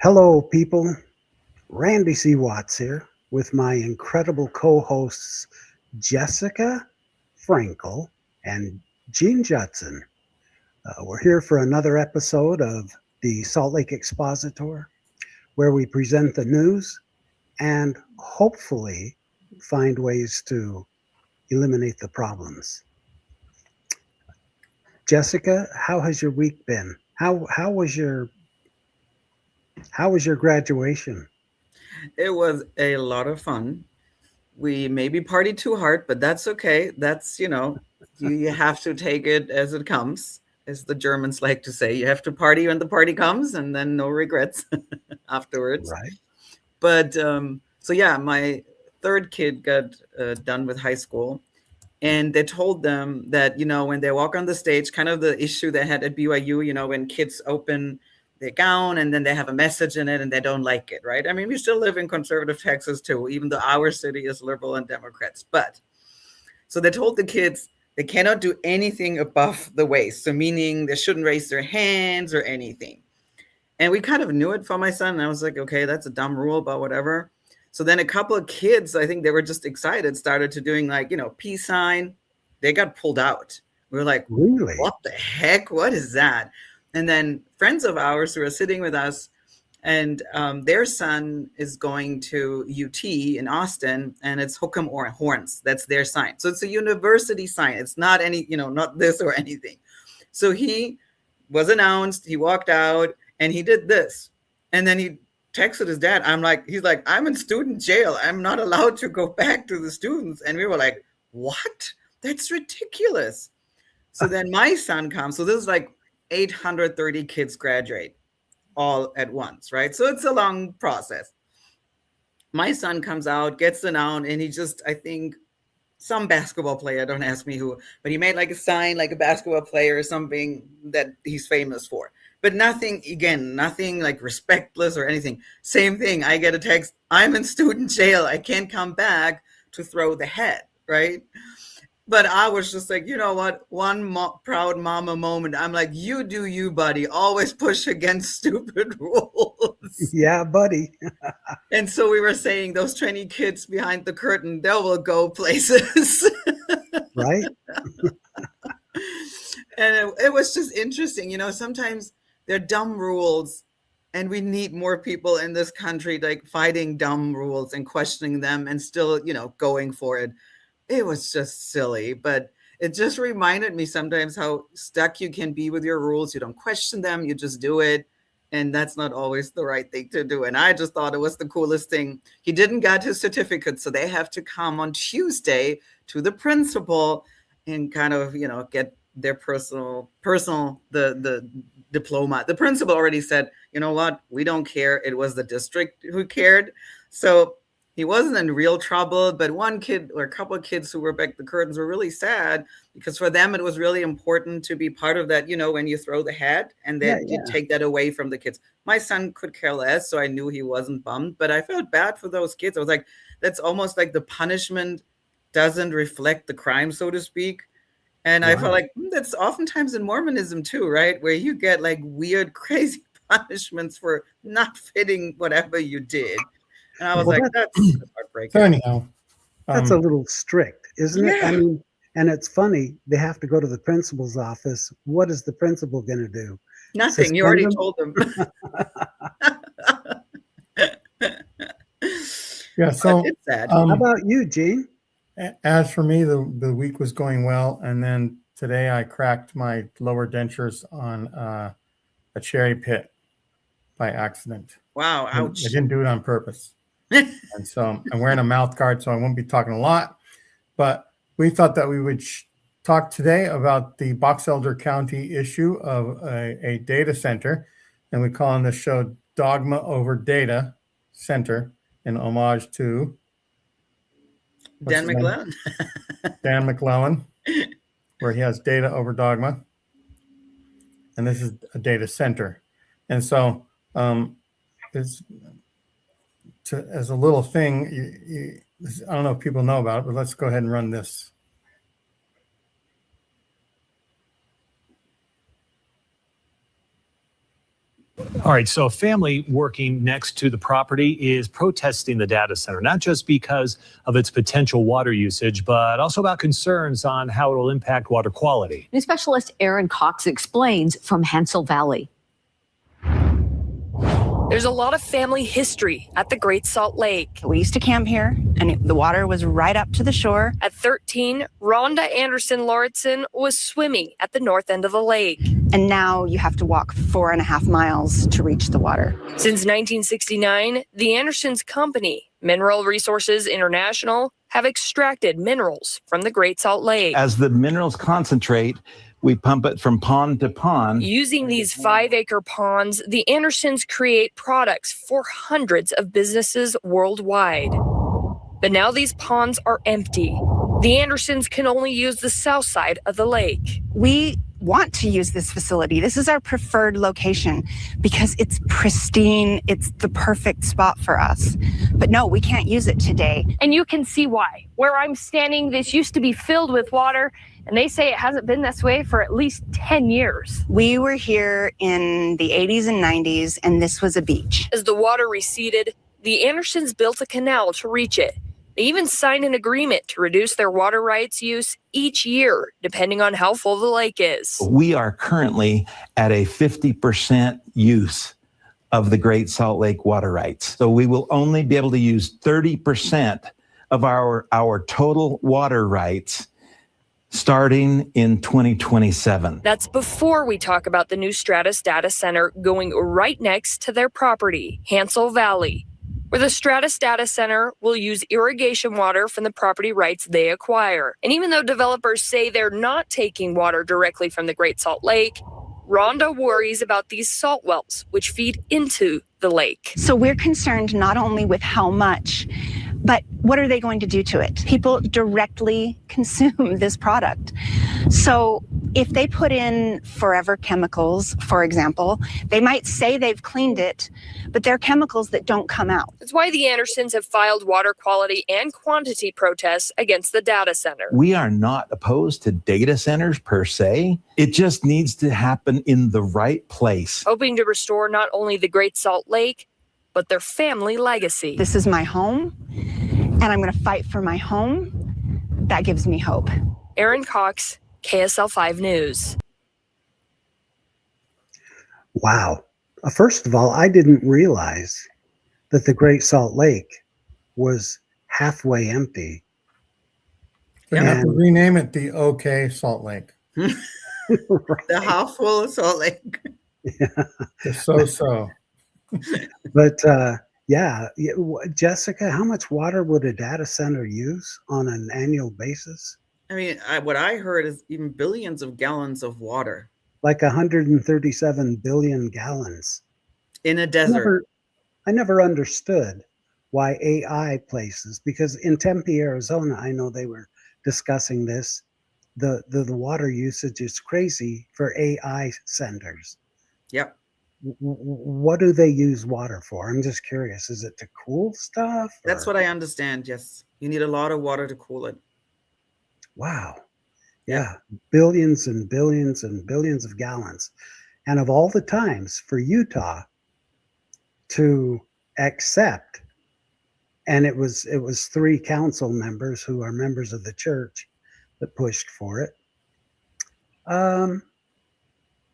Hello, people. Randy C. Watts here with my incredible co hosts, Jessica Frankel and Gene Judson. We're here for another episode of the Salt Lake Expositor, where we present the news and hopefully find ways to eliminate the problems. Jessica, how has your week been? How was your graduation? It was a lot of fun. We maybe partied too hard, but that's okay. You have to take it as it comes, as the Germans like to say. You have to party when the party comes and then no regrets afterwards. Right? So yeah, my third kid got done with high school. And they told them that, when they walk on the stage, kind of the issue they had at BYU, when kids open their gown and then they have a message in it and they don't like it, right? I mean, we still live in conservative Texas too, even though our city is liberal and Democrats. But so they told the kids they cannot do anything above the waist. So meaning they shouldn't raise their hands or anything. And we kind of knew it for my son. And I was like, okay, that's a dumb rule, but whatever. So then a couple of kids, I think they were just excited, started to doing like, peace sign. They got pulled out. We were like, Really? what the heck? What is that? And then friends of ours who are sitting with us, and their son is going to UT in Austin, and it's Hook'em or Horns. That's their sign. So it's a university sign. It's not any, not this or anything. So he was announced. He walked out and he did this. And then he texted his dad. He's like, I'm in student jail. I'm not allowed to go back to the students. And we were like, what? That's ridiculous. So then my son comes. So this is like 830 kids graduate all at once, right? So it's a long process. My son comes out, gets the noun, and he just, I think, some basketball player, don't ask me who, but he made like a sign, like a basketball player or something that he's famous for. But nothing, again, nothing like respectless or anything. Same thing. I get a text, I'm in student jail. I can't come back to throw the head, right? But I was just like, you know what? Proud mama moment. I'm like, you do you, buddy. Always push against stupid rules. Yeah, buddy. And so we were saying those 20 kids behind the curtain, they will go places. Right? And it was just interesting. Sometimes they're dumb rules, and we need more people in this country like fighting dumb rules and questioning them and still, going for it. It was just silly, but it just reminded me sometimes how stuck you can be with your rules. You don't question them, you just do it. And that's not always the right thing to do. And I just thought it was the coolest thing. He didn't get his certificate, so they have to come on Tuesday to the principal and kind of, get their the diploma. The principal already said, you know what, we don't care. It was the district who cared. So he wasn't in real trouble, but one kid or a couple of kids who were back the curtains were really sad because for them it was really important to be part of that, when you throw the hat, and they did take that away from the kids. My son could care less, so I knew he wasn't bummed, but I felt bad for those kids. I was like, that's almost like the punishment doesn't reflect the crime, so to speak. And I felt like that's oftentimes in Mormonism too, right? Where you get like weird, crazy punishments for not fitting whatever you did. And I was like, that's heartbreaking. So anyhow, That's a little strict, isn't it? Yeah. I mean, and it's funny, they have to go to the principal's office. What is the principal going to do? Nothing. You already told them. yeah. So it's sad. How about you, Gene? as for me, the week was going well, and then today I cracked my lower dentures on a cherry pit by accident. Wow. Ouch. I didn't do it on purpose. And so I'm wearing a mouth guard, so I won't be talking a lot. But we thought that we would talk today about the Box Elder County issue of a data center. And we call on this show Dogma Over Data Center in homage to Dan McClellan. Dan McClellan, where he has data over dogma. And this is a data center. And so as a little thing, I don't know if people know about it, but let's go ahead and run this. All right, so a family working next to the property is protesting the data center, not just because of its potential water usage, but also about concerns on how it will impact water quality. News specialist Aaron Cox explains from Hansel Valley. There's a lot of family history at the Great Salt Lake. We used to camp here, and the water was right up to the shore. At 13, Rhonda Anderson Lauritsen was swimming at the north end of the lake. And now you have to walk 4.5 miles to reach the water. Since 1969, the Andersons Company, Mineral Resources International, have extracted minerals from the Great Salt Lake. As the minerals concentrate, we pump it from pond to pond. Using these 5-acre ponds, the Andersons create products for hundreds of businesses worldwide. But now these ponds are empty. The Andersons can only use the south side of the lake. We want to use this facility. This is our preferred location because it's pristine. It's the perfect spot for us. But no, we can't use it today. And you can see why. Where I'm standing, this used to be filled with water, and they say it hasn't been this way for at least 10 years. We were here in the 80s and 90s, and this was a beach. As the water receded, the Andersons built a canal to reach it. They even signed an agreement to reduce their water rights use each year, depending on how full the lake is. We are currently at a 50% use of the Great Salt Lake water rights. So we will only be able to use 30% of our total water rights starting in 2027. That's before we talk about the new Stratus data center going right next to their property, Hansel Valley, where the Stratus data center will use irrigation water from the property rights they acquire. And even though developers say they're not taking water directly from the Great Salt Lake, Rhonda worries about these salt wells, which feed into the lake. So we're concerned not only with how much, but what are they going to do to it? People directly consume this product. So if they put in forever chemicals, for example, they might say they've cleaned it, but they're chemicals that don't come out. That's why the Andersons have filed water quality and quantity protests against the data center. We are not opposed to data centers per se. It just needs to happen in the right place. Hoping to restore not only the Great Salt Lake, but their family legacy. This is my home, and I'm going to fight for my home. That gives me hope. Aaron Cox, KSL 5 News. Wow. First of all, I didn't realize that the Great Salt Lake was halfway empty. We have to rename it the OK Salt Lake. Right. The half full Salt Lake. Yeah. The so-so. But Jessica, how much water would a data center use on an annual basis? I mean, what I heard is even billions of gallons of water. Like 137 billion gallons. In a desert. I never understood why AI places, because in Tempe, Arizona, I know they were discussing this. The water usage is crazy for AI centers. Yep. What do they use water for? I'm just curious. Is it to cool stuff? That's what I understand. Yes. You need a lot of water to cool it. Wow. Yeah. Billions and billions and billions of gallons. And of all the times for Utah to accept, and it was 3 council members who are members of the church that pushed for it.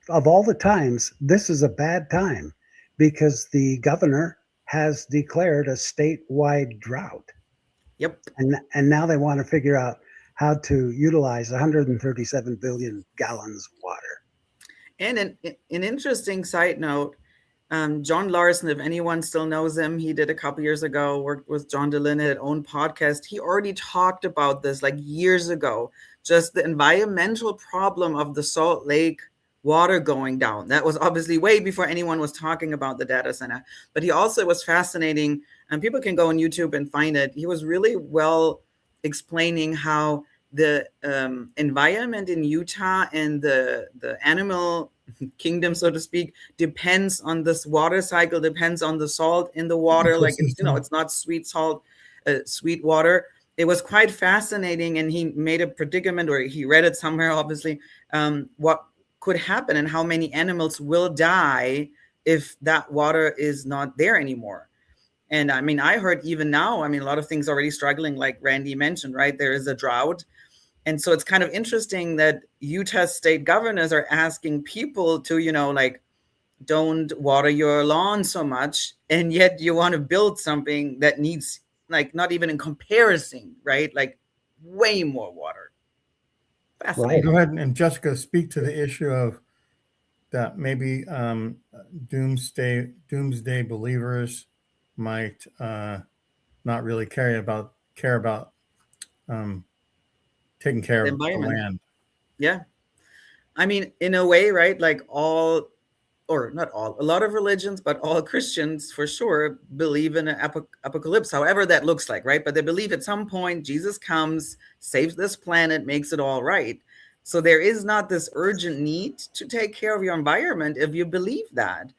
Of all the times, this is a bad time because the governor has declared a statewide drought. Yep. And now they want to figure out how to utilize 137 billion gallons of water. And an interesting side note, John Larson, if anyone still knows him, he did a couple years ago, worked with John DeLynn at own podcast. He already talked about this like years ago, just the environmental problem of the Salt Lake water going down. That was obviously way before anyone was talking about the data center. But he also was fascinating, and people can go on YouTube and find it. He was really well explaining how the environment in Utah and the animal kingdom, so to speak, depends on this water cycle, depends on the salt in the water. Like, it's not sweet salt, sweet water. It was quite fascinating. And he made a predicament, or he read it somewhere, obviously, what could happen and how many animals will die if that water is not there anymore. And I mean, I heard even now, I mean, a lot of things already struggling, like Randy mentioned, right? There is a drought. And so it's kind of interesting that Utah state governors are asking people to, like, don't water your lawn so much. And yet you want to build something that needs, like, not even in comparison, right? Like way more water. Right. Go ahead and Jessica, speak to the issue of that maybe doomsday believers might not really care about taking care of the land. Yeah. I mean, in a way, right? Like a lot of religions, but all Christians for sure believe in an apocalypse, however that looks like, right? But they believe at some point Jesus comes, saves this planet, makes it all right. So there is not this urgent need to take care of your environment if you believe that.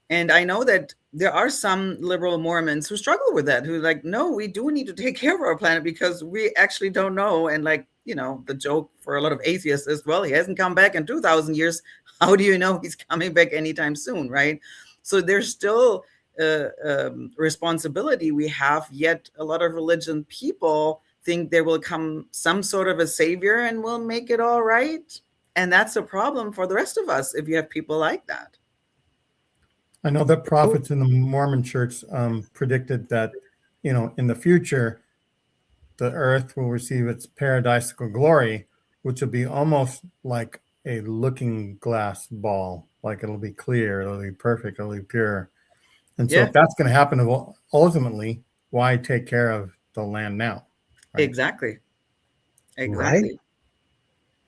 And I know that there are some liberal Mormons who struggle with that, who are like, no, we do need to take care of our planet because we actually don't know. And like, the joke for a lot of atheists is, well, he hasn't come back in 2,000 years. How do you know he's coming back anytime soon, right? So there's still responsibility we have, yet a lot of religion people think there will come some sort of a savior and will make it all right. And that's a problem for the rest of us if you have people like that. I know that prophets in the Mormon church predicted that, in the future, the earth will receive its paradisical glory, which will be almost like a looking glass ball. Like it'll be clear, it'll be perfect, it'll be pure. And so if that's going to happen, ultimately, why take care of the land now? Right? Exactly. Right.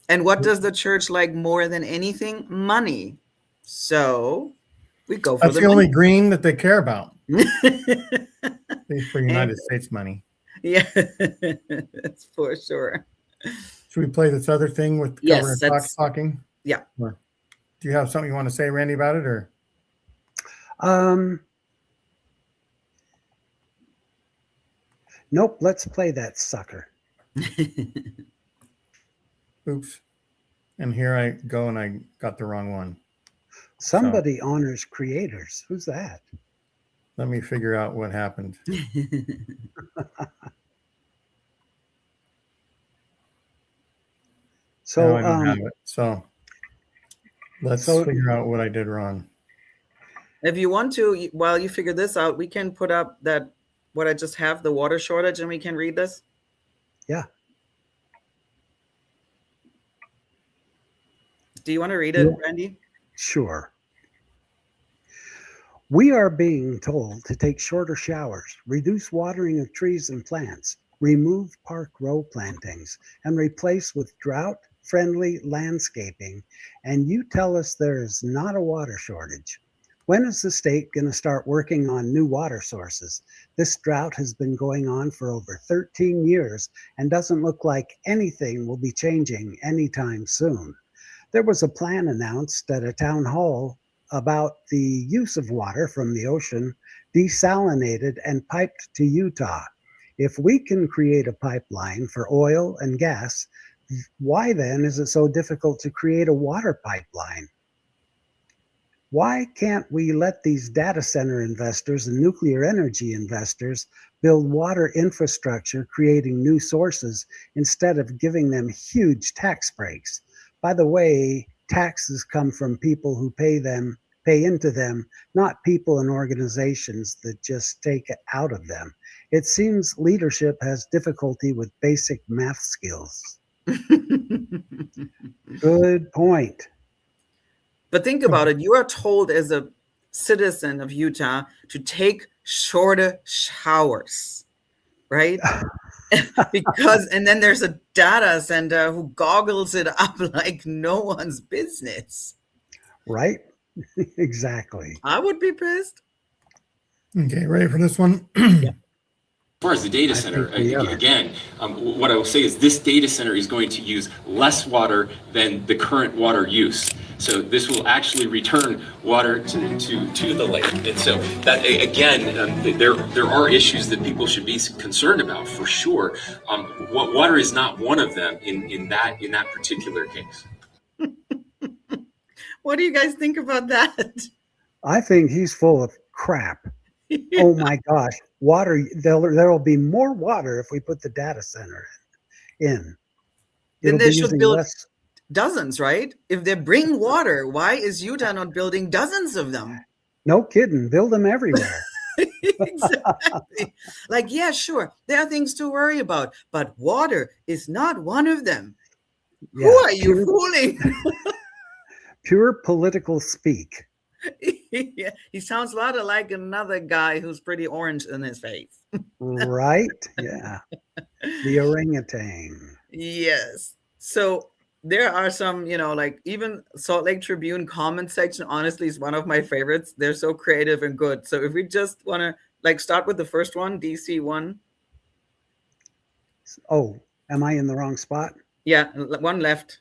And what does the church like more than anything? Money. So we go for that's the money. only green that they care about. At least for United States money. Yeah, that's for sure. Should we play this other thing with Governor Cox talking? Yeah. Or do you have something you want to say, Randy, about it, or? Nope. Let's play that sucker. Oops. And here I go, and I got the wrong one. Somebody honors creators. Who's that? Let me figure out what happened. So no, I don't have it. So let's figure out what I did wrong. If you want to, while you figure this out, we can put up what I just have, the water shortage, and we can read this. Yeah. Do you want to read it, Randy? Sure. We are being told to take shorter showers, reduce watering of trees and plants, remove park row plantings, and replace with drought-friendly landscaping, and you tell us there is not a water shortage. When is the state going to start working on new water sources? This drought has been going on for over 13 years and doesn't look like anything will be changing anytime soon. There was a plan announced at a town hall about the use of water from the ocean, desalinated and piped to Utah. If we can create a pipeline for oil and gas, why then is it so difficult to create a water pipeline? Why can't we let these data center investors and nuclear energy investors build water infrastructure, creating new sources, instead of giving them huge tax breaks? By the way, taxes come from people who pay into them, not people and organizations that just take it out of them. It seems leadership has difficulty with basic math skills. Good point. But think about it. You are told as a citizen of Utah to take shorter showers, right? And then there's a data center who goggles it up like no one's business. Right? Exactly. I would be pissed. Okay, ready for this one? Yeah. As far as the data center, again, what I will say is this data center is going to use less water than the current water use. So this will actually return water to the lake. And so that, again, there are issues that people should be concerned about for sure. Water is not one of them in that particular case. What do you guys think about that? I think he's full of crap. Oh my gosh, water! There will be more water if we put the data center in. Then It'll they be should using build less. dozens, right? If they bring water, why is Utah not building dozens of them? No kidding. Build them everywhere. Exactly. Like, yeah, sure, there are things to worry about, but water is not one of them. Who Yeah, are you fooling? pure political speak. Yeah, he sounds a lot like another guy who's pretty orange in his face. Right? Yeah. The orangutan. Yes. So there are some, like even Salt Lake Tribune comment section, honestly, is one of my favorites. They're so creative and good. So if we just want to like start with the first one, DC one. Oh, am I in the wrong spot? Yeah, one left.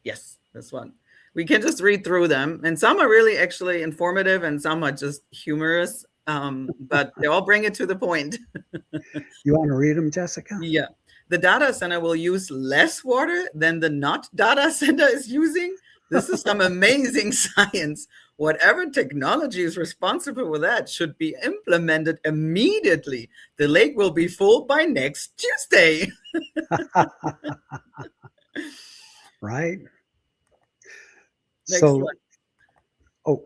Yes, this one. We can just read through them. And some are really actually informative and some are just humorous. But they all bring it to the point. You want to read them, Jessica? Yeah. The data center will use less water than the not data center is using. This is some amazing science. Whatever technology is responsible for that should be implemented immediately. The lake will be full by next Tuesday. Right? Next So, one. oh,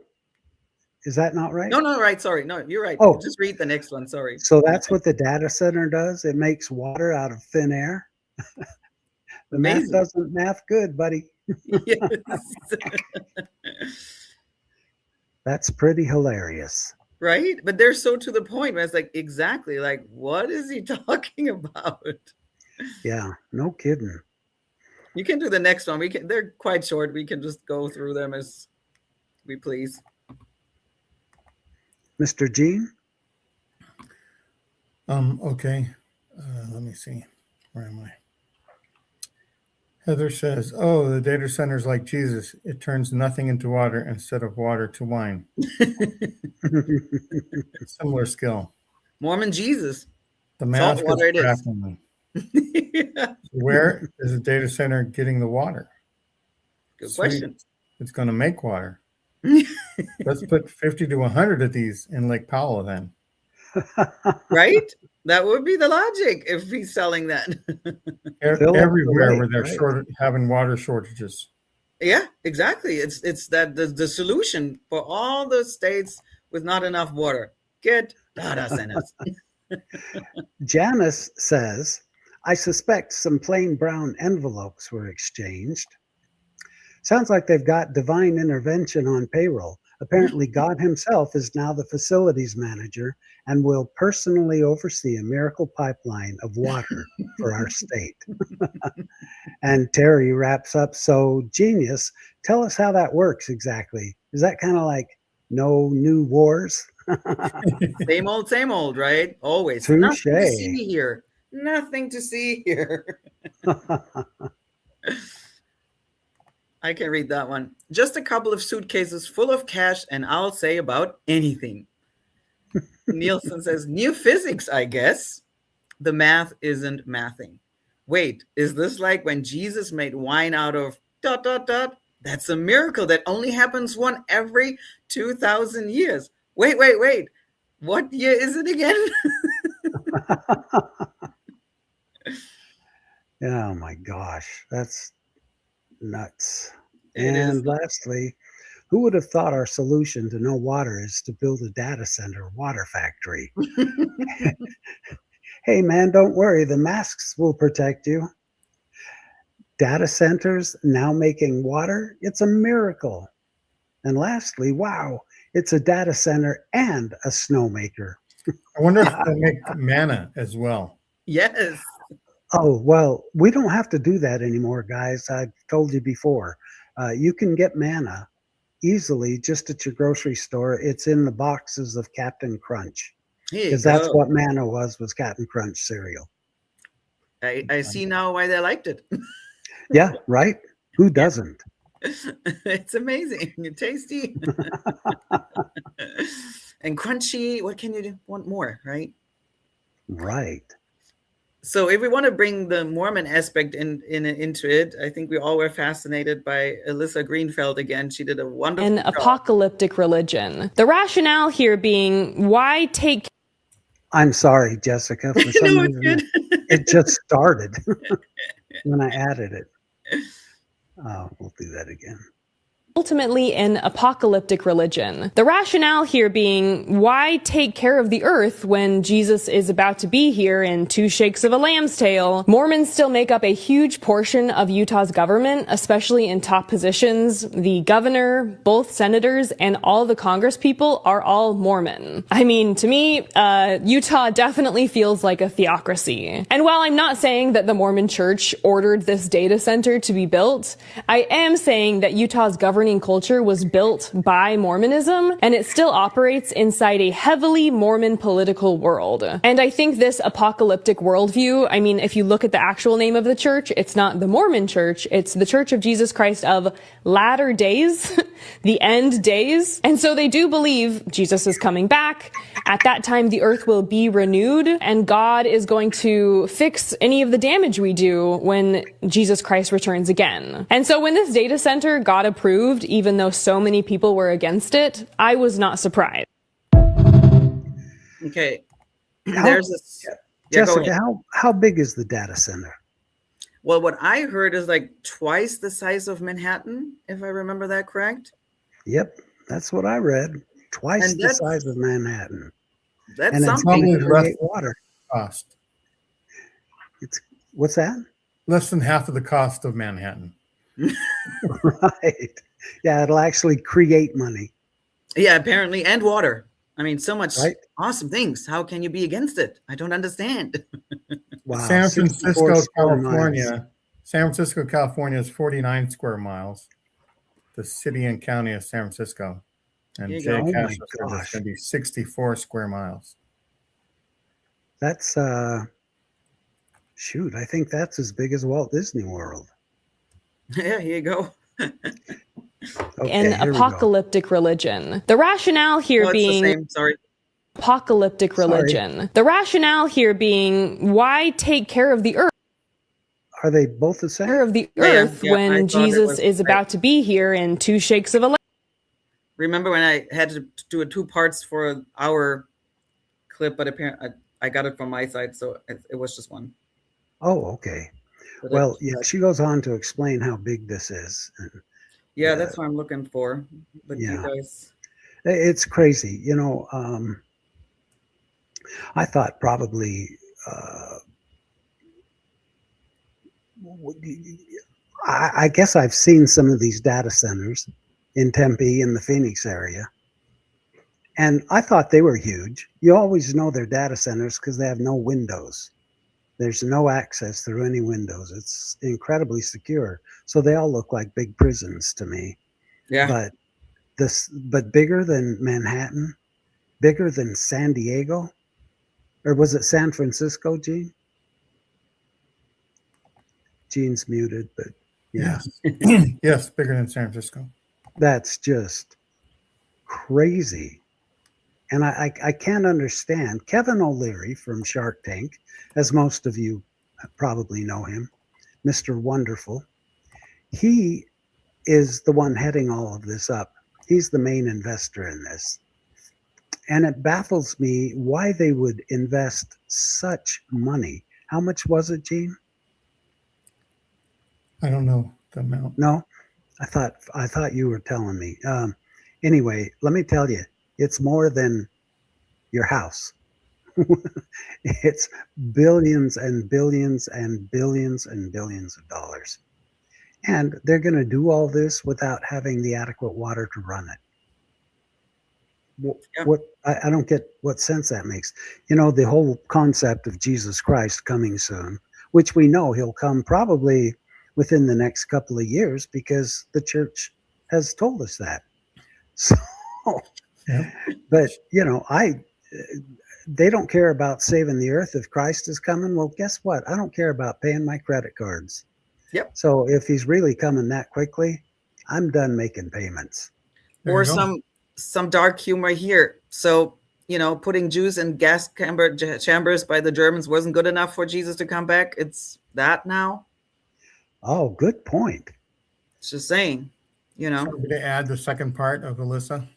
is that not right? No, right. Sorry. No, you're right. Oh. Just read the next one. Sorry. So that's what the data center does? It makes water out of thin air? The math doesn't math good, buddy. Yes. That's pretty hilarious. Right? But they're so to the point where it's like, exactly, like, what is he talking about? Yeah, no kidding. You can do the next one. They're quite short. We can just go through them as we please. Mr. Gene? Okay. Let me see. Where am I? Heather says, oh, the data center's like Jesus. It turns nothing into water instead of water to wine. Similar skill. Mormon Jesus. The math Salt water it is. them. Yeah. Where is the data center getting the water? Good question. It's going to make water. Let's put 50 to 100 of these in Lake Powell then. Right? That would be the logic if he's selling that. Everywhere where they're having water shortages. Yeah, exactly. It's that the solution for all the states with not enough water. Get data centers. Janice says, I suspect some plain brown envelopes were exchanged. Sounds like they've got divine intervention on payroll. Apparently, God himself is now the facilities manager and will personally oversee a miracle pipeline of water for our state. And Terry wraps up, so genius, tell us how that works exactly. Is that kind of like no new wars? Same old, right? Always. Touché. Nothing to see here. Nothing to see here. I can read that one. Just a couple of suitcases full of cash, and I'll say about anything. Nielsen says, new physics, I guess. The math isn't mathing. Wait, is this like when Jesus made wine out of ... That's a miracle that only happens one every 2,000 years. Wait. What year is it again? Oh my gosh, that's nuts. It is. Lastly, who would have thought our solution to no water is to build a data center water factory? Hey man, don't worry, the masks will protect you. Data centers now making water, it's a miracle. And lastly, wow, it's a data center and a snowmaker. I wonder if they'll make manna as well. Yes. Oh, well, we don't have to do that anymore, guys. I've told you before. You can get manna easily just at your grocery store. It's in the boxes of Captain Crunch. Because that's what manna was Captain Crunch cereal. I see now why they liked it. Yeah, right? Who doesn't? It's amazing. Tasty. And crunchy. What can you do? Want more, right? Right. So if we want to bring the Mormon aspect into it, I think we all were fascinated by Alyssa Greenfeld again. She did a wonderful An job. apocalyptic religion. The rationale here being why take. I'm sorry, Jessica. For some reason, it just started when I added it. We'll do that again. Ultimately an apocalyptic religion. The rationale here being, why take care of the earth when Jesus is about to be here in 2 shakes of a lamb's tail? Mormons still make up a huge portion of Utah's government, especially in top positions. The governor, both senators, and all the Congress people are all Mormon. I mean, to me, Utah definitely feels like a theocracy. And while I'm not saying that the Mormon Church ordered this data center to be built, I am saying that Utah's governing culture was built by Mormonism, and it still operates inside a heavily Mormon political world. And I think this apocalyptic worldview, I mean, if you look at the actual name of the church, it's not the Mormon Church, it's the Church of Jesus Christ of Latter Days, the end days. And so they do believe Jesus is coming back. At that time, the earth will be renewed, and God is going to fix any of the damage we do when Jesus Christ returns again. And so when this data center got approved, even though so many people were against it, I was not surprised. Okay. There's Jessica, how big is the data center? Well, what I heard is like twice the size of Manhattan, if I remember that correct. Yep, that's what I read. Twice the size of Manhattan. That's and something. It's create water. Cost. What's that? Less than half of the cost of Manhattan. Right. Yeah, it'll actually create money. Yeah, apparently, and water. I mean, so much awesome things. How can you be against it? I don't understand. Wow. San Francisco, California. San Francisco, California is 49 square miles. The city and county of San Francisco. And Jay Castro said it's going to be 64 square miles. That's, shoot, I think that's as big as Walt Disney World. Yeah, here you go. An apocalyptic religion. The rationale here being apocalyptic religion. The rationale here being, why take care of the earth? Are they both the same? Of the earth when Jesus is about to be here in 2 shakes of a. Remember when I had to do 2 parts for our clip, but apparently I got it from my side, so it was just one. Oh, okay. Well, yeah, she goes on to explain how big this is. Yeah, that's what I'm looking for. But you guys, it's crazy. You know, I thought probably I guess I've seen some of these data centers in Tempe in the Phoenix area, and I thought they were huge. You always know they're data centers because they have no windows. There's no access through any windows. It's incredibly secure. So they all look like big prisons to me. Yeah. But bigger than Manhattan, bigger than San Diego, or was it San Francisco, Gene? Gene's muted, but yeah. Yes, bigger than San Francisco. That's just crazy. And I can't understand. Kevin O'Leary from Shark Tank, as most of you probably know him, Mr. Wonderful, he is the one heading all of this up. He's the main investor in this. And it baffles me why they would invest such money. How much was it, Gene? I don't know the amount. No? I thought you were telling me. Anyway, let me tell you, it's more than your house. It's billions and billions and billions and billions of dollars. And they're going to do all this without having the adequate water to run it. I don't get what sense that makes. You know, the whole concept of Jesus Christ coming soon, which we know he'll come probably within the next couple of years because the church has told us that. So, but you know, they don't care about saving the earth if Christ is coming. Well, guess what? I don't care about paying my credit cards. Yep. So if he's really coming that quickly, I'm done making payments. Or some dark humor here. So putting Jews in gas chambers by the Germans wasn't good enough for Jesus to come back. It's that now. Oh, good point. It's just saying, Did they add the second part of Alyssa?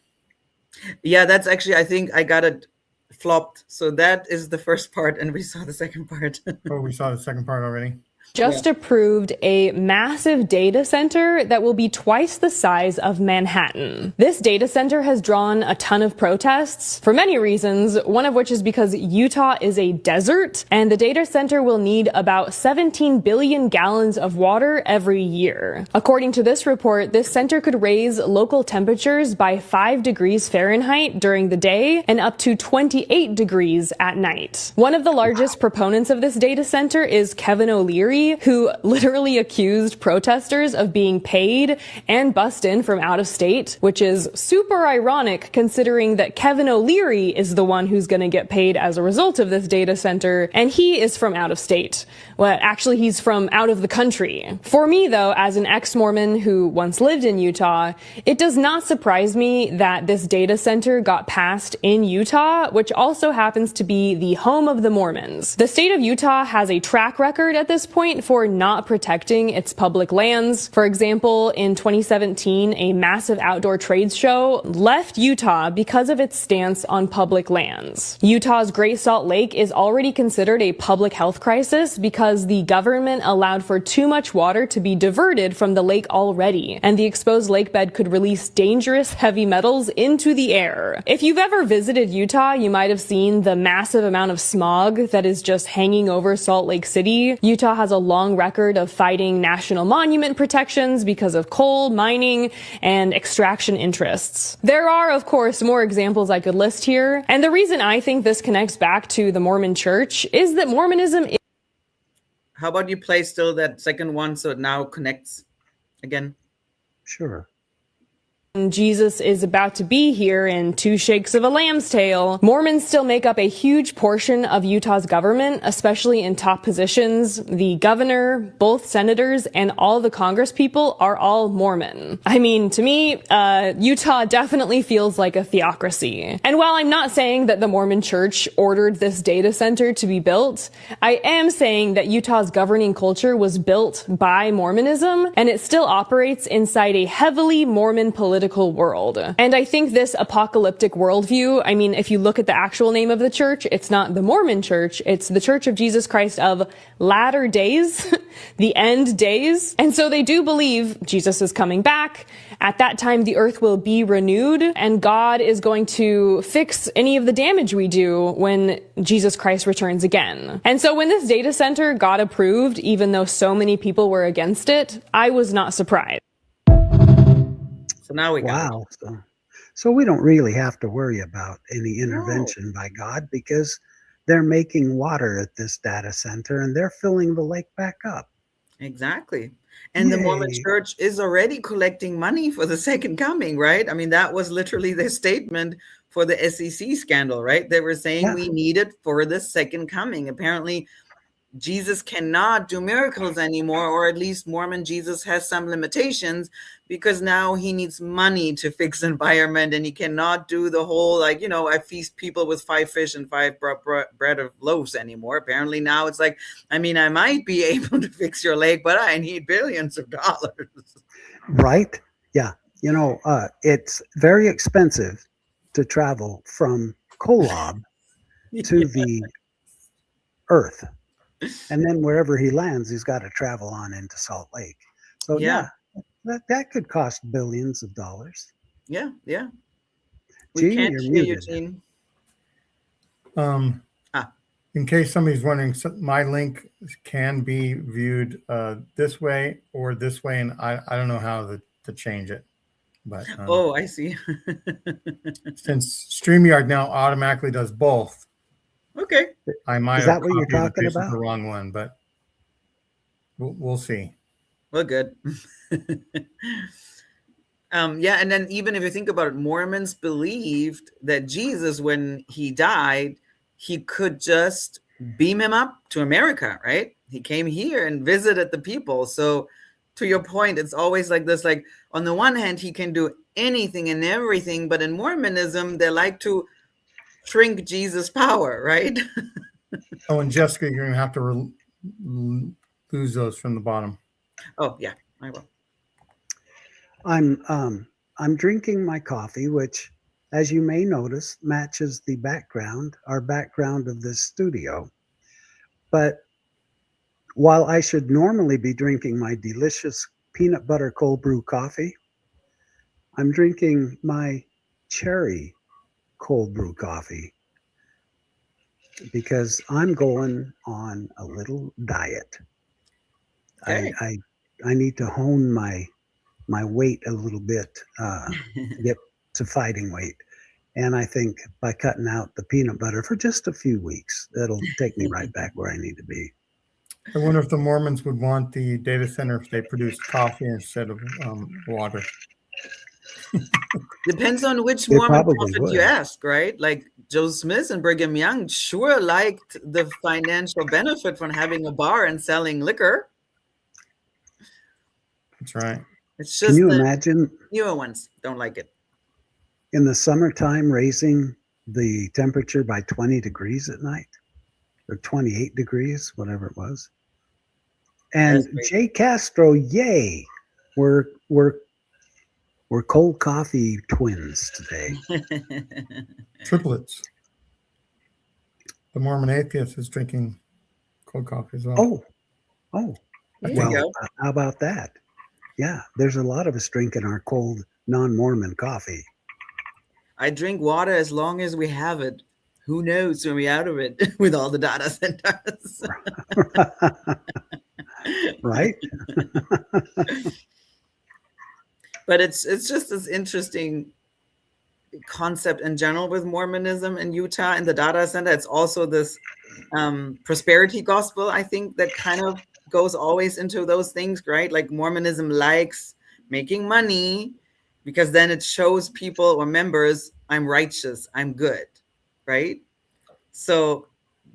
Yeah, that's actually, I think I got it flopped. So that is the first part, and we saw the second part. Oh, we saw the second part already. Just approved a massive data center that will be twice the size of Manhattan. This data center has drawn a ton of protests for many reasons, one of which is because Utah is a desert, and the data center will need about 17 billion gallons of water every year. According to this report, this center could raise local temperatures by 5 degrees Fahrenheit during the day and up to 28 degrees at night. One of the largest proponents of this data center is Kevin O'Leary, who literally accused protesters of being paid and bussed in from out of state, which is super ironic considering that Kevin O'Leary is the one who's going to get paid as a result of this data center, and he is from out of state. Well, actually, he's from out of the country. For me, though, as an ex-Mormon who once lived in Utah, it does not surprise me that this data center got passed in Utah, which also happens to be the home of the Mormons. The state of Utah has a track record at this point for not protecting its public lands. For example, in 2017, a massive outdoor trade show left Utah because of its stance on public lands. Utah's Great Salt Lake is already considered a public health crisis because the government allowed for too much water to be diverted from the lake already, and the exposed lake bed could release dangerous heavy metals into the air. If you've ever visited Utah, you might have seen the massive amount of smog that is just hanging over Salt Lake City. Utah has a long record of fighting national monument protections because of coal, mining, and extraction interests. There are, of course, more examples I could list here, and the reason I think this connects back to the Mormon Church is that Mormonism is... How about you play still that second one so it now connects again? Sure. Jesus is about to be here in 2 shakes of a lamb's tail. Mormons still make up a huge portion of Utah's government, especially in top positions. The governor, both senators, and all the Congress people are all Mormon. I mean, to me, Utah definitely feels like a theocracy. And while I'm not saying that the Mormon Church ordered this data center to be built, I am saying that Utah's governing culture was built by Mormonism, and it still operates inside a heavily Mormon political world. And I think this apocalyptic worldview, I mean, if you look at the actual name of the church, it's not the Mormon Church, it's the Church of Jesus Christ of Latter Days, the end days. And so they do believe Jesus is coming back. At that time, the earth will be renewed, and God is going to fix any of the damage we do when Jesus Christ returns again. And so when this data center got approved, even though so many people were against it, I was not surprised. So now we got it. So we don't really have to worry about any intervention by God because they're making water at this data center and they're filling the lake back up. Exactly. And the Mormon Church is already collecting money for the second coming, right? I mean, that was literally their statement for the SEC scandal, right? They were saying we need it for the second coming. Apparently, Jesus cannot do miracles anymore, or at least Mormon Jesus has some limitations because now he needs money to fix the environment, and he cannot do the whole, like, I feast people with 5 fish and 5 bread of loaves anymore. Apparently now it's like, I mean, I might be able to fix your lake, but I need billions of dollars. Right? Yeah. It's very expensive to travel from Kolob to the earth. And then wherever he lands, he's got to travel on into Salt Lake. So that could cost billions of dollars. Yeah. Gene, you're muted. Gene. In case somebody's wondering, my link can be viewed this way or this way, and I don't know how to change it. But I see. Since StreamYard now automatically does both. Okay. I might Is have that what you're copied talking about? the wrong one, but we'll see. Well, good. And then even if you think about it, Mormons believed that Jesus, when he died, he could just beam him up to America, right? He came here and visited the people. So to your point, it's always like this, like on the one hand, he can do anything and everything, but in Mormonism, they like to shrink Jesus' power, right? Oh, and Jessica, you're going to have to lose those from the bottom. Oh, yeah, I will. I'm drinking my coffee, which, as you may notice, matches our background of this studio. But while I should normally be drinking my delicious peanut butter cold brew coffee, I'm drinking my cherry cold brew coffee because I'm going on a little diet. Okay. I need to hone my weight a little bit to get to fighting weight. And I think by cutting out the peanut butter for just a few weeks, that'll take me right back where I need to be. I wonder if the Mormons would want the data center if they produced coffee instead of water. Depends on which They Mormon probably prophet would. you ask, right? Like Joe Smith and Brigham Young sure liked the financial benefit from having a bar and selling liquor. That's right. It's Can just you the imagine newer ones don't like it. in the summertime raising the temperature by 20 degrees at night or 28 degrees, whatever it was? And That's great. Jay Castro, yay! We're cold coffee twins today. Triplets. The Mormon atheist is drinking cold coffee as well. Oh, There you well, go. how about that? Yeah, there's a lot of us drinking our cold non-Mormon coffee. I drink water as long as we have it. Who knows when we're out of it with all the data centers. Right? But it's just this interesting concept in general with Mormonism in Utah and the data center. It's also this prosperity gospel, I think, that kind of goes always into those things, right? Like Mormonism likes making money because then it shows people or members, I'm righteous, I'm good, right? So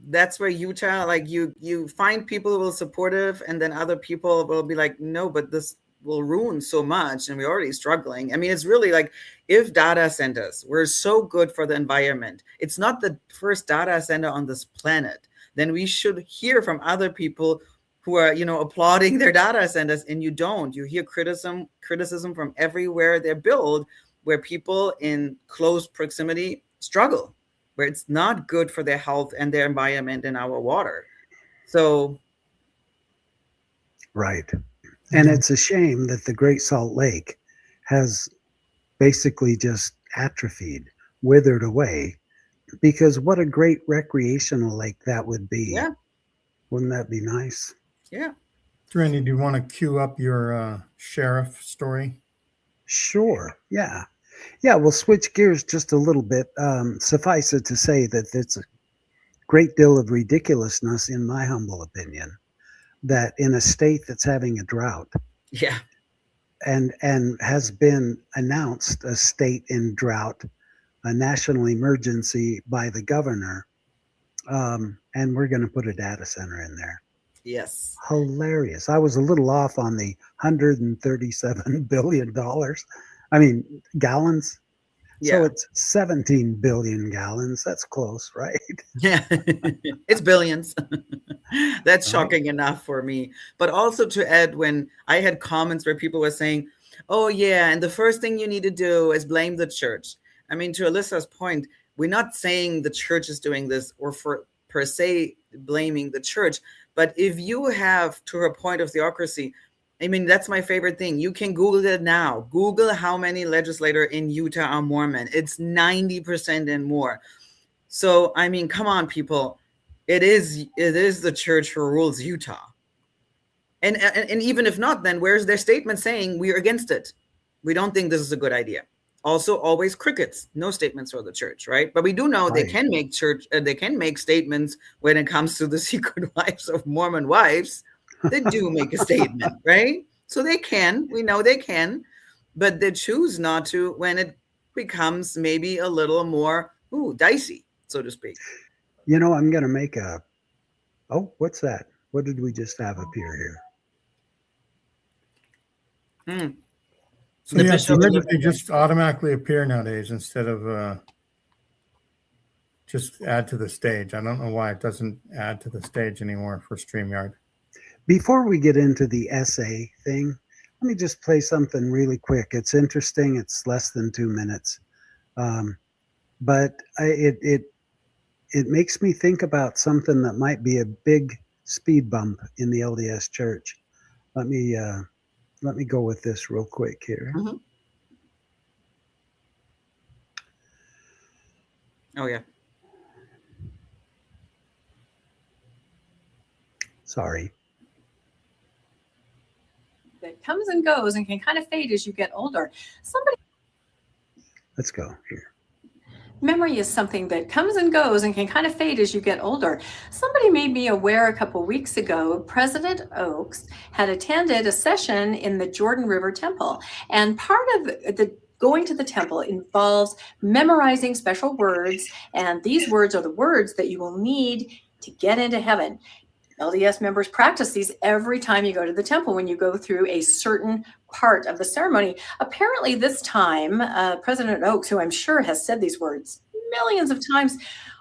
that's where Utah, like you find people who will supportive, and then other people will be like, no, but this will ruin so much and we're already struggling. I mean, it's really like, if data centers were so good for the environment, it's not the first data center on this planet, then we should hear from other people who are, applauding their data centers, and you don't. You hear criticism from everywhere they're built, where people in close proximity struggle, where it's not good for their health and their environment and our water. So Right. And it's a shame that the Great Salt Lake has basically just atrophied, withered away, because what a great recreational lake that would be. yeah, Wouldn't that be nice? yeah. Randy, do you want to cue up your sheriff story? Sure. Yeah. Yeah, we'll switch gears just a little bit. Suffice it to say that it's a great deal of ridiculousness, in my humble opinion, that in a state that's having a drought Yeah. and has been announced a state in drought, a national emergency by the governor, and we're going to put a data center in there. Yes. Hilarious. I was a little off on the $137 billion. I mean, gallons. Yeah. So it's 17 billion gallons. That's close, right? Yeah. It's billions. That's shocking enough for me. But also to add, when I had comments where people were saying, oh, yeah, and the first thing you need to do is blame the church. I mean, to Alyssa's point, we're not saying the church is doing this or for per se blaming the church. But if you have, to a point of theocracy, I mean, that's my favorite thing. You can Google it now. Google how many legislators in Utah are Mormon. It's 90% and more. So, I mean, come on, people. It is the church who rules Utah. And even if not, then where's their statement saying we are against it? We don't think this is a good idea. Also, always crickets. No statements for the church, right? But we do know they can make they can make statements when it comes to the secret wives of Mormon wives. They do make a statement, right? So they can. We know they can, but they choose not to when it becomes maybe a little more dicey, so to speak. You know, I'm going to make a. Oh, what's that? What did we just have appear here? So they just automatically appear nowadays instead of just add to the stage. I don't know why it doesn't add to the stage anymore for StreamYard. Before we get into the essay thing, let me just play something really quick. It's interesting. It's less than 2 minutes, but it makes me think about something that might be a big speed bump in the LDS Church. Let me go with this real quick here. Mm-hmm. Oh yeah. Sorry. That comes and goes and can kind of fade as you get older. Let's go here. Memory is something that comes and goes and can kind of fade as you get older. Somebody made me aware a couple weeks ago, President Oaks had attended a session in the Jordan River Temple. And part of the going to the temple involves memorizing special words. And these words are the words that you will need to get into heaven. LDS members practice these every time you go to the temple when you go through a certain part of the ceremony. Apparently this time, President Oaks, who I'm sure has said these words millions of times,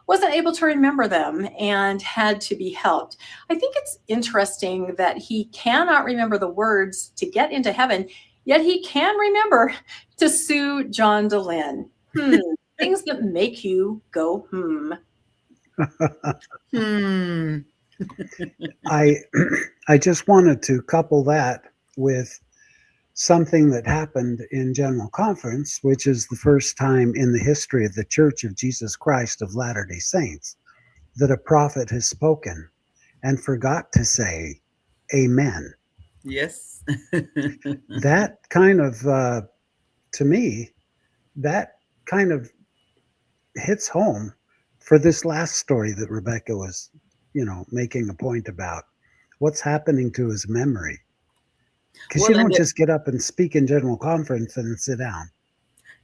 wasn't able to remember them and had to be helped. I think it's interesting that he cannot remember the words to get into heaven, yet he can remember to sue John DeLynn. Things that make you go, I just wanted to couple that with something that happened in General Conference, which is the first time in the history of the Church of Jesus Christ of Latter-day Saints that a prophet has spoken and forgot to say amen. Yes. That kind of, to me, that kind of hits home for this last story that Rebecca was, making a point about. What's happening to his memory? Because you don't just get up and speak in General Conference and sit down.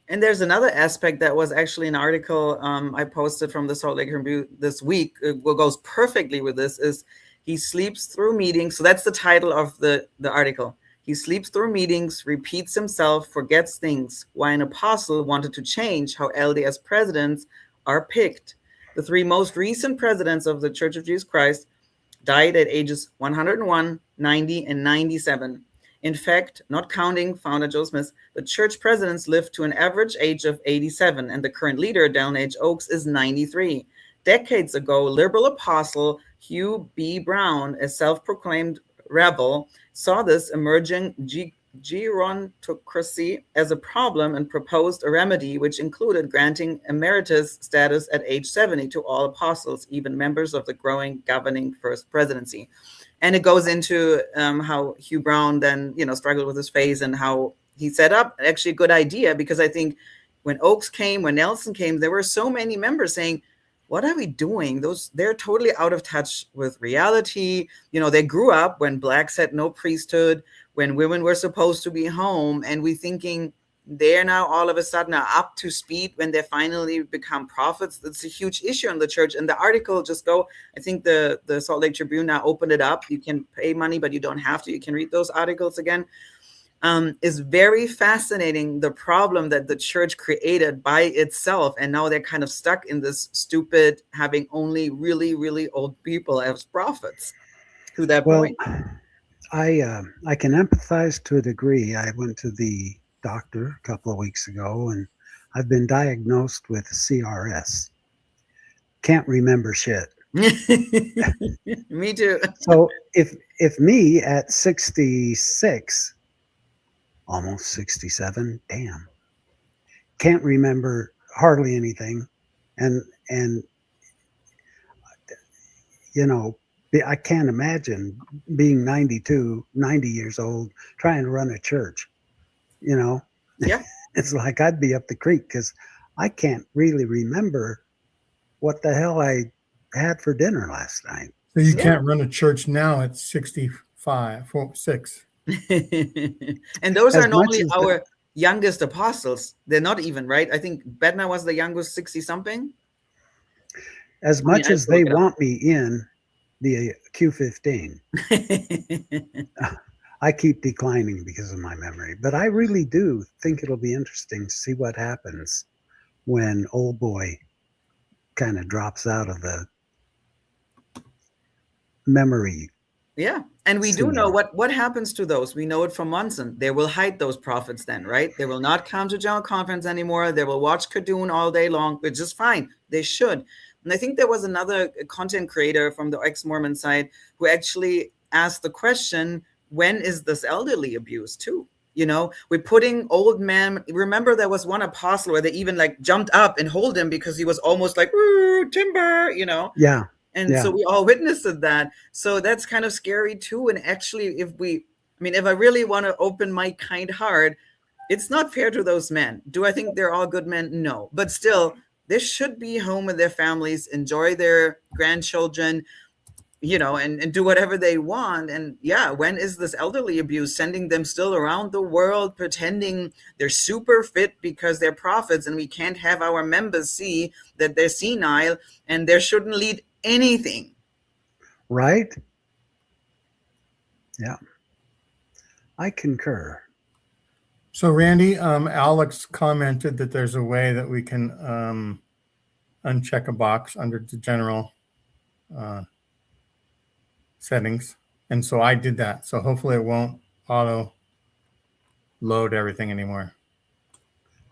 And there's another aspect that was actually an article I posted from the Salt Lake Review this week. What goes perfectly with this is he sleeps through meetings. So that's the title of the article. He sleeps through meetings, repeats himself, forgets things. Why an apostle wanted to change how LDS presidents are picked. The three most recent presidents of the Church of Jesus Christ died at ages 101, 90, and 97. In fact, not counting founder Joe Smith, the church presidents lived to an average age of 87, and the current leader, Dallin H. Oaks, is 93. Decades ago, liberal apostle Hugh B. Brown, a self-proclaimed rebel, saw this emerging gerontocracy as a problem and proposed a remedy which included granting emeritus status at age 70 to all apostles, even members of the growing governing first presidency. And it goes into how Hugh Brown then, struggled with his faith and how he set up actually a good idea, because I think when Oaks came, when Nelson came, there were so many members saying, what are we doing? They're totally out of touch with reality. They grew up when blacks had no priesthood, when women were supposed to be home, and we thinking they're now all of a sudden are up to speed when they finally become prophets. That's a huge issue in the church. And the article I think the Salt Lake Tribune now opened it up. You can pay money, but you don't have to. You can read those articles again. Is very fascinating, the problem that the church created by itself. And now they're kind of stuck in this stupid, having only really, really old people as prophets to that point. I can empathize to a degree. I went to the doctor a couple of weeks ago, and I've been diagnosed with CRS. Can't remember shit. Me too. So if me at 66, almost 67, damn, can't remember hardly anything, and I can't imagine being 90 years old trying to run a church. Yeah. It's like I'd be up the creek because I can't really remember what the hell I had for dinner last night. So you can't run a church now at 65, 6. And those are normally our youngest apostles. They're not even, right? I think Bednar was the youngest, 60 something. As much as they want me in the Q15, I keep declining because of my memory. But I really do think it'll be interesting to see what happens when old boy kind of drops out of the memory. Yeah. And we do know what happens to those. We know it from Munson. They will hide those prophets then, right? They will not come to General Conference anymore. They will watch Kadun all day long, which is fine. They should. And I think there was another content creator from the ex-Mormon side who actually asked the question, when is this elderly abuse too? You know, we're putting old men. Remember, there was one apostle where they even like jumped up and hold him because he was almost like, timber, you know? Yeah. And so we all witnessed that. So that's kind of scary too. And actually, if I really want to open my kind heart, it's not fair to those men. Do I think they're all good men? No. But still, they should be home with their families, enjoy their grandchildren, you know, and do whatever they want. And yeah, when is this elderly abuse, sending them still around the world, pretending they're super fit because they're prophets and we can't have our members see that they're senile and they shouldn't lead anything. Right? Yeah. I concur. So Randy, Alex commented that there's a way that we can uncheck a box under the general settings. And so I did that. So hopefully it won't auto load everything anymore.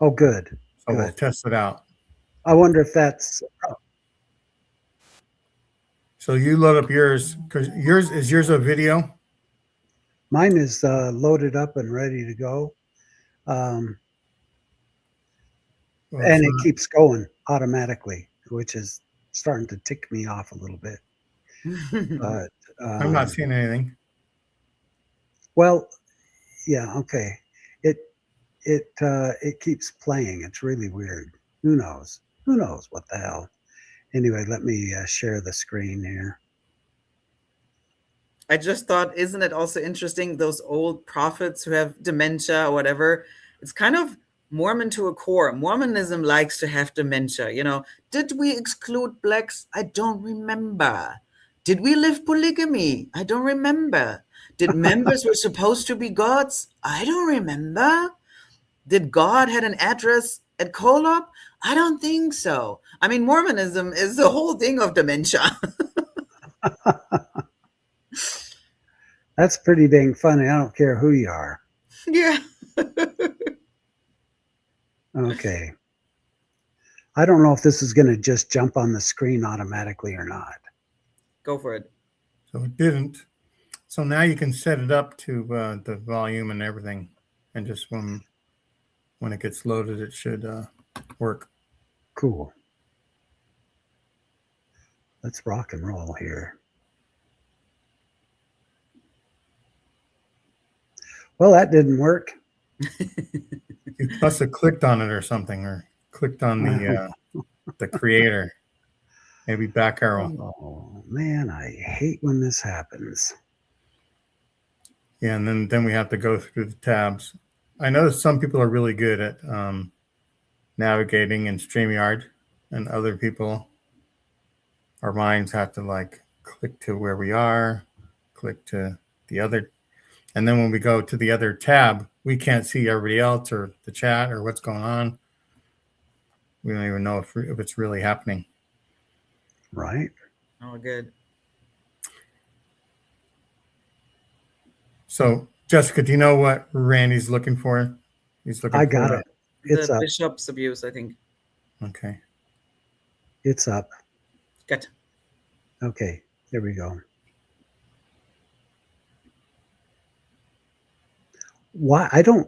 Oh, good. So we'll test it out. I wonder if that's... So you load up yours, because yours a video? Mine is loaded up and ready to go. And it keeps going automatically, which is starting to tick me off a little bit. But I'm not seeing anything. Well, yeah, okay. It keeps playing. It's really weird. Who knows? Who knows what the hell? Anyway, let me share the screen here. I just thought, isn't it also interesting, those old prophets who have dementia or whatever? It's kind of Mormon to a core. Mormonism likes to have dementia. You know, did we exclude blacks? I don't remember. Did we live polygamy? I don't remember. Did members were supposed to be gods? I don't remember. Did God had an address at Kolob? I don't think so. I mean, Mormonism is the whole thing of dementia. That's pretty dang funny. I don't care who you are. Yeah. Okay. I don't know if this is going to just jump on the screen automatically or not. Go for it. So it didn't. So now you can set it up to the volume and everything. And just when it gets loaded, it should work. Cool. Let's rock and roll here. Well, that didn't work. You must have clicked on it or something, or clicked on the creator. Maybe back arrow. Oh man, I hate when this happens. Yeah, and then we have to go through the tabs. I know some people are really good at navigating in StreamYard, and other people, our minds have to like click to where we are, click to the other. And then when we go to the other tab, we can't see everybody else or the chat or what's going on. We don't even know if it's really happening. Right. Oh, good. So, Jessica, do you know what Randy's looking for? He's looking. I got it. It's the up. bishop's abuse, I think. Okay. It's up. Good. Okay. There we go. Why I don't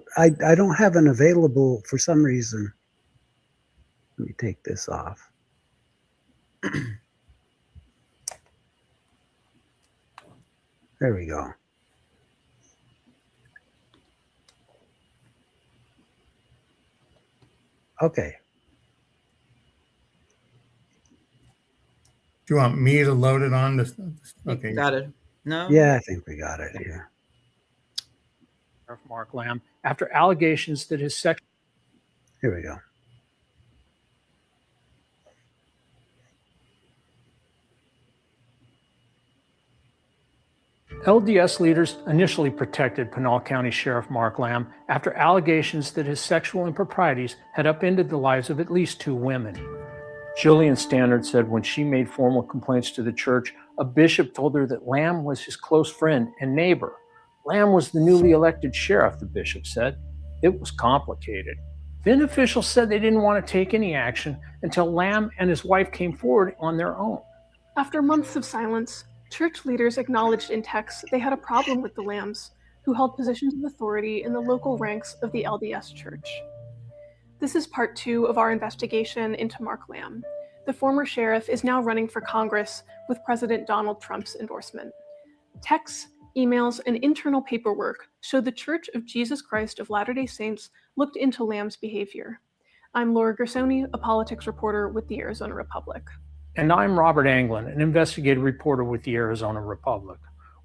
have an available for some reason. Let me take this off. There we go. Okay. Do you want me to load it on this? Okay. Got it. No? Yeah, I think we got it here. Mark Lamb, after allegations that his sex. Here we go. LDS leaders initially protected Pinal County Sheriff Mark Lamb after allegations that his sexual improprieties had upended the lives of at least 2 women. Jillian Stannard said when she made formal complaints to the church, a bishop told her that Lamb was his close friend and neighbor. Lamb was the newly elected sheriff, the bishop said. It was complicated. Then officials said they didn't want to take any action until Lamb and his wife came forward on their own. After months of silence, church leaders acknowledged in text they had a problem with the Lambs, who held positions of authority in the local ranks of the LDS Church. This is part 2 of our investigation into Mark Lamb. The former sheriff is now running for Congress with President Donald Trump's endorsement. Texts, emails, and internal paperwork show the Church of Jesus Christ of Latter-day Saints looked into Lamb's behavior. I'm Laura Gersoni, a politics reporter with the Arizona Republic. And I'm Robert Anglin, an investigative reporter with the Arizona Republic.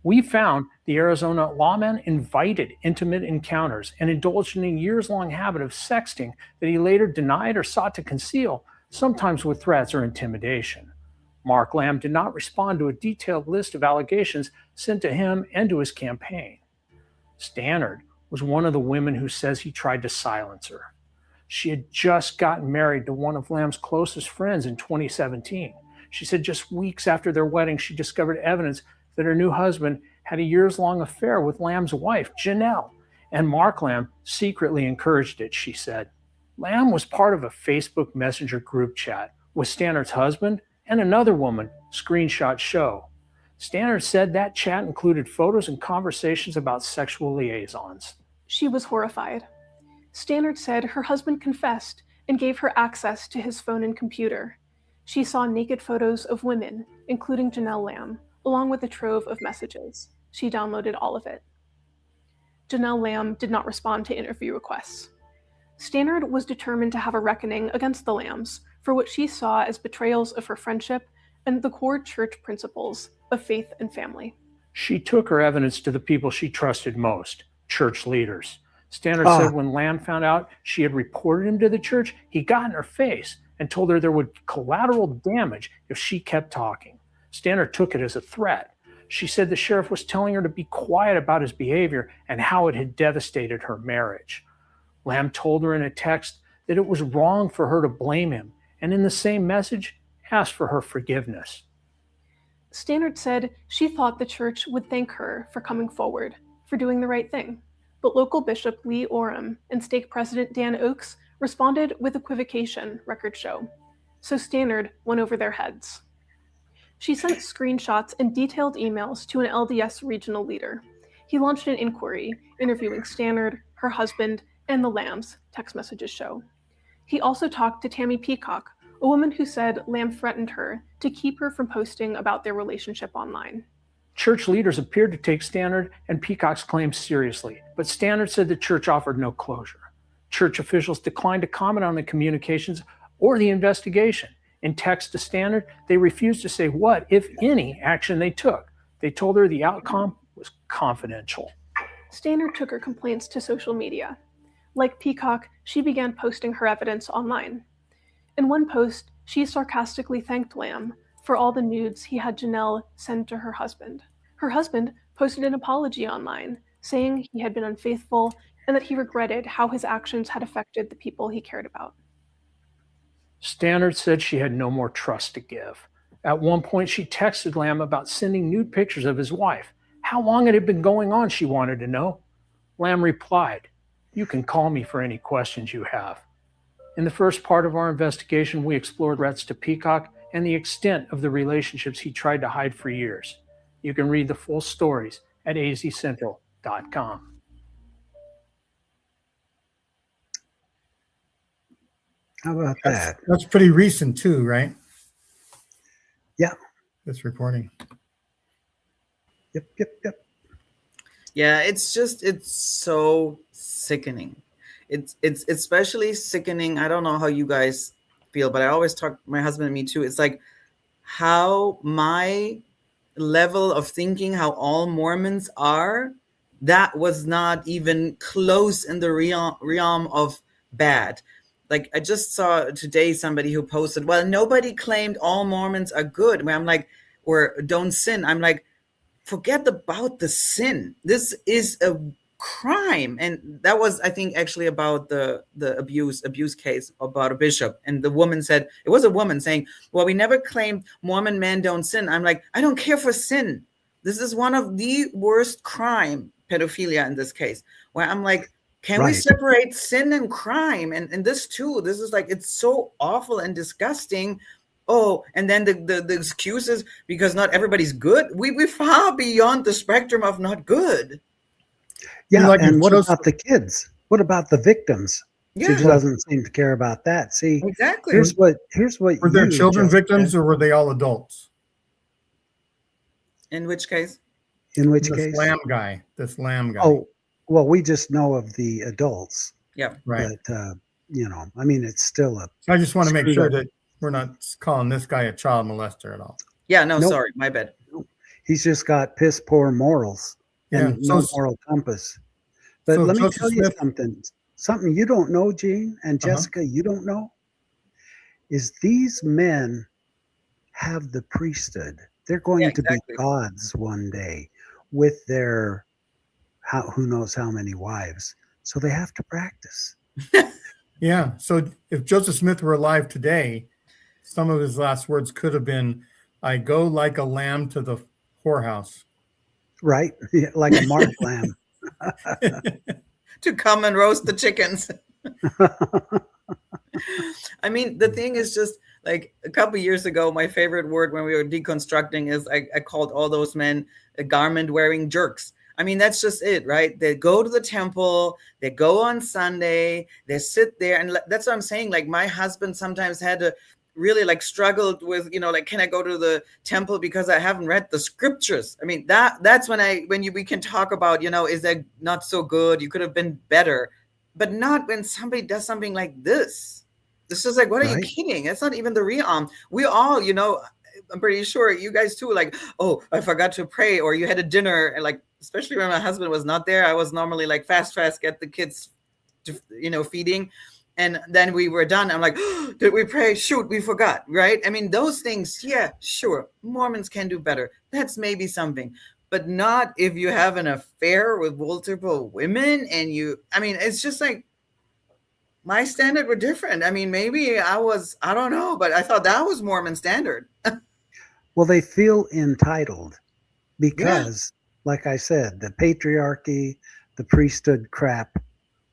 We found the Arizona lawman invited intimate encounters and indulged in a years-long habit of sexting that he later denied or sought to conceal, sometimes with threats or intimidation. Mark Lamb did not respond to a detailed list of allegations sent to him and to his campaign. Stannard was one of the women who says he tried to silence her. She had just gotten married to one of Lamb's closest friends in 2017. She said just weeks after their wedding, she discovered evidence that her new husband had a years-long affair with Lamb's wife, Janelle, and Mark Lamb secretly encouraged it, she said. Lamb was part of a Facebook Messenger group chat with Stannard's husband and another woman, screenshots show. Stannard said that chat included photos and conversations about sexual liaisons. She was horrified. Stannard said her husband confessed and gave her access to his phone and computer. She saw naked photos of women, including Janelle Lamb, along with a trove of messages. She downloaded all of it. Janelle Lamb did not respond to interview requests. Stannard was determined to have a reckoning against the Lambs for what she saw as betrayals of her friendship and the core church principles of faith and family. She took her evidence to the people she trusted most, church leaders. Stannard said when Lamb found out she had reported him to the church, he got in her face and told her there would be collateral damage if she kept talking. Stannard took it as a threat. She said the sheriff was telling her to be quiet about his behavior and how it had devastated her marriage. Lamb told her in a text that it was wrong for her to blame him, and in the same message, asked for her forgiveness. Stannard said she thought the church would thank her for coming forward, for doing the right thing. But local Bishop Lee Orem and stake president Dan Oakes responded with equivocation, records show. So Stannard went over their heads. She sent screenshots and detailed emails to an LDS regional leader. He launched an inquiry, interviewing Stannard, her husband, and the Lambs, text messages show. He also talked to Tammy Peacock, a woman who said Lamb threatened her to keep her from posting about their relationship online. Church leaders appeared to take Stannard and Peacock's claims seriously, but Stannard said the church offered no closure. Church officials declined to comment on the communications or the investigation. In text to Stannard, they refused to say what, if any, action they took. They told her the outcome was confidential. Stannard took her complaints to social media. Like Peacock, she began posting her evidence online. In one post, she sarcastically thanked Lamb for all the nudes he had Janelle send to her husband. Her husband posted an apology online, saying he had been unfaithful and that he regretted how his actions had affected the people he cared about. Stannard said she had no more trust to give. At one point, she texted Lamb about sending nude pictures of his wife. How long it had been going on, she wanted to know. Lamb replied, "You can call me for any questions you have." In the first part of our investigation, we explored threats to Peacock and the extent of the relationships he tried to hide for years. You can read the full stories at azcentral.com. How about that? That's pretty recent too, right? Yeah. This reporting. Yep. Yeah, it's so sickening. It's especially sickening. I don't know how you guys feel, but I always talk, my husband and me too. It's like how my level of thinking, how all Mormons are, that was not even close in the realm of bad. Like I just saw today somebody who posted, well, nobody claimed all Mormons are good. I'm like, or don't sin. I'm like, forget about the sin. This is a crime. And that was, I think, actually about the abuse case about a bishop. And the woman said, it was a woman saying, well, we never claimed Mormon men don't sin. I'm like, I don't care for sin. This is one of the worst crime, pedophilia in this case, where I'm like, can we separate sin and crime? And this too, this is like, it's so awful and disgusting. Oh, and then the excuses because not everybody's good. We're far beyond the spectrum of not good. Yeah, and what about the kids? What about the victims? Yeah. She doesn't seem to care about that. See, exactly. Here's what were their children victims, or were they all adults? In which case? In which this case? This lamb guy. Oh, well, we just know of the adults. Yeah. Right. But, you know, I mean, it's still a... I just want to make sure that we're not calling this guy a child molester at all. Yeah, no, sorry, my bad. He's just got piss poor morals and no moral compass. But let me tell you something you don't know, Gene, and Jessica, you don't know, is these men have the priesthood. They're going to be gods one day with their who knows how many wives. So they have to practice. Yeah. So if Joseph Smith were alive today, some of his last words could have been, I go like a lamb to the whorehouse. Right. Yeah, like a marked lamb. To come and roast the chickens. I mean, the thing is just like a couple of years ago, my favorite word when we were deconstructing is I called all those men garment wearing jerks. I mean, that's just it, right? They go to the temple, they go on Sunday, they sit there. And that's what I'm saying. Like my husband sometimes had to really like struggled with, you know, like, can I go to the temple because I haven't read the scriptures? I mean, that's when we can talk about, you know, is that not so good? You could have been better, but not when somebody does something like this. This is like, what are you kidding? It's not even the real. We all, you know, I'm pretty sure you guys too, like, oh, I forgot to pray, or you had a dinner, and like, especially when my husband was not there, I was normally like fast, get the kids, to, you know, feeding. And then we were done. I'm like, oh, did we pray? Shoot, we forgot, right? I mean, those things, yeah, sure. Mormons can do better. That's maybe something, but not if you have an affair with multiple women and I mean, it's just like, my standard were different. I mean, maybe I don't know, but I thought that was Mormon standard. Well, they feel entitled because, like I said, the patriarchy, the priesthood crap,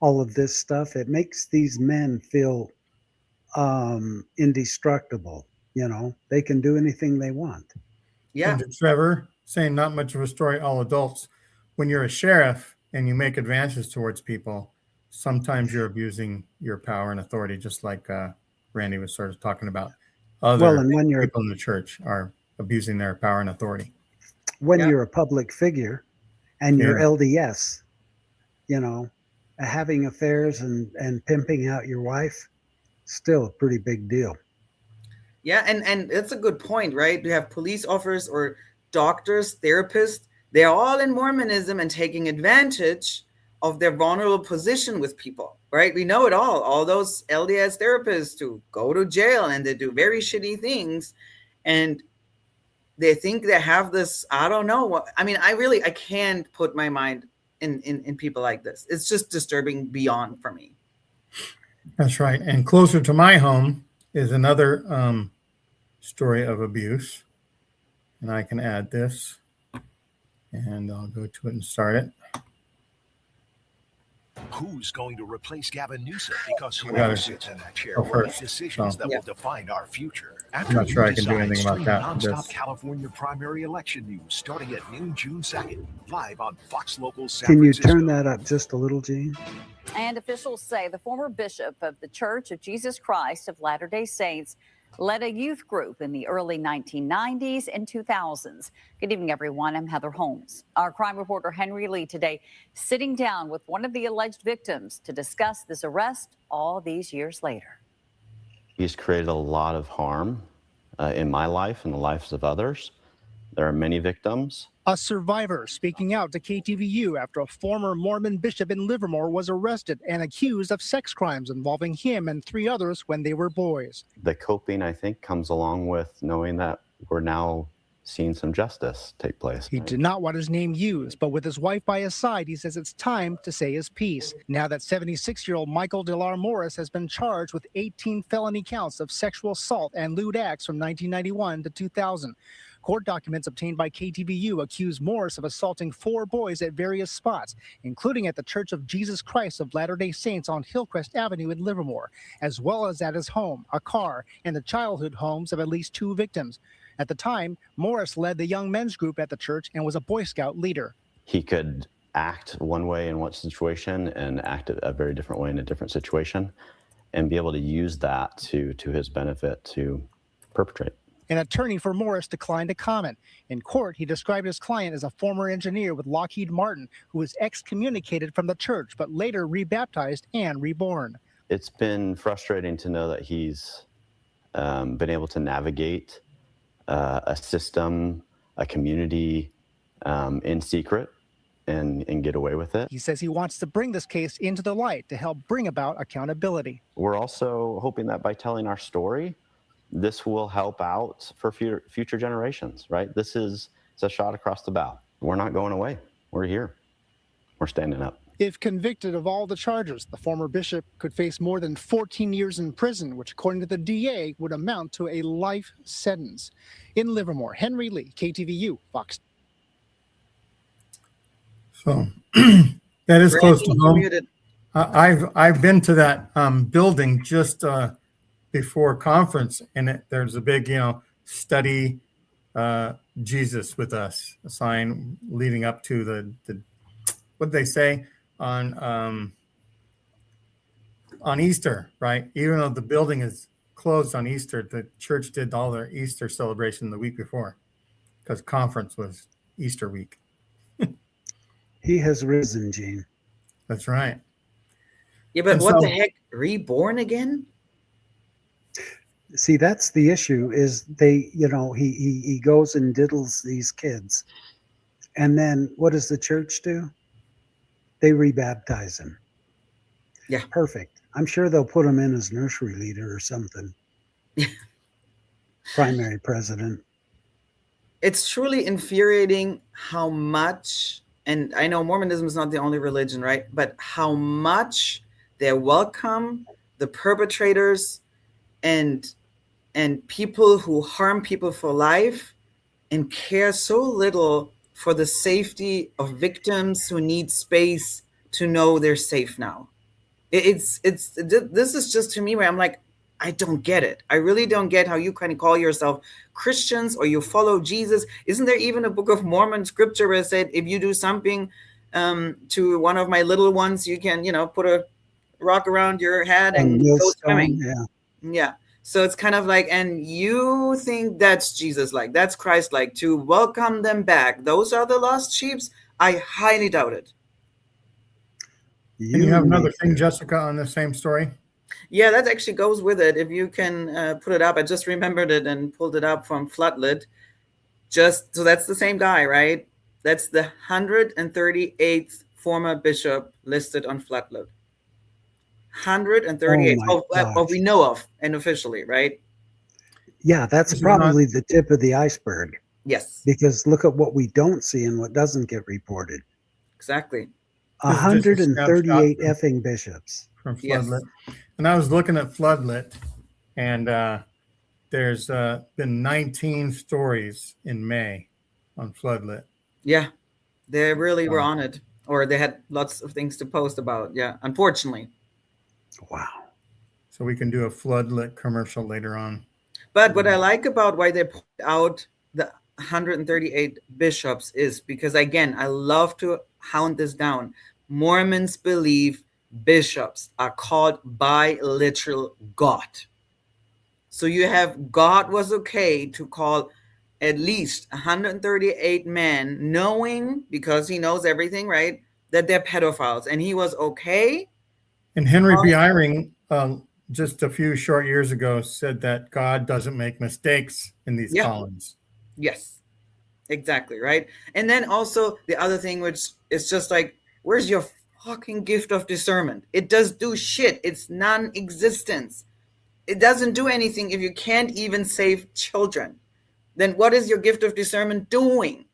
all of this stuff, it makes these men feel indestructible. You know, they can do anything they want. Yeah. And Trevor, saying not much of a story, all adults. When you're a sheriff and you make advances towards people, sometimes you're abusing your power and authority, just like Randy was sort of talking about. Other people in the church are abusing their power and authority. When you're a public figure and you're LDS, you know, having affairs and pimping out your wife, still a pretty big deal. Yeah, and that's a good point, right? You have police officers or doctors, therapists, they're all in Mormonism and taking advantage of their vulnerable position with people, right? We know it all those LDS therapists who go to jail and they do very shitty things, and they think they have this, I don't know. I mean, I can't put my mind in people like this. It's just disturbing beyond for me. That's right. And closer to my home is another story of abuse. And I can add this, and I'll go to it and start it. Who's going to replace Gavin Newsom? Because whoever sits in that chair will make decisions that will define our future. I'm not sure I can do anything about that. Non-stop California primary election news starting at noon, June 2nd, live on Fox Local San Francisco. Can you turn that up just a little, Gene? And officials say the former bishop of the Church of Jesus Christ of Latter-day Saints led a youth group in the early 1990s and 2000s. Good evening, everyone. I'm Heather Holmes. Our crime reporter Henry Lee today sitting down with one of the alleged victims to discuss this arrest all these years later. He's created a lot of harm in my life and the lives of others. There are many victims. A survivor speaking out to KTVU after a former Mormon bishop in Livermore was arrested and accused of sex crimes involving him and 3 others when they were boys. The coping, I think, comes along with knowing that we're now seen some justice take place. He did not want his name used, but with his wife by his side, he says it's time to say his piece. Now that 76-year-old Michael DeLar Morris has been charged with 18 felony counts of sexual assault and lewd acts from 1991 to 2000. Court documents obtained by KTVU accuse Morris of assaulting 4 boys at various spots, including at the Church of Jesus Christ of Latter-day Saints on Hillcrest Avenue in Livermore, as well as at his home, a car, and the childhood homes of at least 2 victims. At the time, Morris led the young men's group at the church and was a Boy Scout leader. He could act one way in one situation and act a very different way in a different situation, and be able to use that to his benefit to perpetrate. An attorney for Morris declined to comment. In court, he described his client as a former engineer with Lockheed Martin who was excommunicated from the church but later rebaptized and reborn. It's been frustrating to know that he's been able to navigate a system, a community in secret and get away with it. He says he wants to bring this case into the light to help bring about accountability. We're also hoping that by telling our story, this will help out for future generations, right? It's a shot across the bow. We're not going away. We're here. We're standing up. If convicted of all the charges, the former bishop could face more than 14 years in prison, which according to the DA would amount to a life sentence. In Livermore, Henry Lee, KTVU, Fox. So that is close to home. I've been to that building just before conference, and there's a big, study Jesus with us, a sign leading up to the what they say on Easter, right? Even though the building is closed on Easter, the church did all their Easter celebration the week before because conference was Easter week. He has risen, Gene. That's right. Yeah, but what the heck? Reborn again? See, that's the issue is he goes and diddles these kids. And then what does the church do? They rebaptize him. Yeah. Perfect. I'm sure they'll put him in as nursery leader or something. Primary president. It's truly infuriating how much, and I know Mormonism is not the only religion, right? But how much they welcome the perpetrators and people who harm people for life and care so little for the safety of victims who need space to know they're safe now. This is just to me where I'm like, I don't get it. I really don't get how you kind of call yourself Christians or you follow Jesus. Isn't there even a Book of Mormon scripture where it said, if you do something to one of my little ones, you can, put a rock around your head and go swimming. Yeah. So it's kind of like, and you think that's Jesus-like, that's Christ-like, to welcome them back. Those are the lost sheep. I highly doubt it. And you have another thing, Jessica, on the same story? Yeah, that actually goes with it. If you can put it up, I just remembered it and pulled it up from Floodlit. So that's the same guy, right? That's the 138th former bishop listed on Floodlit. 138 of we know of and officially, right? Yeah, that's probably the tip of the iceberg. Yes. Because look at what we don't see and what doesn't get reported. Exactly. 138 effing bishops. From Floodlit. Yes. And I was looking at Floodlit, and there's been 19 stories in May on Floodlit. Yeah, they really were on it. Or they had lots of things to post about. Yeah, unfortunately. Wow. So we can do a Floodlit commercial later on. But what I like about why they point out the 138 bishops is because, again, I love to hound this down. Mormons believe bishops are called by literal God. So you have God was okay to call at least 138 men, knowing, because he knows everything, right, that they're pedophiles. And he was okay. And Henry B. Eyring, just a few short years ago, said that God doesn't make mistakes in these callings. Yes, exactly, right? And then also the other thing, which is just like, where's your fucking gift of discernment? It does do shit. It's non-existence. It doesn't do anything if you can't even save children. then what is your gift of discernment doing?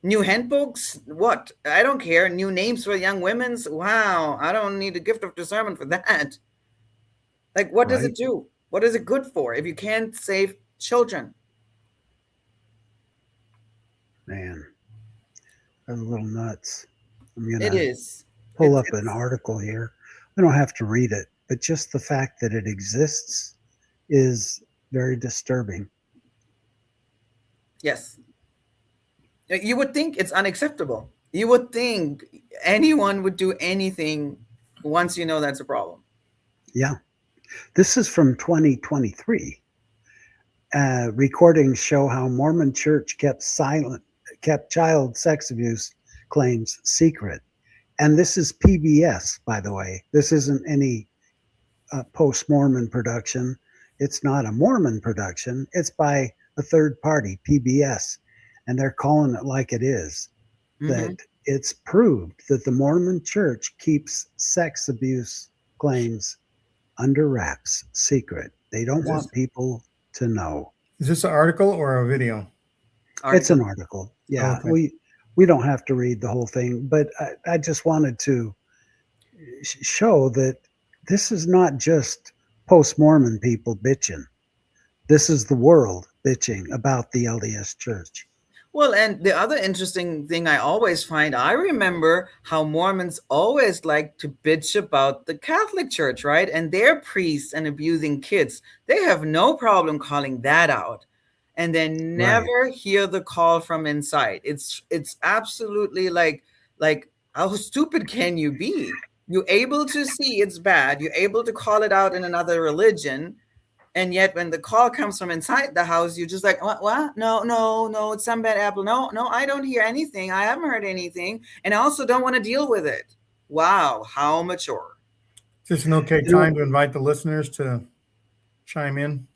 New handbooks? What? I don't care. New names for young women's? Wow, I don't need a gift of discernment for that. Like, what does it do? What is it good for if you can't save children? Man, that's a little nuts. I'm It gonna is. pull up an article here. I don't have to read it, but just the fact that it exists is very disturbing. Yes. You would think it's unacceptable. You would think anyone would do anything once you know that's a problem. Yeah. This is from 2023. Recordings show how Mormon Church kept child sex abuse claims secret. And this is PBS, by the way. This isn't any post-Mormon production. It's not a Mormon production. It's by a third party, PBS. And they're calling it like it is. That it's proved that the Mormon Church keeps sex abuse claims under wraps, secret. They don't want people to know. Is this an article or a video? It's an article. Yeah, okay. We don't have to read the whole thing, but I just wanted to show that this is not just post-Mormon people bitching. This is the world bitching about the LDS Church. Well, and the other interesting thing I always find, I remember how Mormons always like to bitch about the Catholic Church, right? And their priests and abusing kids. They have no problem calling that out. And then never hear the call from inside. It's absolutely like how stupid can you be? You're able to see it's bad. You're able to call it out in another religion. And yet when the call comes from inside the house, you're just like, what? No, it's some bad apple. No, I don't hear anything. I haven't heard anything. And I also don't want to deal with it. Wow, how mature. Is this an okay time to invite the listeners to chime in?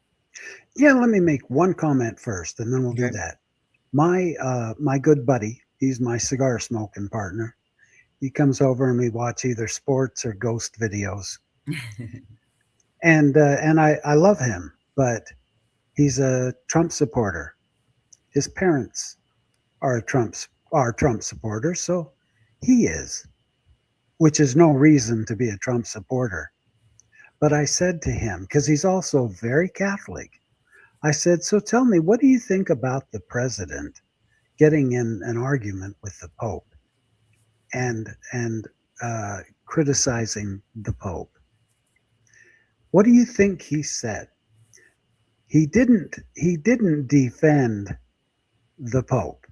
Yeah, let me make one comment first, and then we'll do that. My good buddy, he's my cigar smoking partner. He comes over and we watch either sports or ghost videos. And I love him, but he's a Trump supporter. His parents are Trump supporters, so he is, which is no reason to be a Trump supporter. But I said to him, because he's also very Catholic, I said, so tell me, what do you think about the president getting in an argument with the Pope and criticizing the Pope? What do you think he said? He didn't defend the Pope.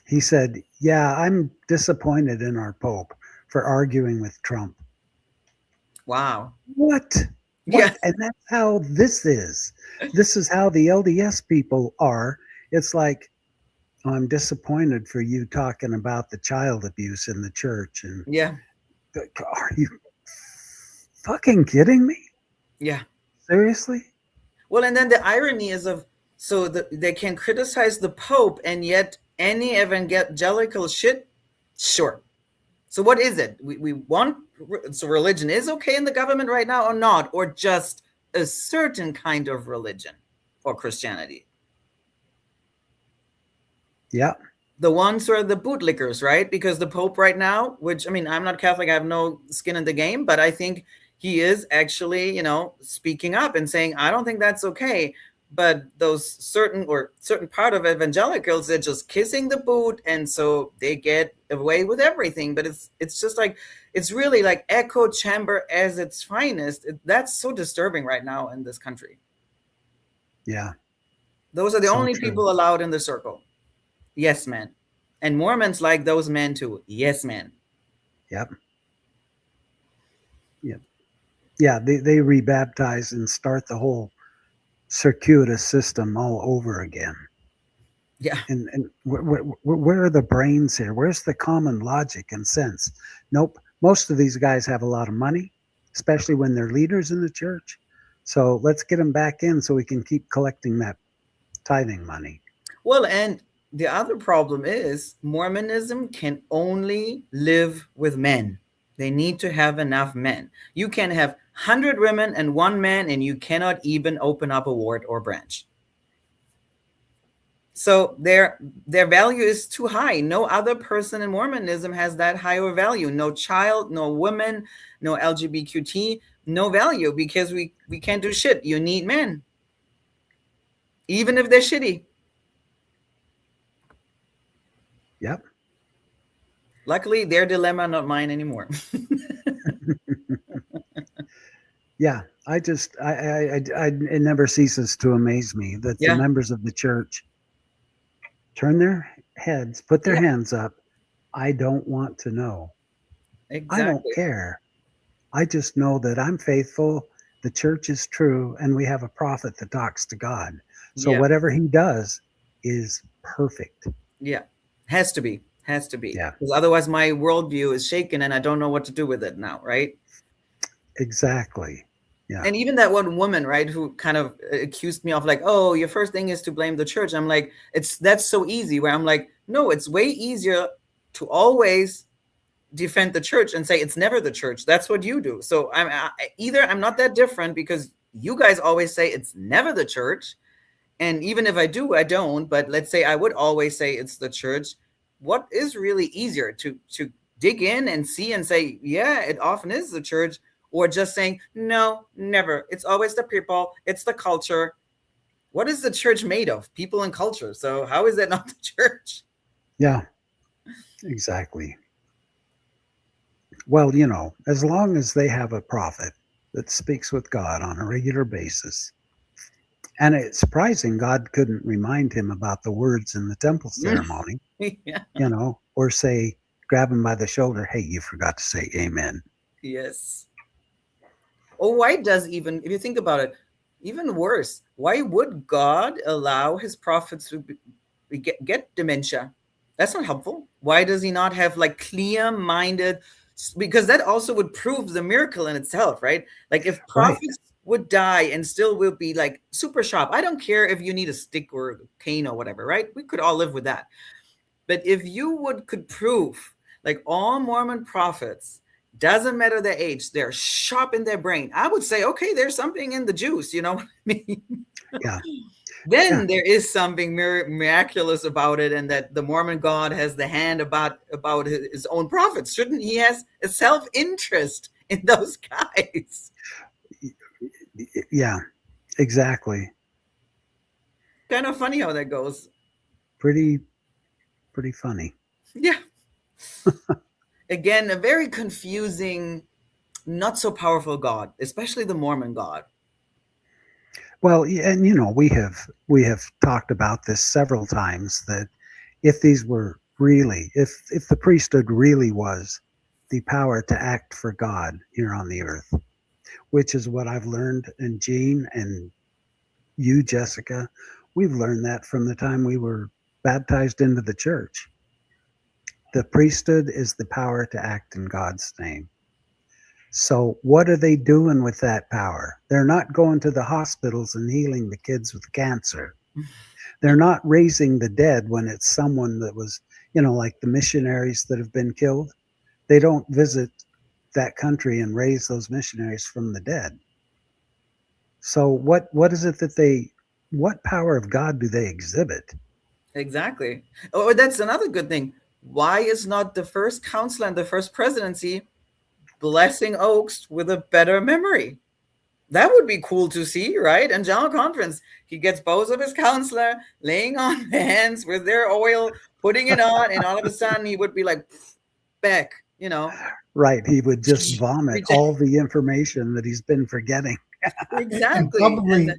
He said, yeah, I'm disappointed in our Pope for arguing with Trump. Wow. What? Yeah. And that's how this is. This is how the LDS people are. It's like, oh, I'm disappointed for you talking about the child abuse in the church. And yeah. Are you fucking kidding me? Yeah. Seriously? Well, and then the irony is they can criticize the Pope and yet any evangelical shit, sure. So what is it? We want, so religion is okay in the government right now or not? Or just a certain kind of religion or Christianity? Yeah. The ones who are the bootlickers, right? Because the Pope right now, which, I mean, I'm not Catholic, I have no skin in the game, but I think he is actually, speaking up and saying, I don't think that's okay. But those certain part of evangelicals, they're just kissing the boot. And so they get away with everything. But it's just like, it's really like echo chamber as its finest. That's so disturbing right now in this country. Yeah. Those are the only people allowed in the circle. Yes, man. And Mormons like those men too. Yes, man. Yep. Yep. Yeah, they rebaptize and start the whole circuitous system all over again. Yeah. And where are the brains here? Where's the common logic and sense? Nope. Most of these guys have a lot of money, especially when they're leaders in the church. So let's get them back in so we can keep collecting that tithing money. Well, and the other problem is Mormonism can only live with men. They need to have enough men. You can have 100 women and one man, and you cannot even open up a ward or branch. So their value is too high. No other person in Mormonism has that higher value. No child, no woman, no LGBTQ, no value, because we can't do shit. You need men, even if they're shitty. Yep. Luckily, their dilemma, not mine anymore. Yeah, it never ceases to amaze me that the members of the church turn their heads, put their hands up. I don't want to know. Exactly. I don't care. I just know that I'm faithful, the church is true, and we have a prophet that talks to God. So whatever he does is perfect. Yeah, has to be. Yeah. Because otherwise my worldview is shaken and I don't know what to do with it now, right? Exactly. Yeah. And even that one woman, right, who kind of accused me of like, oh, your first thing is to blame the church. I'm like, that's so easy, where I'm like, no, it's way easier to always defend the church and say it's never the church. That's what you do. So I'm not that different, because you guys always say it's never the church. And even if I do, I don't. But let's say I would always say it's the church. What is really easier, to dig in and see and say, yeah, it often is the church, or just saying, no, never. It's always the people. It's the culture. What is the church made of? People and culture. So how is that not the church? Yeah, exactly. Well, as long as they have a prophet that speaks with God on a regular basis, and it's surprising God couldn't remind him about the words in the temple ceremony, or say, grab him by the shoulder, hey, you forgot to say amen. Yes. Or why does, even, if you think about it, even worse, why would God allow his prophets to get dementia? That's not helpful. Why does he not have like clear-minded, because that also would prove the miracle in itself, right? Like if prophets would die and still will be like super sharp. I don't care if you need a stick or a cane or whatever, right? We could all live with that. But if you could prove like all Mormon prophets, doesn't matter their age, they're sharp in their brain, I would say, okay, there's something in the juice, you know what I mean? Yeah. Then there is something miraculous about it, and that the Mormon God has the hand about his own prophets. Shouldn't he have a self-interest in those guys? Yeah, exactly. Kind of funny how that goes. Pretty funny. Yeah. Again, a very confusing, not so powerful God, especially the Mormon God. Well, and we have talked about this several times, that if these were really, if the priesthood really was the power to act for God here on the earth, which is what I've learned, and Jean and you, Jessica, we've learned that from the time we were baptized into the church. The priesthood is the power to act in God's name. So what are they doing with that power? They're not going to the hospitals and healing the kids with cancer. They're not raising the dead when it's someone that was, like the missionaries that have been killed. They don't visit that country and raise those missionaries from the dead. So what is it that what power of God do they exhibit? Exactly. Oh, that's another good thing. Why is not the first counselor and the first presidency blessing Oaks with a better memory? That would be cool to see, right? And General Conference, he gets both of his counselor laying on hands with their oil, putting it on, and all of a sudden he would be like, back, Right. He would just vomit all the information that he's been forgetting. Exactly. And probably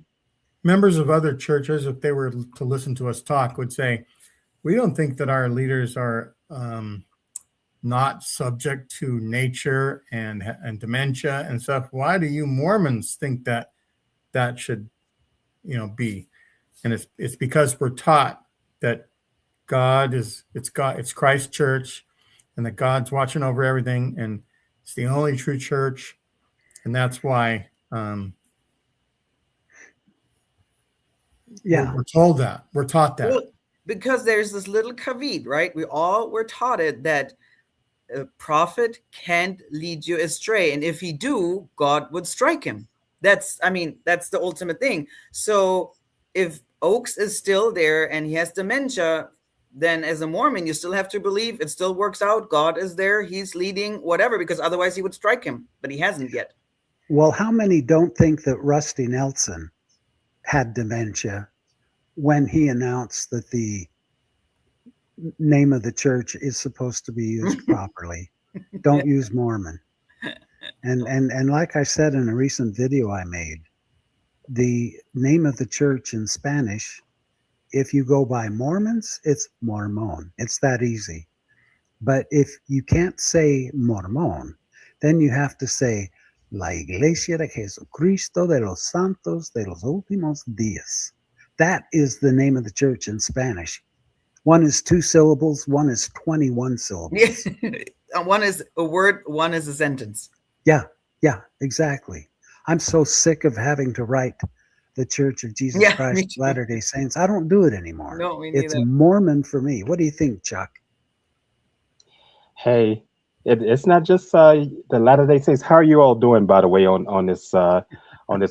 members of other churches, if they were to listen to us talk, would say, we don't think that our leaders are not subject to nature and dementia and stuff. Why do you Mormons think that should, be? And it's because we're taught that it's Christ's church, and that God's watching over everything, and it's the only true church, and that's why we're told that. We're taught that. Well, because there's this little caveat, right? We all were taught it, that a prophet can't lead you astray, and if he do, God would strike him. That's the ultimate thing. So if Oaks is still there and he has dementia, then as a Mormon, you still have to believe it still works out. God is there. He's leading, whatever, because otherwise he would strike him, but he hasn't yet. Well, how many don't think that Rusty Nelson had dementia when he announced that the name of the church is supposed to be used properly? Don't use Mormon. And like I said in a recent video I made, the name of the church in Spanish, if you go by Mormons, it's Mormon. It's that easy. But if you can't say Mormon, then you have to say La Iglesia de Jesucristo de los Santos de los Últimos Días. That is the name of the church in Spanish. One is 2 syllables, one is 21 syllables. One is a word, one is a sentence. Yeah, exactly. I'm so sick of having to write the Church of Jesus Christ of Latter-day Saints. I don't do it anymore. No, me It's neither. Mormon for me. What do you think, Chuck? Hey, it's not just the Latter-day Saints. How are you all doing, by the way, on this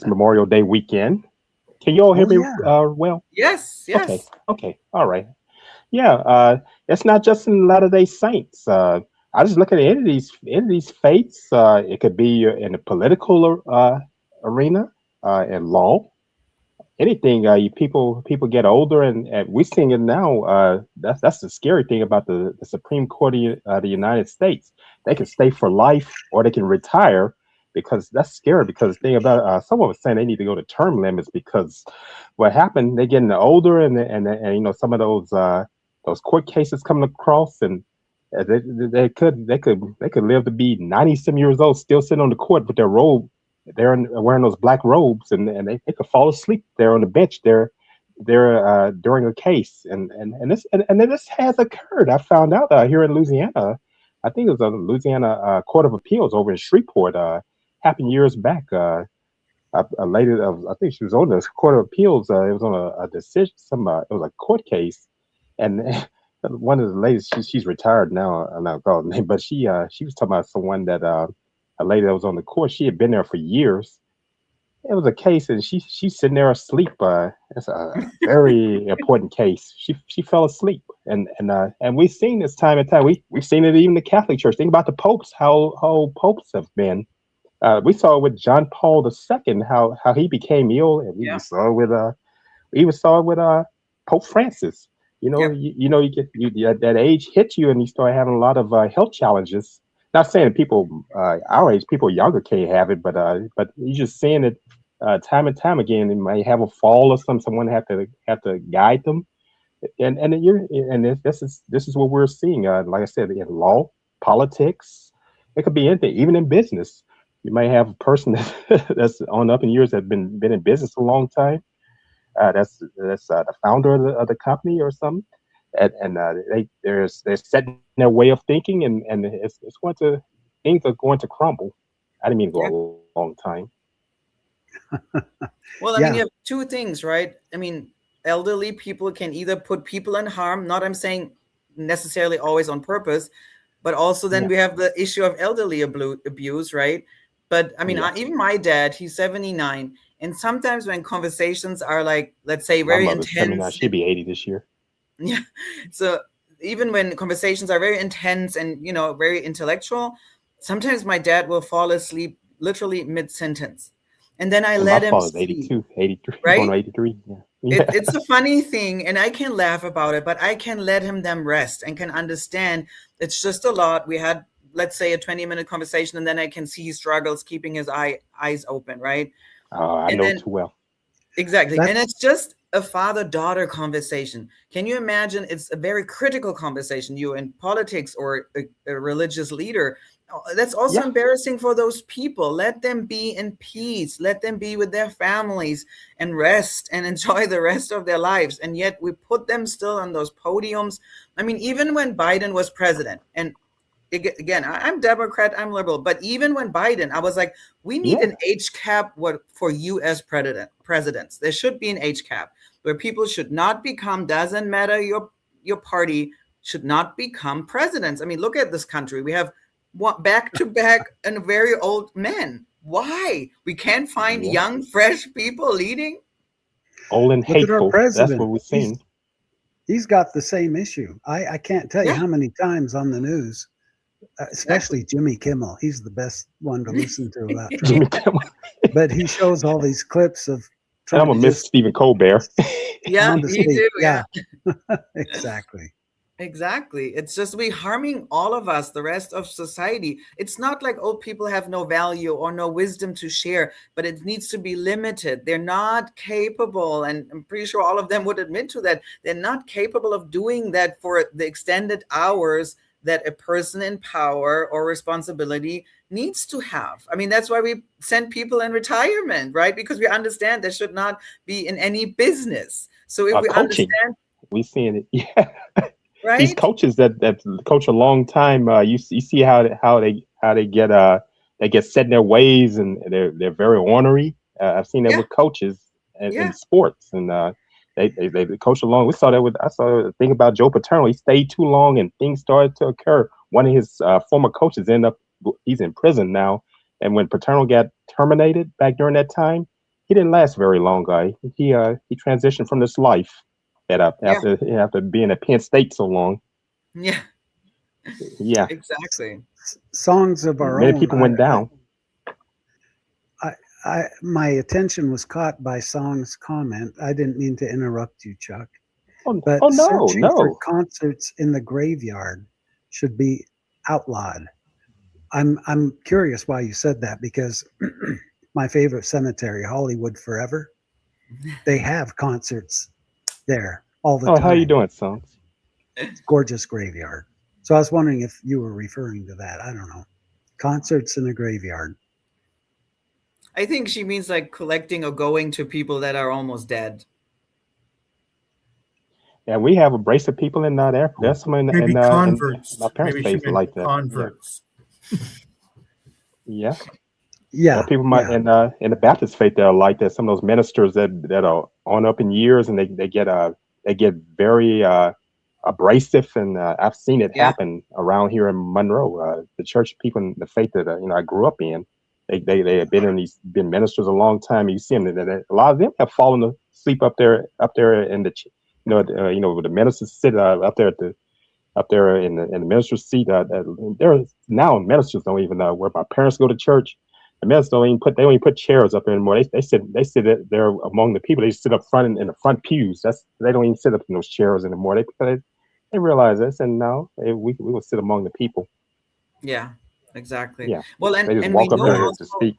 Memorial Day weekend? Can you all hear me well? Yes. Okay, all right. Yeah, it's not just in Latter-day Saints. I just look at any of these faiths. It could be in the political arena, in law, anything. People get older, and we're seeing it now. That's the scary thing about the Supreme Court of the United States. They can stay for life, or they can retire, because that's scary. Because the thing about someone was saying they need to go to term limits, because what happened, they're getting older, and you know, some of those court cases coming across, and they could live to be 90-some years old, still sitting on the court with their robe. They're wearing those black robes, and they could fall asleep there on the bench there during a case. And then this has occurred. I found out here in Louisiana. I think it was a Louisiana Court of Appeals over in Shreveport. Happened years back. A lady, I think she was on the Court of Appeals. It was on a decision. It was a court case, and one of the ladies, she's retired now. I'm not calling her name, but she was talking about someone that a lady that was on the court. She had been there for years. It was a case, and she's sitting there asleep. It's a very important case. She fell asleep, and we've seen this time and time. We've seen it even in the Catholic Church. Think about the popes, how popes have been. We saw it with John Paul II, how he became ill, and we saw it with Pope Francis. You know, you get that age hits you, and you start having a lot of health challenges. Not saying people our age, people younger can't have it, but you're just seeing it time and time again. They might have a fall or something. Someone have to guide them, and this is what we're seeing. Like I said, in law, politics, it could be anything, even in business. You might have a person that's on up in years that have been in business a long time. That's the founder of the company or something, and they're setting their way of thinking, and things are going to crumble. I didn't mean to go a long time. Well, I mean, you have two things, right? I mean, elderly people can either put people in harm. Not, I'm saying necessarily always on purpose, but also then we have the issue of elderly abuse, right? But I mean, even my dad, he's 79. And sometimes when conversations are like, let's say, very intense. She'll be 80 this year. Yeah. So even when conversations are very intense and, you know, very intellectual, sometimes my dad will fall asleep literally mid-sentence. And then I let him sleep. 82, 83, right? going 83. Yeah. It's a funny thing, and I can laugh about it, but I can let them rest and can understand it's just a lot. We had, let's say, a 20-minute conversation, and then I can see he struggles keeping his eyes open, right? I know too well. Exactly. And it's just a father-daughter conversation. Can you imagine? It's a very critical conversation. You in politics or a religious leader. That's also embarrassing for those people. Let them be in peace. Let them be with their families and rest and enjoy the rest of their lives. And yet we put them still on those podiums. I mean, even when Biden was president, and again, I'm Democrat, I'm liberal, but even when Biden, I was like, we need an age cap for U.S. presidents. There should be an age cap where people should not become, doesn't matter your party, should not become presidents. I mean, look at this country. We have back-to-back and very old men. Why? We can't find young, fresh people leading? old and Look at our hateful. That's what president. we're seeing. He's got the same issue. I can't tell you Yeah. how many times on the news, especially Jimmy Kimmel. He's the best one to listen to about Jimmy Trump. Kimmel. But he shows all these clips of And I'm trying gonna to miss just Stephen Colbert. Yeah, sound you asleep. do. Yeah, exactly. Exactly. It's just we harming all of us, the rest of society. It's not like old people have no value or no wisdom to share, but it needs to be limited. They're not capable, and I'm pretty sure all of them would admit to that. They're not capable of doing that for the extended hours that a person in power or responsibility needs to have. I mean, that's why we send people in retirement, right? Because we understand they should not be in any business. So if we Coaching. understand, We seeing it. Yeah. right? These coaches that coach a long time, you see how they get set in their ways, and they're very ornery. I've seen that Yeah. with coaches in Yeah. sports, and they coach along. I saw the thing about Joe Paterno. He stayed too long, and things started to occur. One of his former coaches he's in prison now, and when Paterno got terminated back during that time, he didn't last very long. He transitioned from this life. After being at Penn State so long. Yeah. Yeah. Exactly. Songs of our Many own. people went down. My attention was caught by Song's comment. I didn't mean to interrupt you, Chuck. But searching for concerts in the graveyard should be outlawed. I'm curious why you said that, because my favorite cemetery, Hollywood Forever, they have concerts there all the time. How you doing, Songs? Gorgeous graveyard. So I was wondering if you were referring to that. I don't know. Concerts in a graveyard. I think she means like collecting or going to people that are almost dead. Yeah, we have a brace of people in there. There's some in converts. my parents' Maybe she face meant like that. converts. Yeah. Yeah. People might in the Baptist faith they're like that. Some of those ministers that are on up in years, and they get very abrasive, and I've seen it happen around here in Monroe. The church people in the faith that I grew up in, they have been ministers a long time. You see them, a lot of them have fallen asleep up there in the where the ministers sit up there in the minister's seat. There now ministers don't even where my parents go to church. The ministers don't even put chairs up there anymore. They sit there among the people. They sit up front in the front pews. They don't even sit up in those chairs anymore. They realize this, and now we will sit among the people. Yeah, exactly. Yeah. Well, they just and walk we up know there also to speak.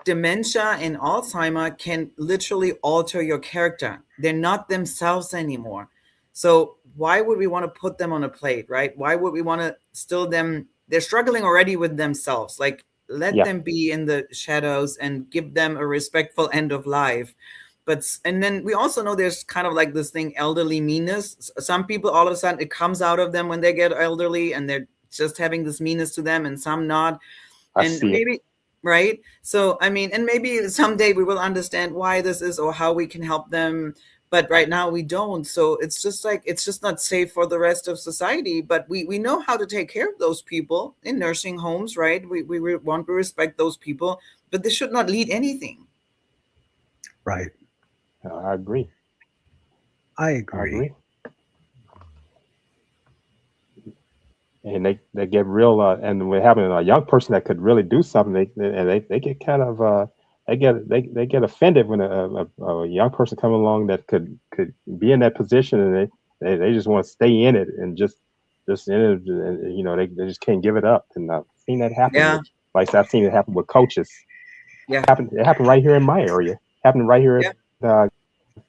dementia and Alzheimer can literally alter your character. They're not themselves anymore. So why would we want to put them on a plate, right? Why would we want to still them? They're struggling already with themselves. Like, let them be in the shadows and give them a respectful end of life. And then we also know there's kind of like this thing, elderly meanness. Some people, all of a sudden, it comes out of them when they get elderly, and they're just having this meanness to them, and some not. Right. So, I mean, and maybe someday we will understand why this is or how we can help them. But right now we don't. So it's just not safe for the rest of society. But we know how to take care of those people in nursing homes, right? We want to respect those people, but this should not lead anything. Right. I agree. I agree. And they get real, and we're having a young person that could really do something. They get kind of they get offended when a young person comes along that could be in that position, and they just want to stay in it and just in it, and, they just can't give it up. And I've seen that happen. Yeah. Like I've seen it happen with coaches. Yeah. It happened right here in my area. Happened right here at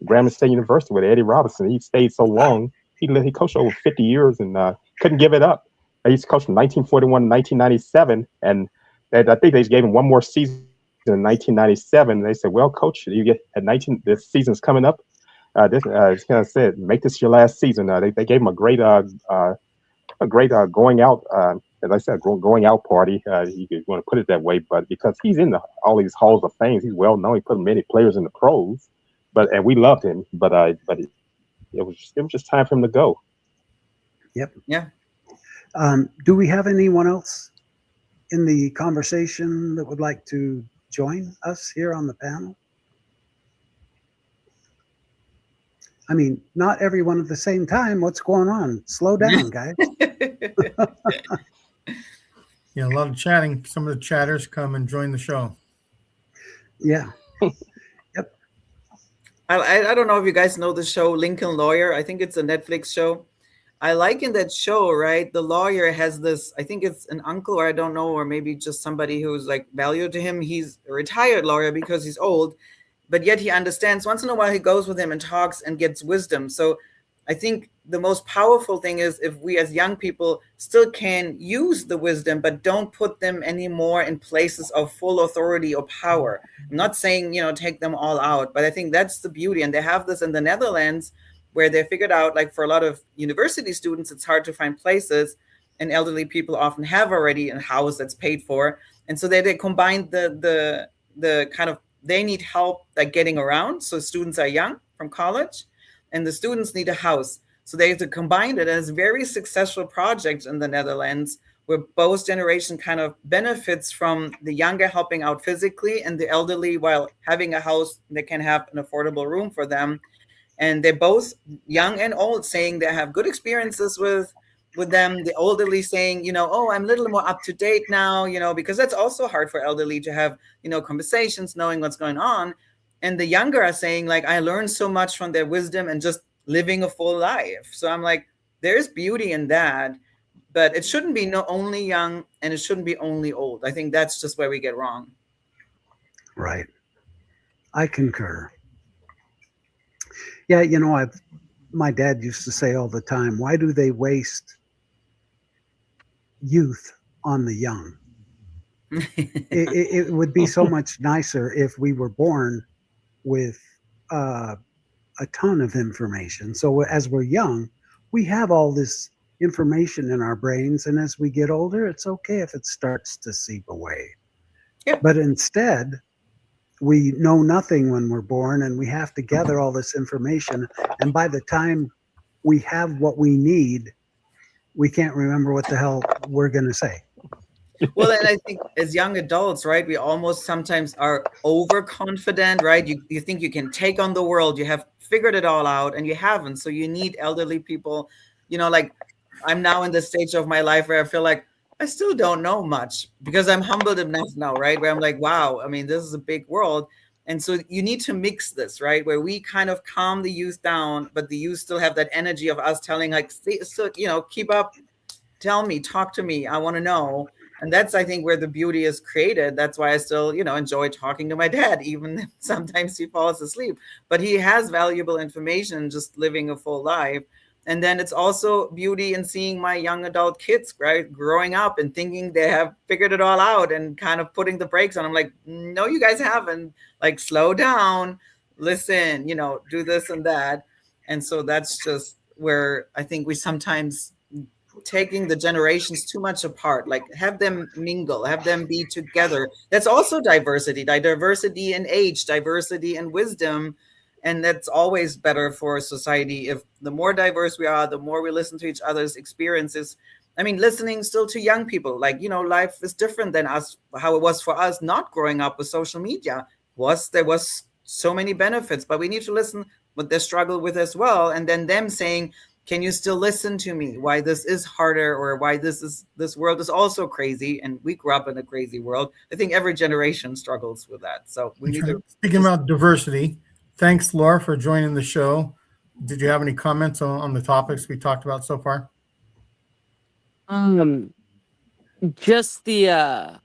Grambling State University with Eddie Robinson. He stayed so long. He coached over 50 years and couldn't give it up. He used to coach from 1941 to 1997, and I think they just gave him one more season in 1997. They said, "Well, coach, you get at 19. This season's coming up. This kind of said, make this your last season." They gave him a great going out. As I said, going out party. You want to put it that way, but because he's in all these halls of fame, he's well known. He put many players in the pros, and we loved him. But it was just time for him to go. Yep. Yeah. Do we have anyone else in the conversation that would like to join us here on the panel? I mean, not everyone at the same time. What's going on? Slow down, guys. Yeah, a lot of chatting. Some of the chatters come and join the show. Yeah. Yep. I don't know if you guys know the show Lincoln Lawyer. I think it's a Netflix show. I like in that show, right? The lawyer has this, I think it's an uncle, or I don't know, or maybe just somebody who's like valued to him. He's a retired lawyer because he's old, but yet he understands. Once in a while, he goes with him and talks and gets wisdom. So I think the most powerful thing is if we as young people still can use the wisdom, but don't put them anymore in places of full authority or power. I'm not saying, take them all out, but I think that's the beauty. And they have this in the Netherlands where they figured out, like for a lot of university students, it's hard to find places, and elderly people often have already a house that's paid for. And so they combined the kind of, they need help like getting around. So students are young from college and the students need a house. So they have to combine it, and it's a very successful project in the Netherlands where both generation kind of benefits from the younger helping out physically and the elderly while having a house that can have an affordable room for them. And they're both young and old saying they have good experiences with them. The elderly saying, oh, I'm a little more up to date now, because that's also hard for elderly to have, conversations, knowing what's going on. And the younger are saying, like, I learned so much from their wisdom and just living a full life. So I'm like, there's beauty in that, but it shouldn't be only young and it shouldn't be only old. I think that's just where we get wrong. Right. I concur. Yeah, my dad used to say all the time, why do they waste youth on the young? It would be so much nicer if we were born with a ton of information. So as we're young, we have all this information in our brains, and as we get older, it's okay if it starts to seep away. Yeah. But instead, we know nothing when we're born, and we have to gather all this information. And by the time we have what we need, we can't remember what the hell we're going to say. Well, and I think as young adults, right, we almost sometimes are overconfident, right? You think you can take on the world, you have figured it all out, and you haven't. So you need elderly people, like I'm now in the stage of my life where I feel like I still don't know much because I'm humbled enough now, right? Where I'm like, wow, I mean, this is a big world. And so you need to mix this, right? Where we kind of calm the youth down, but the youth still have that energy of us telling like, so, keep up, tell me, talk to me. I want to know. And that's, I think, where the beauty is created. That's why I still, enjoy talking to my dad, even if sometimes he falls asleep, but he has valuable information, just living a full life. And then it's also beauty in seeing my young adult kids, right, growing up and thinking they have figured it all out and kind of putting the brakes on. I'm like, no, you guys haven't. Like, slow down, listen, do this and that. And so that's just where I think we sometimes taking the generations too much apart, like have them mingle, have them be together. That's also diversity in age, diversity in wisdom. And that's always better for society. If the more diverse we are, the more we listen to each other's experiences. I mean, listening still to young people, like, life is different than us, how it was for us not growing up with social media. There was so many benefits, but we need to listen what they struggle with as well. And then them saying, can you still listen to me? Why this is harder, or why this world is also crazy. And we grew up in a crazy world. I think every generation struggles with that. So we need to. Speaking about diversity, thanks, Laura, for joining the show. Did you have any comments on the topics we talked about so far? Just the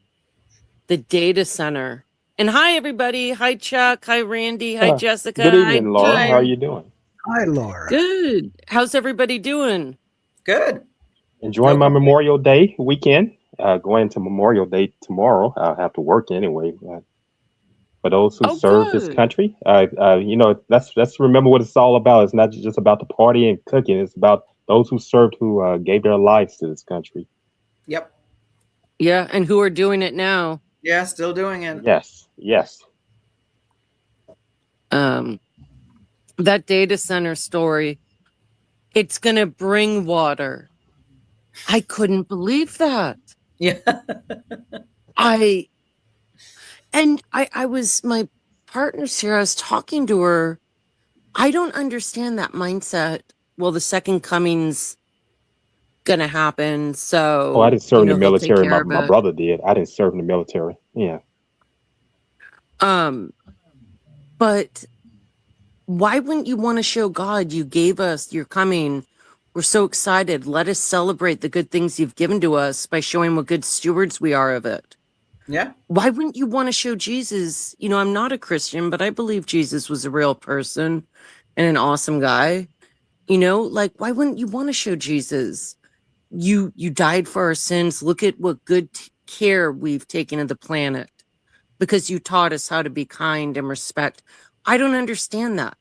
data center. And hi, everybody. Hi, Chuck. Hi, Randy. Hi, Jessica. Good evening, Laura. Hi, how are you doing? Hi, Laura. Good. How's everybody doing? Good. Enjoying my Memorial Day weekend. Going into Memorial Day tomorrow. I'll have to work anyway. For those who serve this country, let's remember what it's all about. It's not just about the party and cooking. It's about those who served, who gave their lives to this country. Yep. Yeah, and who are doing it now? Yeah, still doing it. Yes. That data center story, it's going to bring water. I couldn't believe that. Yeah. I was, my partner's here, I was talking to her, I don't understand that mindset. Well, the second coming's gonna happen, Oh, I so didn't serve in the he'll take military. care My, of my it. brother did. I didn't serve in the military. Yeah. But why wouldn't you want to show God you gave us, you're coming, we're so excited, let us celebrate the good things you've given to us by showing what good stewards we are of it? Yeah. Why wouldn't you want to show Jesus? You know, I'm not a Christian, but I believe Jesus was a real person and an awesome guy. You know, like, why wouldn't you want to show Jesus? You died for our sins. Look at what good care we've taken of the planet because you taught us how to be kind and respect. I don't understand that.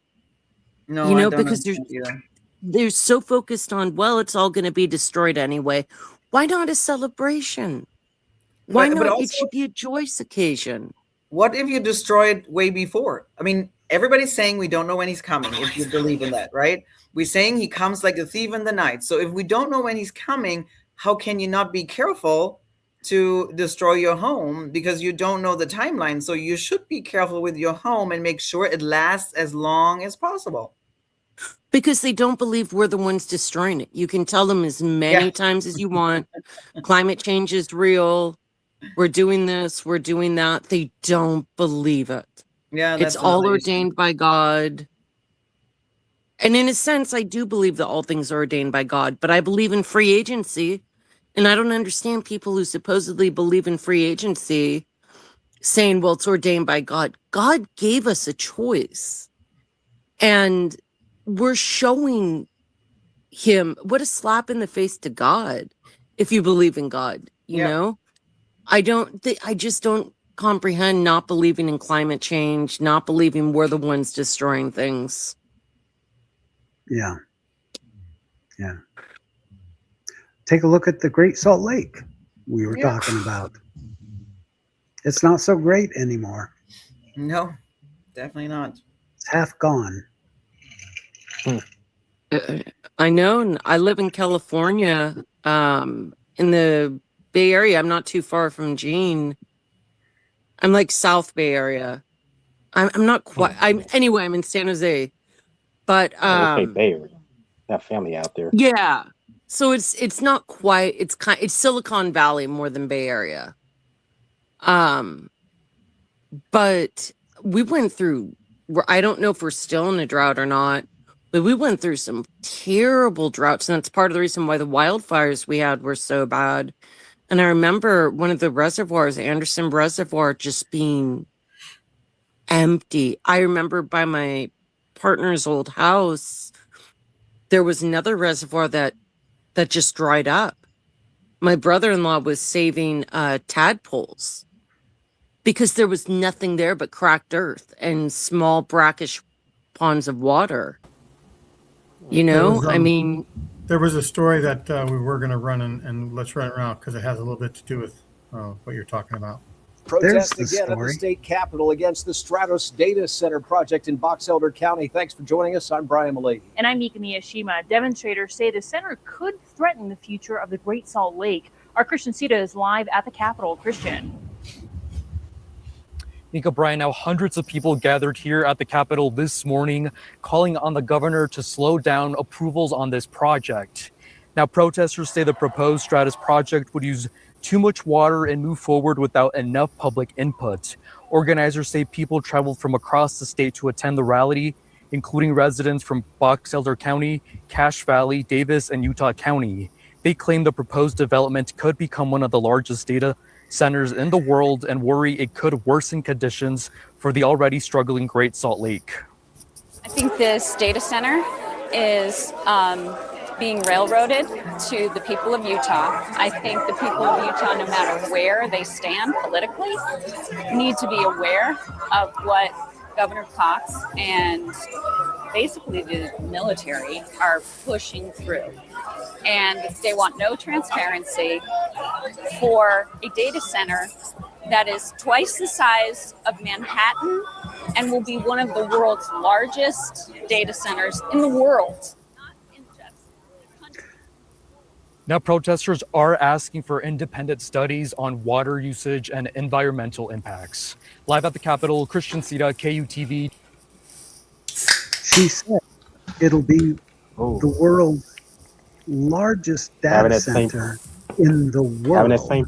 No, You I know, don't because understand either. they're so focused on, well, it's all going to be destroyed anyway. Why not a celebration? Why But not? It also, should be a joyous occasion. what if you destroy it way before? I mean, everybody's saying we don't know when he's coming, if you believe in that, right? We're saying he comes like a thief in the night. So if we don't know when he's coming, how can you not be careful to destroy your home because you don't know the timeline? So you should be careful with your home and make sure it lasts as long as possible. Because they don't believe we're the ones destroying it. You can tell them as many times as you want. Climate change is real. We're doing this, we're doing that. They don't believe it. Yeah, It's that's all another issue. ordained by God. And in a sense, I do believe that all things are ordained by God, but I believe in free agency. And I don't understand people who supposedly believe in free agency saying, well, it's ordained by God. God gave us a choice. And we're showing him what a slap in the face to God if you believe in God, you know? I just don't comprehend not believing in climate change, not believing we're the ones destroying things. Yeah. Yeah. Take a look at the Great Salt Lake we were talking about. It's not so great anymore. No, definitely not. It's half gone. I know. I live in California, in the Bay Area. I'm not too far from Gene. I'm like South Bay Area. I'm not quite. Anyway, I'm in San Jose. But Okay, Bay Area. Got family out there. yeah. So it's not quite. It's Silicon Valley more than Bay Area. But we went through. I don't know if we're still in a drought or not, but we went through some terrible droughts, and that's part of the reason why the wildfires we had were so bad. And I remember one of the reservoirs, Anderson Reservoir, just being empty. I remember by my partner's old house, there was another reservoir that just dried up. My brother-in-law was saving tadpoles because there was nothing there but cracked earth and small brackish ponds of water. You know, I mean, there was a story that we were going to run, and let's run it around because it has a little bit to do with what you're talking about. Protest again at the state capitol against the Stratos Data Center project in Box Elder County. Thanks for joining us. I'm Brian Malady. And I'm Mika Miyashima. Demonstrators say the center could threaten the future of the Great Salt Lake. Our Christian Sita is live at the Capitol. Christian. Mika, Brian, now hundreds of people gathered here at the Capitol this morning, calling on the governor to slow down approvals on this project. Now, protesters say the proposed Stratus project would use too much water and move forward without enough public input. Organizers say people traveled from across the state to attend the rally, including residents from Box Elder County, Cache Valley, Davis, and Utah County. They claim the proposed development could become one of the largest data centers in the world and worry it could worsen conditions for the already struggling Great Salt Lake. I think this data center is being railroaded to the people of Utah. I think the people of Utah, no matter where they stand politically, need to be aware of what Governor Cox and basically the military are pushing through. And they want no transparency for a data center that is twice the size of Manhattan and will be one of the world's largest data centers in the world. Now, protesters are asking for independent studies on water usage and environmental impacts. Live at the Capitol, Christian Sita, KUTV. he said it'll be the world's largest Having data that same, center in the having that world. same,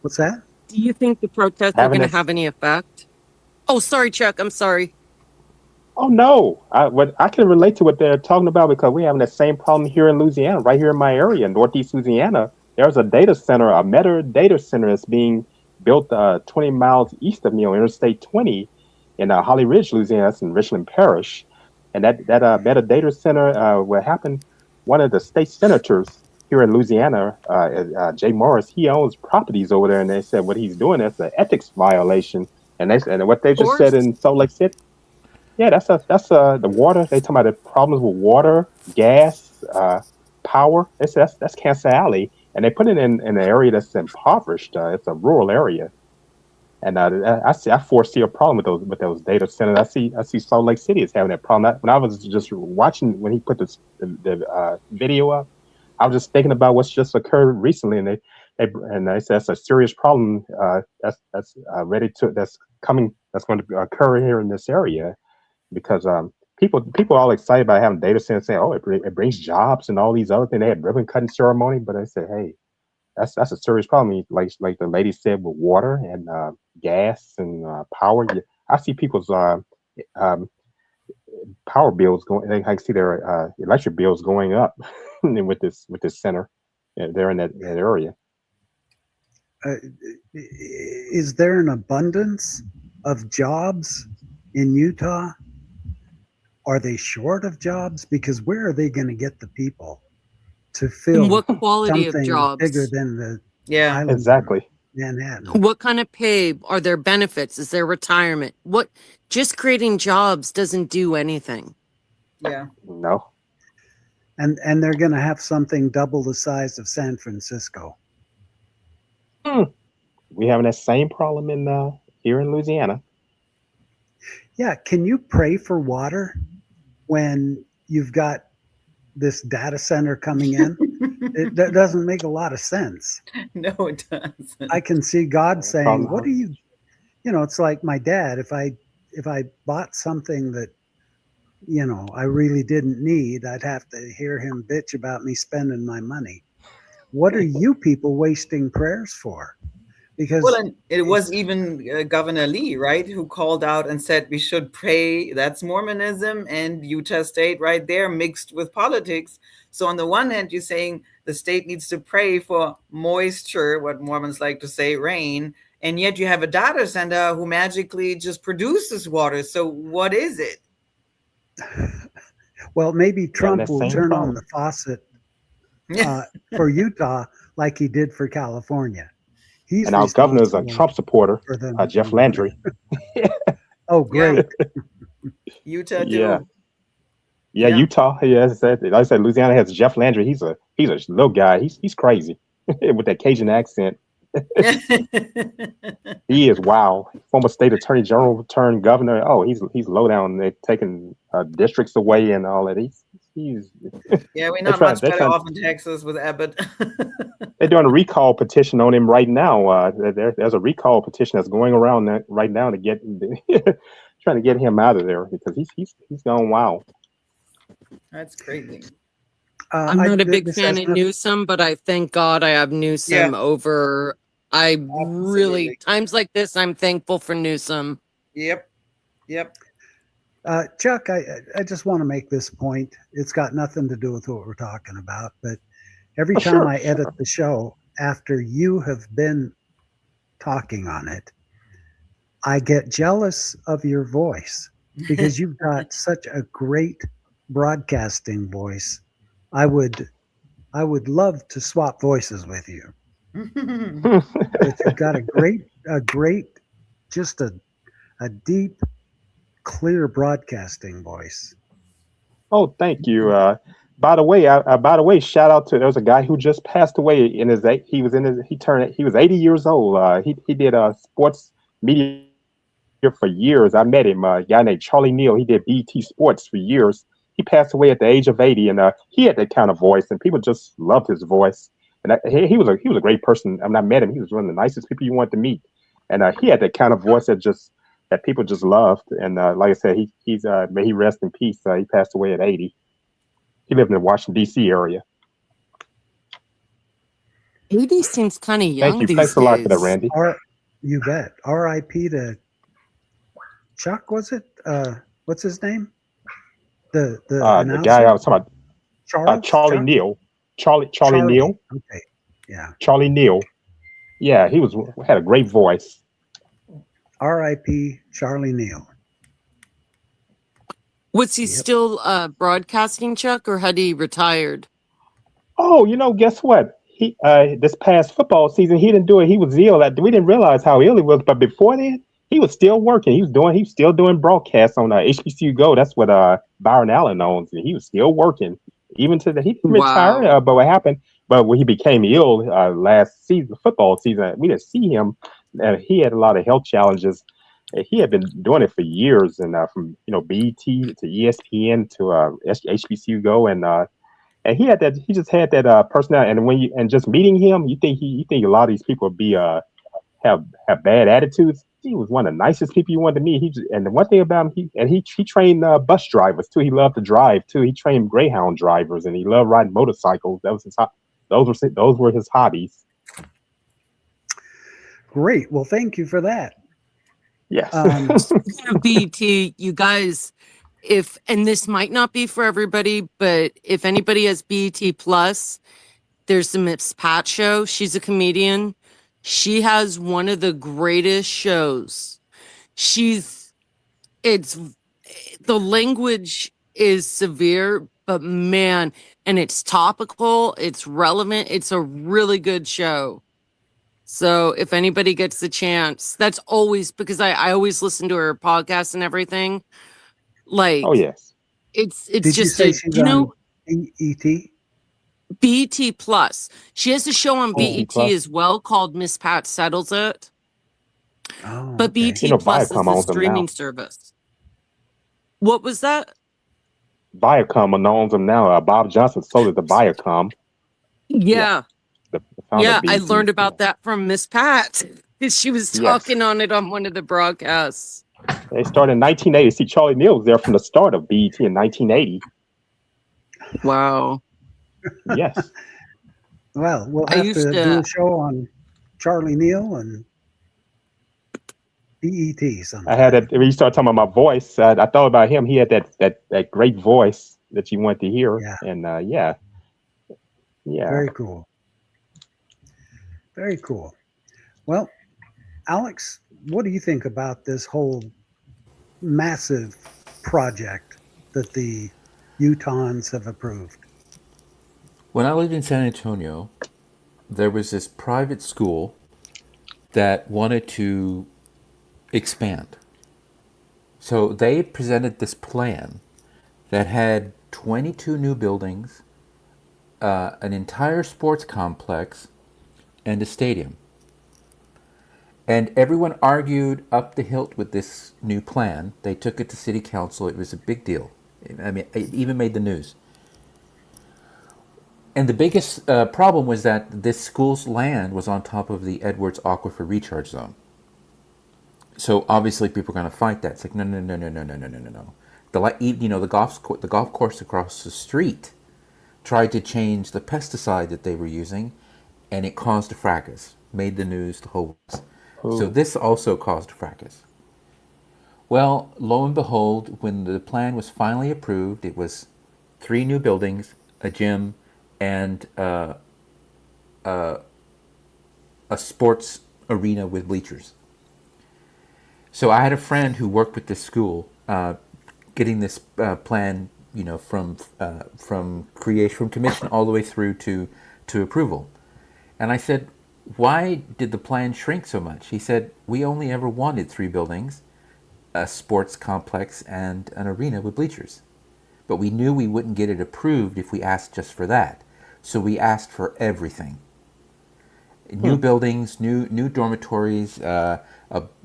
What's that? Do you think the protests are having going to that. have any effect? Oh, sorry, Chuck. I'm sorry. Oh no, I can relate to what they're talking about because we're having that same problem here in Louisiana, right here in my area, Northeast Louisiana. There's a data center, a meta data center that's being built 20 miles east of me on Interstate 20 in Holly Ridge, Louisiana. That's in Richland Parish, and that meta data center what happened. One of the state senators here in Louisiana, Jay Morris, he owns properties over there, and they said what he's doing that's an ethics violation. And what they Of just said course. in Salt Lake City. Yeah, that's the water. They talking about the problems with water, gas, power. They say that's Cancer Alley, and they put it in an area that's impoverished. It's a rural area, and I foresee a problem with those data centers. I see Salt Lake City is having that problem. When I was just watching when he put the video up, I was just thinking about what's just occurred recently, and they say that's a serious problem. That's coming. That's going to occur here in this area. Because people are all excited about having data centers, saying, "Oh, it brings jobs and all these other things." They had ribbon cutting ceremony, but I said, "Hey, that's a serious problem." Like the lady said, with water and gas and power. I see people's power bills going. I can see their electric bills going up with this center there in that area. Is there an abundance of jobs in Utah? Are they short of jobs? Because where are they going to get the people to fill What quality of something jobs? bigger than the island exactly. Manhattan? What kind of pay? Are there benefits? Is there retirement? What? Just creating jobs doesn't do anything. Yeah. No. And they're going to have something double the size of San Francisco. We having that same problem in here in Louisiana. Yeah, can you pray for water when you've got this data center coming in? That doesn't make a lot of sense. No, it doesn't. I can see God saying, "What are you?" It's like my dad. If I bought something that I really didn't need, I'd have to hear him bitch about me spending my money. What are you people wasting prayers for? Because and it was even Governor Lee, right, who called out and said we should pray. That's Mormonism and Utah State right there mixed with politics. So on the one hand, you're saying the state needs to pray for moisture, what Mormons like to say, rain, and yet you have a data center who magically just produces water. So what is it? Well, maybe Trump will turn on the faucet for Utah like he did for California. And our governor is a Trump supporter, Jeff Landry. Oh, great. Utah too. Yeah, Utah. Yeah, like I said, Louisiana has Jeff Landry. He's a little guy. He's crazy with that Cajun accent. He is wild. Former state attorney general turned governor. Oh, he's low down. They're taking districts away and all that. He's we're not much better off in Texas with Abbott. They're doing a recall petition on him right now. There's a recall petition that's going around right now to get trying to get him out of there because he's gone wild. That's crazy. I'm not a big fan of Newsom, but I thank God I have Newsom over. Really, times like this, I'm thankful for Newsom. Yep. Chuck, I just want to make this point. It's got nothing to do with what we're talking about, but every time I edit the show after you have been talking on it, I get jealous of your voice because you've got such a great broadcasting voice. I would love to swap voices with you. You've got a great, just a deep, clear broadcasting voice. Oh, thank you. By the way, shout out to there's a guy who just passed away he was 80 years old. He did sports media for years. I met him, a guy named Charlie Neal. He did BT Sports for years. He passed away at the age of 80, and he had that kind of voice, and people just loved his voice. And he was a great person. I mean, I met him. He was one of the nicest people you wanted to meet, and he had that kind of voice that just that people just loved. And like I said, he's may he rest in peace. He passed away at 80. He lived in the Washington D.C. area. 80 seems kind of young Thank you. these Thanks a lot for that, days. Randy. You bet. R.I.P. to Chuck, was it? What's his name? The The guy I was talking about, Charlie Chuck? Neal. Charlie Neal. Okay. Yeah. Charlie Neal. Yeah, he had a great voice. R.I.P. Charlie Neal. Was he still broadcasting, Chuck, or had he retired? Oh, guess what? He this past football season, he didn't do it. He was ill. We didn't realize how ill he was, but before then, he was still working. He was still doing broadcasts on HBCU Go. That's what Byron Allen owns. And he was still working even to he didn't retire. But what happened? But when he became ill last season, football season, we didn't see him. He had a lot of health challenges. He had been doing it for years, and from BET to ESPN to HBCU Go, and he had that. He just had that personality. And just meeting him, you think a lot of these people have bad attitudes. He was one of the nicest people you wanted to meet. And the one thing about him, he trained bus drivers too. He loved to drive too. He trained Greyhound drivers, and he loved riding motorcycles. That was those were his hobbies. Great. Well, thank you for that. Yes. BET, you guys, and this might not be for everybody, but if anybody has BET Plus, there's the Miss Pat show. She's a comedian. She has one of the greatest shows. The language is severe, but man, and it's topical, it's relevant, it's a really good show. So if anybody gets the chance, that's always because I always listen to her podcast and everything. Like, oh yes, it's Did just you say she's on BET? BET Plus. She has a show on BET Plus. as well called Miss Pat Settles It. Oh, But BET Plus is the streaming service. What was that? Viacom owns them now. Bob Johnson sold it to Viacom. Yeah. The founder of I BET. learned about that from Miss Pat. She was talking on it on one of the broadcasts. They started in 1980. See, Charlie Neal was there from the start of BET in 1980. Wow. Yes. Well, we'll have to do a show on Charlie Neal and BET sometime. I had that when you started talking about my voice. I thought about him. He had that great voice that you want to hear. Yeah. And yeah. Very cool. Very cool. Well, Alex, what do you think about this whole massive project that the Utahns have approved? When I lived in San Antonio, there was this private school that wanted to expand. So they presented this plan that had 22 new buildings, an entire sports complex, and a stadium. And everyone argued up the hilt with this new plan. They took it to city council. It was a big deal. I mean, it even made the news. And the biggest problem was that this school's land was on top of the Edwards Aquifer Recharge Zone. So obviously people are going to fight that. It's like, no. The golf course across the street tried to change the pesticide that they were using, and it caused a fracas, made the news, the whole. So this also caused a fracas. Well, lo and behold, when the plan was finally approved, it was 3 new buildings, a gym, and a sports arena with bleachers. So I had a friend who worked with this school, getting this plan, from commission all the way through to approval. And I said, why did the plan shrink so much? He said, we only ever wanted 3 buildings, a sports complex, and an arena with bleachers. But we knew we wouldn't get it approved if we asked just for that. So we asked for everything. New buildings, new dormitories, a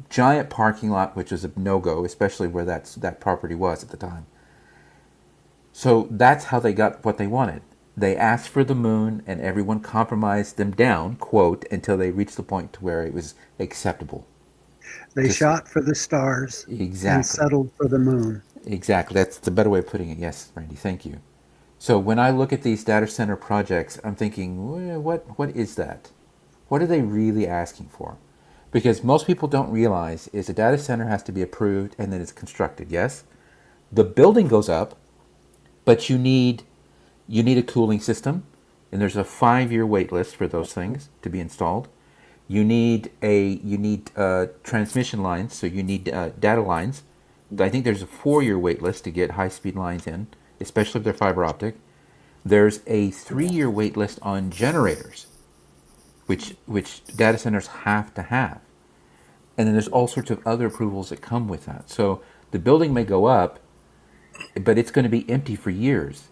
giant parking lot, which was a no-go, especially where that property was at the time. So that's how they got what they wanted. They asked for the moon, and everyone compromised them down, quote, until they reached the point to where it was acceptable. They shot for the stars and settled for the moon. Exactly. That's the better way of putting it. Yes, Randy, thank you. So when I look at these data center projects, I'm thinking, what is that? What are they really asking for? Because most people don't realize is a data center has to be approved and then it's constructed. Yes, the building goes up, but you need a cooling system, and there's a 5-year wait list for those things to be installed. You need transmission lines, so you need data lines. I think there's a 4-year wait list to get high-speed lines in, especially if they're fiber optic. There's a 3-year wait list on generators, which data centers have to have. And then there's all sorts of other approvals that come with that. So the building may go up, but it's going to be empty for years.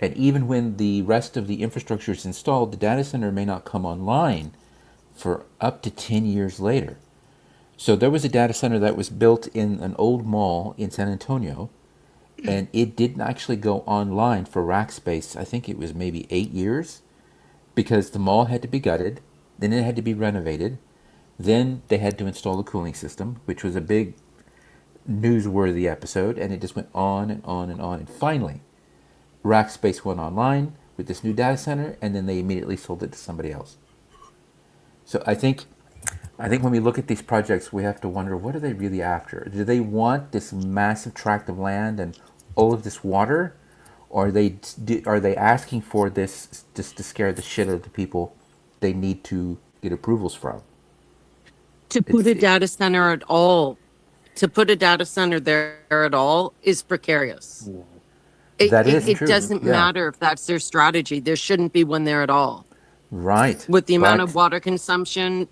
And even when the rest of the infrastructure is installed, the data center may not come online for up to 10 years later. So there was a data center that was built in an old mall in San Antonio, and it didn't actually go online for rack space. I think it was maybe 8 years, because the mall had to be gutted, then it had to be renovated, then they had to install the cooling system, which was a big newsworthy episode, and it just went on and on and on. And finally, Rackspace went online with this new data center, and then they immediately sold it to somebody else. So I think when we look at these projects, we have to wonder, what are they really after? Do they want this massive tract of land and all of this water, or are they asking for this just to scare the shit out of the people they need to get approvals from? To put a data center at all, there at all is precarious. That is it true. doesn't matter if that's their strategy. There shouldn't be one there at all. Right. With the amount of water consumption,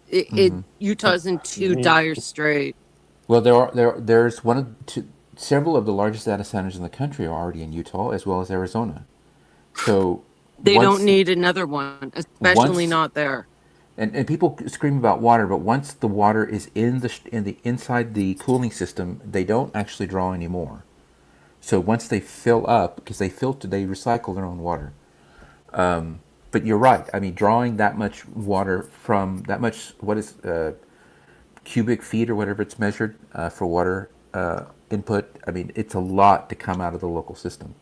Utah's in too dire strait. Well, there's several of the largest data centers in the country are already in Utah as well as Arizona. So they don't need another one, especially not there. And people scream about water, but once the water is inside the cooling system, they don't actually draw anymore. So once they fill up, because they recycle their own water. But you're right. I mean, drawing that much water from that much, cubic feet or whatever it's measured for water input. I mean, it's a lot to come out of the local system.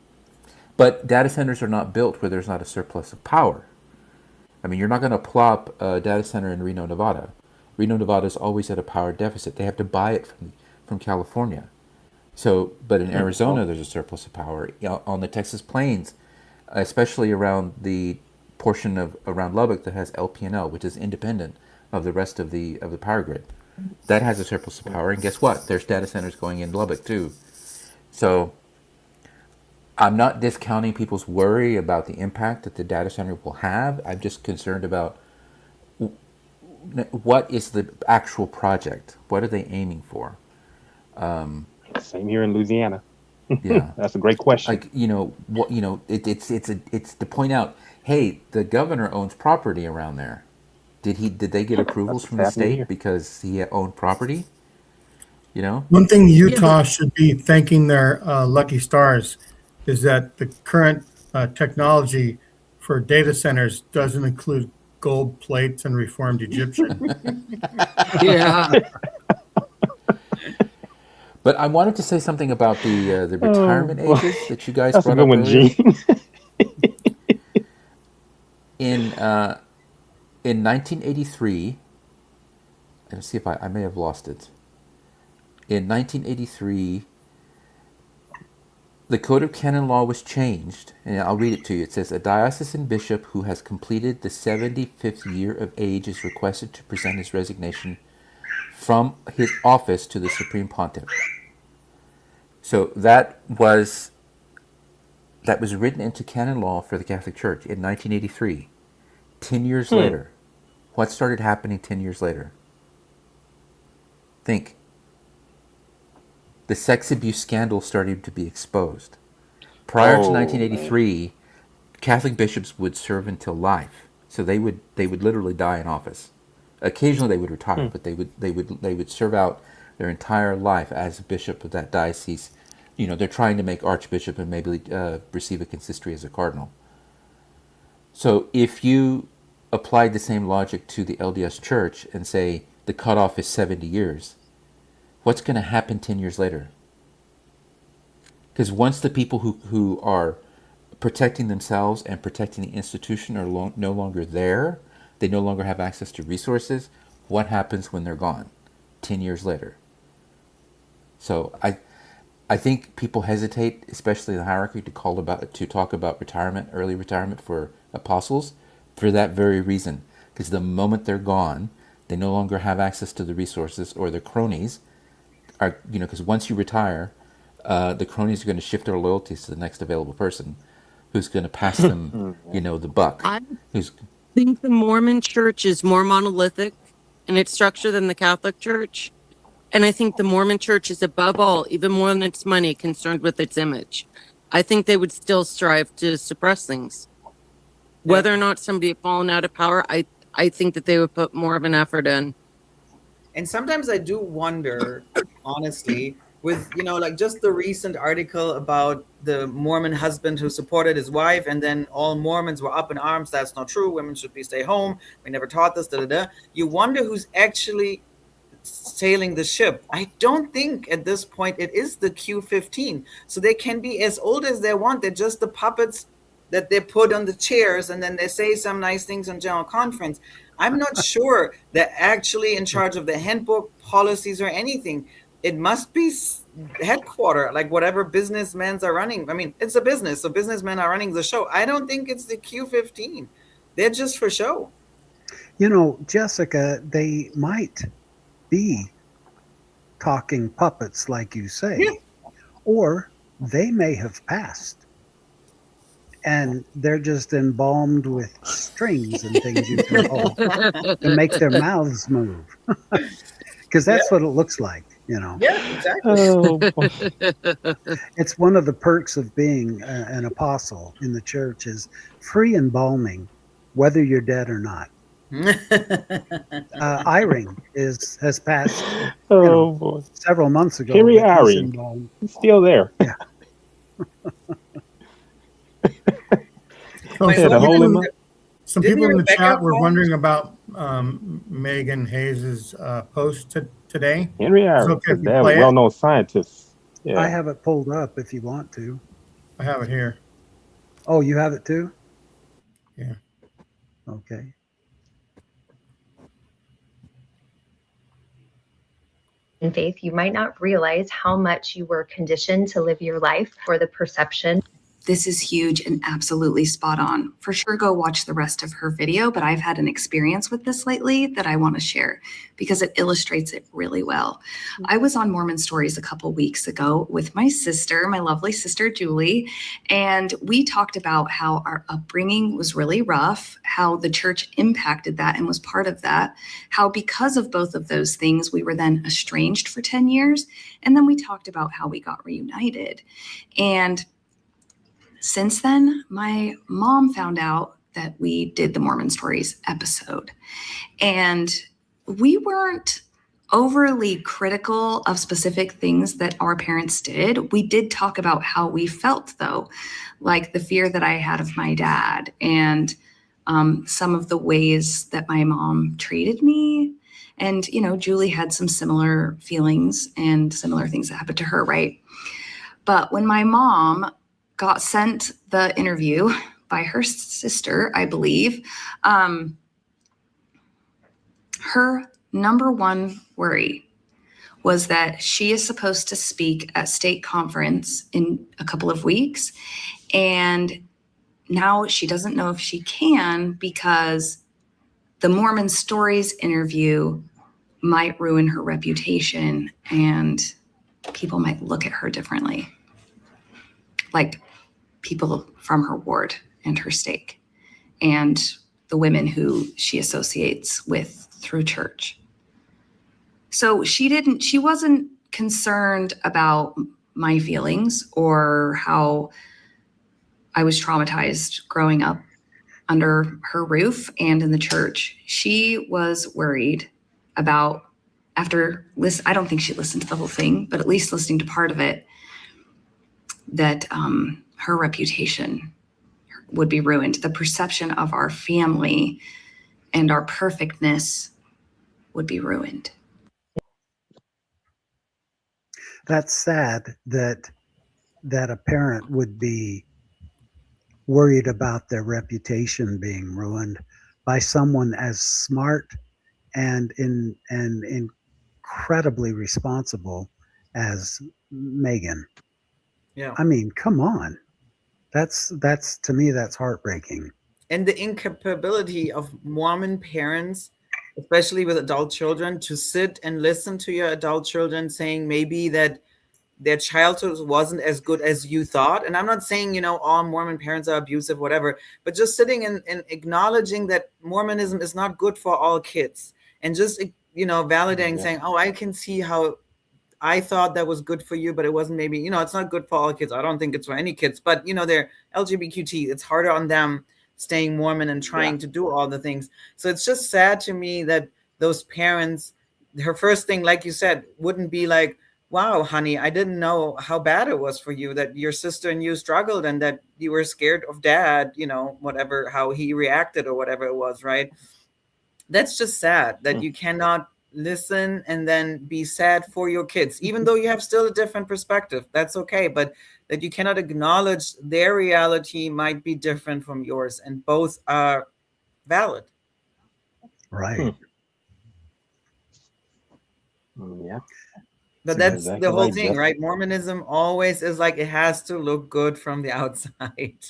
But data centers are not built where there's not a surplus of power. I mean, you're not going to plop a data center in Reno, Nevada. Reno, Nevada is always at a power deficit. They have to buy it from California. So, but in Arizona, there's a surplus of power. On the Texas Plains, especially around the portion around Lubbock that has LP&L, which is independent of the rest of the power grid, that has a surplus of power. And guess what? There's data centers going in Lubbock too. So I'm not discounting people's worry about the impact that the data center will have. I'm just concerned about what is the actual project. What are they aiming for? Same here in Louisiana. Yeah, that's a great question. Like it's to point out, hey, the governor owns property around there. Did they get approvals from the state because he owned property? One thing Utah should be thanking their lucky stars is that the current technology for data centers doesn't include gold plates and reformed Egyptian. Yeah. But I wanted to say something about the retirement ages that you guys That's brought a good up one, earlier. Gene. In 1983, let's see if I may have lost it. In 1983, the Code of Canon Law was changed, and I'll read it to you. It says, a diocesan bishop who has completed the 75th year of age is requested to present his resignation from his office to the Supreme Pontiff. So that was written into canon law for the Catholic Church in 1983. 10 years later, what started happening 10 years later? Think. The sex abuse scandal started to be exposed. Prior to 1983, Catholic bishops would serve until life. So they would literally die in office. Occasionally they would retire, but they would serve out their entire life as a bishop of that diocese. They're trying to make archbishop and maybe receive a consistory as a cardinal. So if you applied the same logic to the LDS Church and say the cutoff is 70 years, what's going to happen 10 years later? Because once the people who are protecting themselves and protecting the institution are no longer there, they no longer have access to resources, what happens when they're gone 10 years later? So I think people hesitate, especially the hierarchy, to talk about retirement, early retirement for apostles, for that very reason. Because the moment they're gone, they no longer have access to the resources, or their cronies are, because once you retire, the cronies are going to shift their loyalties to the next available person who's going to pass them, the buck. I think the Mormon church is more monolithic in its structure than the Catholic Church. And I think the Mormon church is above all, even more than its money, concerned with its image. I think they would still strive to suppress things. Whether or not somebody had fallen out of power, I think that they would put more of an effort in. And sometimes I do wonder, honestly, with, like just the recent article about the Mormon husband who supported his wife, and then all Mormons were up in arms. That's not true. Women should stay home. We never taught this. You wonder who's actually sailing the ship. I don't think at this point it is the Q15. So they can be as old as they want. They're just the puppets that they put on the chairs, and then they say some nice things on general conference. I'm not sure they're actually in charge of the handbook, policies, or anything. It must be headquarter, like whatever businessmen are running. I mean, it's a business, so businessmen are running the show. I don't think it's the Q15. They're just for show. Jessica, they might be talking puppets, like you say, or they may have passed and they're just embalmed with strings and things you can pull to make their mouths move, because that's what it looks like. Yeah, exactly. It's one of the perks of being an apostle in the church is free embalming, whether you're dead or not. Eyring has passed boy. several months ago. Henry Eyring, he's still there. Yeah. Some people in the chat were wondering about Megan Hayes's post today. Henry Eyring, okay they're well-known scientists. Yeah. I have it pulled up if you want to. I have it here. Oh, you have it too? Yeah. Okay. In faith, you might not realize how much you were conditioned to live your life for the perception. This is huge and absolutely spot on. For sure, go watch the rest of her video, but I've had an experience with this lately that I want to share because it illustrates it really well. I was on Mormon Stories a couple weeks ago with my sister, my lovely sister, Julie, and we talked about how our upbringing was really rough, how the church impacted that and was part of that, how because of both of those things, we were then estranged for 10 years. And then we talked about how we got reunited. And since then, my mom found out that we did the Mormon Stories episode, and we weren't overly critical of specific things that our parents did. We did talk about how we felt, though, like the fear that I had of my dad and some of the ways that my mom treated me. And, Julie had some similar feelings and similar things that happened to her, right? But when my mom got sent the interview by her sister, I believe, her number one worry was that she is supposed to speak at state conference in a couple of weeks. And now she doesn't know if she can because the Mormon Stories interview might ruin her reputation and people might look at her differently. Like people from her ward and her stake and the women who she associates with through church. So she wasn't concerned about my feelings or how I was traumatized growing up under her roof and in the church. She was worried about I don't think she listened to the whole thing, but at least listening to part of it, that her reputation would be ruined. The perception of our family and our perfectness would be ruined. that's sad that a parent would be worried about their reputation being ruined by someone as smart and incredibly responsible as Megan. Yeah. I mean, come on. That's to me, that's heartbreaking. And the incapability of Mormon parents, especially with adult children, to sit and listen to your adult children saying maybe that their childhood wasn't as good as you thought. And I'm not saying, you know, all Mormon parents are abusive, whatever, but just sitting and acknowledging that Mormonism is not good for all kids, and just, you know, validating, saying, oh, I can see how I thought that was good for you, but it wasn't. Maybe, you know, it's not good for all kids. I don't think it's for any kids, but, you know, they're LGBTQ. It's harder on them staying Mormon and trying to do all the things. So it's just sad to me that those parents, her first thing, like you said, wouldn't be like, wow, honey, I didn't know how bad it was for you, that your sister and you struggled and that you were scared of dad, you know, whatever, how he reacted or whatever it was, right? That's just sad that you cannot listen and then be sad for your kids, even though you have still a different perspective. That's okay. But that you cannot acknowledge their reality might be different from yours, and both are valid. Right. Yeah. But that's exactly the whole right, thing, Jeff. right? Mormonism always is like, it has to look good from the outside.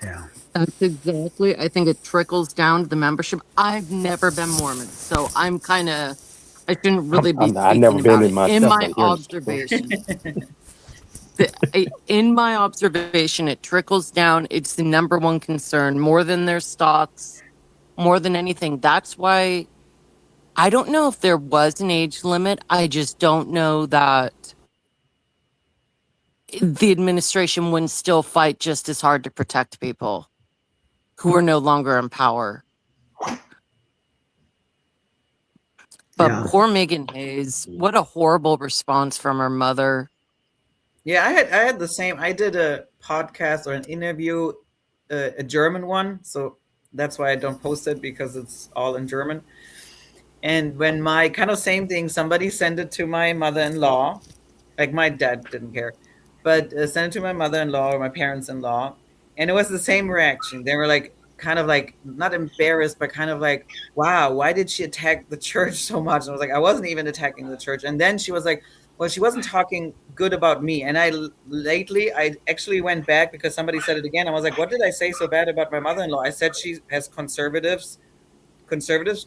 Yeah. That's exactly. I think it trickles down to the membership. I've never been Mormon, so I'm kind of. I shouldn't really be I've never speaking been about in it. myself, In my but hearing observation, in my observation, it trickles down. It's the number one concern, more than their stocks, more than anything. That's why I don't know if there was an age limit. I just don't know that the administration wouldn't still fight just as hard to protect people who are no longer in power. But poor Megan Hayes, what a horrible response from her mother. Yeah, I had the same. I did a podcast or an interview, a German one, so that's why I don't post it, because it's all in German. And when my kind of same thing, somebody sent it to my mother-in-law, like my dad didn't care, but sent it to my mother-in-law or my parents-in-law, and it was the same reaction. They were like, kind of like, not embarrassed, but kind of like, wow, why did she attack the church so much? And I was like, I wasn't even attacking the church. And then she was like, well, she wasn't talking good about me. And I actually went back because somebody said it again. I was like, what did I say so bad about my mother-in-law? I said she has conservative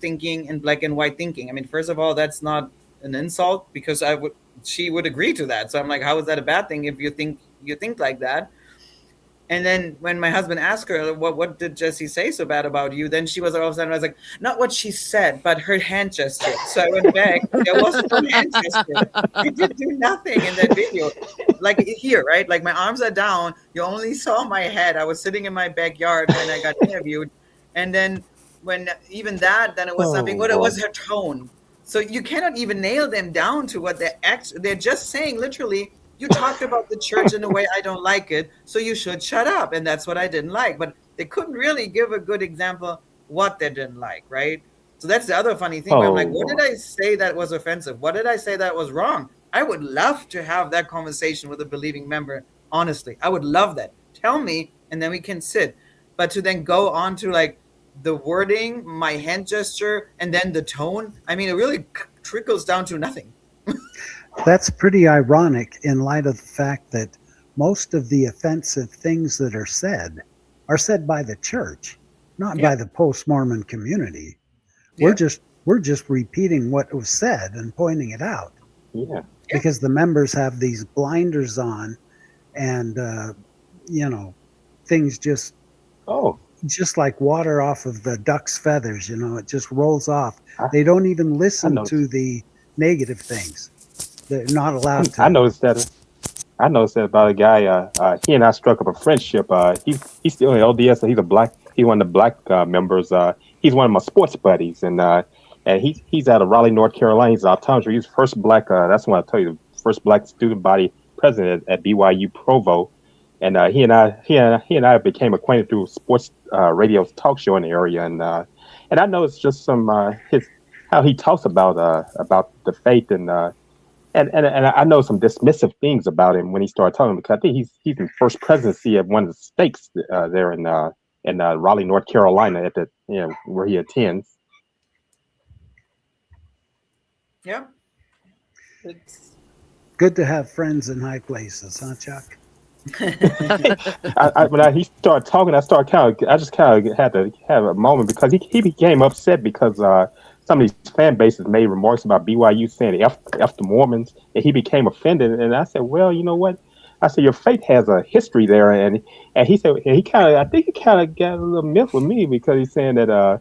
thinking and black and white thinking. I mean, first of all, that's not an insult, because she would agree to that. So I'm like, how is that a bad thing if you think like that? And then when my husband asked her, what did Jesse say so bad about you? Then she was all of a sudden, I was like, not what she said, but her hand gesture. So I went back. There wasn't no hand gesture. I did do nothing in that video. Like here, right? Like my arms are down. You only saw my head. I was sitting in my backyard when I got interviewed. And then when even that, then it was something, what it was her tone. So you cannot even nail them down to what they're just saying literally, you talked about the church in a way I don't like it, so you should shut up. And that's what I didn't like. But they couldn't really give a good example what they didn't like, right? So that's the other funny thing. Where I'm like, what did I say that was offensive? What did I say that was wrong? I would love to have that conversation with a believing member. Honestly, I would love that. Tell me, and then we can sit. But to then go on to like the wording, my hand gesture, and then the tone, I mean, it really trickles down to nothing. That's pretty ironic in light of the fact that most of the offensive things that are said by the church, not by the post-Mormon community. We're just repeating what was said and pointing it out. Yeah. Because the members have these blinders on, and things just like water off of the duck's feathers, it just rolls off. They don't even listen to the negative things. They're not allowed to. I noticed that about a guy. He and I struck up a friendship. He's still in LDS. So he's one of the black members. He's one of my sports buddies, and he's out of Raleigh, North Carolina. He's optometrist. He's first black. That's what I tell you, the first black student body president at BYU Provo. And he and I became acquainted through sports radio talk show in the area. And I know it's just some how he talks about the faith and and I know some dismissive things about him when he started talking, because I think he's in first presidency at one of the stakes there in Raleigh, North Carolina, at the where he attends. Yeah. It's good to have friends in high places, huh, Chuck? When he started talking, I just kind of had to have a moment, because he became upset because some of these fan bases made remarks about BYU saying F the Mormons, and he became offended. And I said, well, you know what? I said, your faith has a history there, and he said, I think he kind of got a little miffed with me, because he's saying that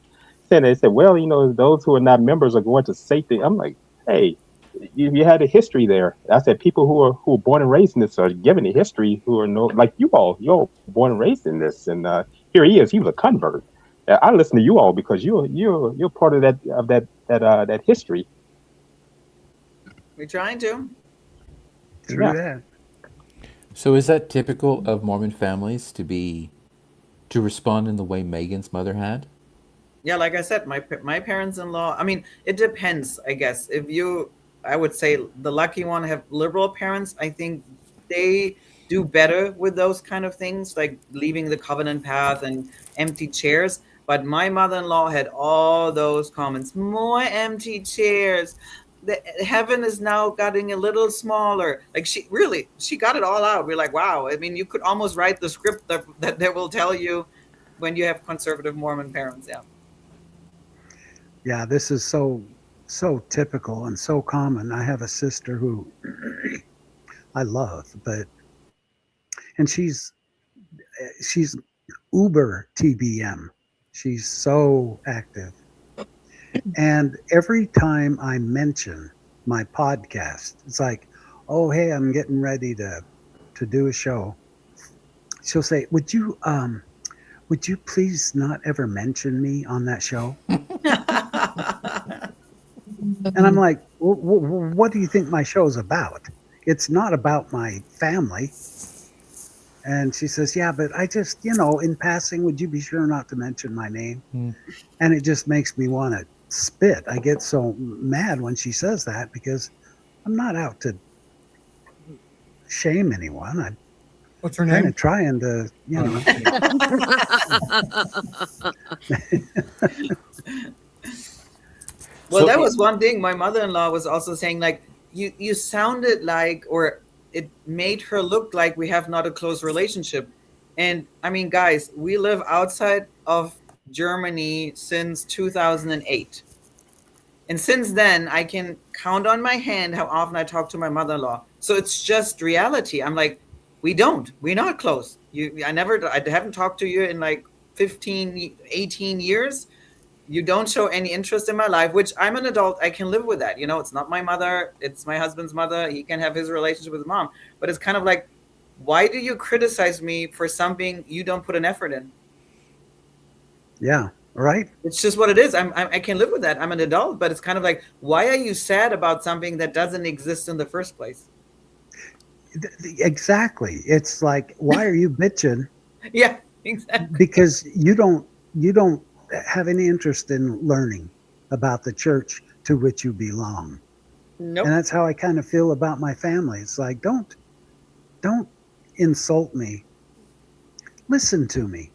he said, well, those who are not members are going to safety. I'm like, hey, you had a history there. I said, people who are born and raised in this are given a history, who are like you're all born and raised in this, and here he is. He was a convert. I listen to you all because you're part of that history. We're trying to. True that. So is that typical of Mormon families to respond in the way Megan's mother had? Yeah, like I said, my parents-in-law, I mean, it depends, I guess. I would say the lucky one have liberal parents. I think they do better with those kind of things, like leaving the covenant path and empty chairs. But my mother-in-law had all those comments, more empty chairs. The heaven is now getting a little smaller. Like she got it all out. We're like, wow. I mean, you could almost write the script that will tell you when you have conservative Mormon parents. Yeah. Yeah, this is so typical and so common. I have a sister who I love, and she's uber TBM. She's so active. And every time I mention my podcast, it's like, oh, hey, I'm getting ready to do a show. She'll say, would you please not ever mention me on that show? And I'm like, what do you think my show's about? It's not about my family. And she says, yeah, but I just, in passing, would you be sure not to mention my name? And it just makes me want to spit. I get so mad when she says that, because I'm not out to shame anyone. What's her I'm name? kind of trying to, Well, that was one thing. My mother-in-law was also saying, like, you sounded like, or it made her look like we have not a close relationship. And I mean, guys, we live outside of Germany since 2008. And since then, I can count on my hand how often I talk to my mother-in-law. So it's just reality. I'm like, we're not close. I haven't talked to you in like 15, 18 years. You don't show any interest in my life, which I'm an adult. I can live with that. It's not my mother. It's my husband's mother. He can have his relationship with his mom. But it's kind of like, why do you criticize me for something you don't put an effort in? Yeah, right. It's just what it is. I can live with that. I'm an adult, but it's kind of like, why are you sad about something that doesn't exist in the first place? Exactly. It's like, why are you bitching? Yeah, exactly. Because you don't have any interest in learning about the church to which you belong. Nope. And that's how I kind of feel about my family. It's like, don't insult me. Listen to me.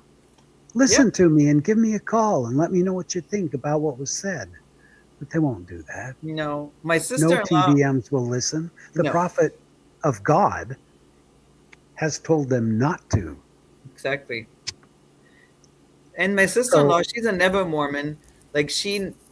Listen to me and give me a call and let me know what you think about what was said. But they won't do that. No, my No sister-in-law. TBMs will listen. The prophet of God has told them not to. Exactly. And my sister-in-law, she's a never Mormon. Like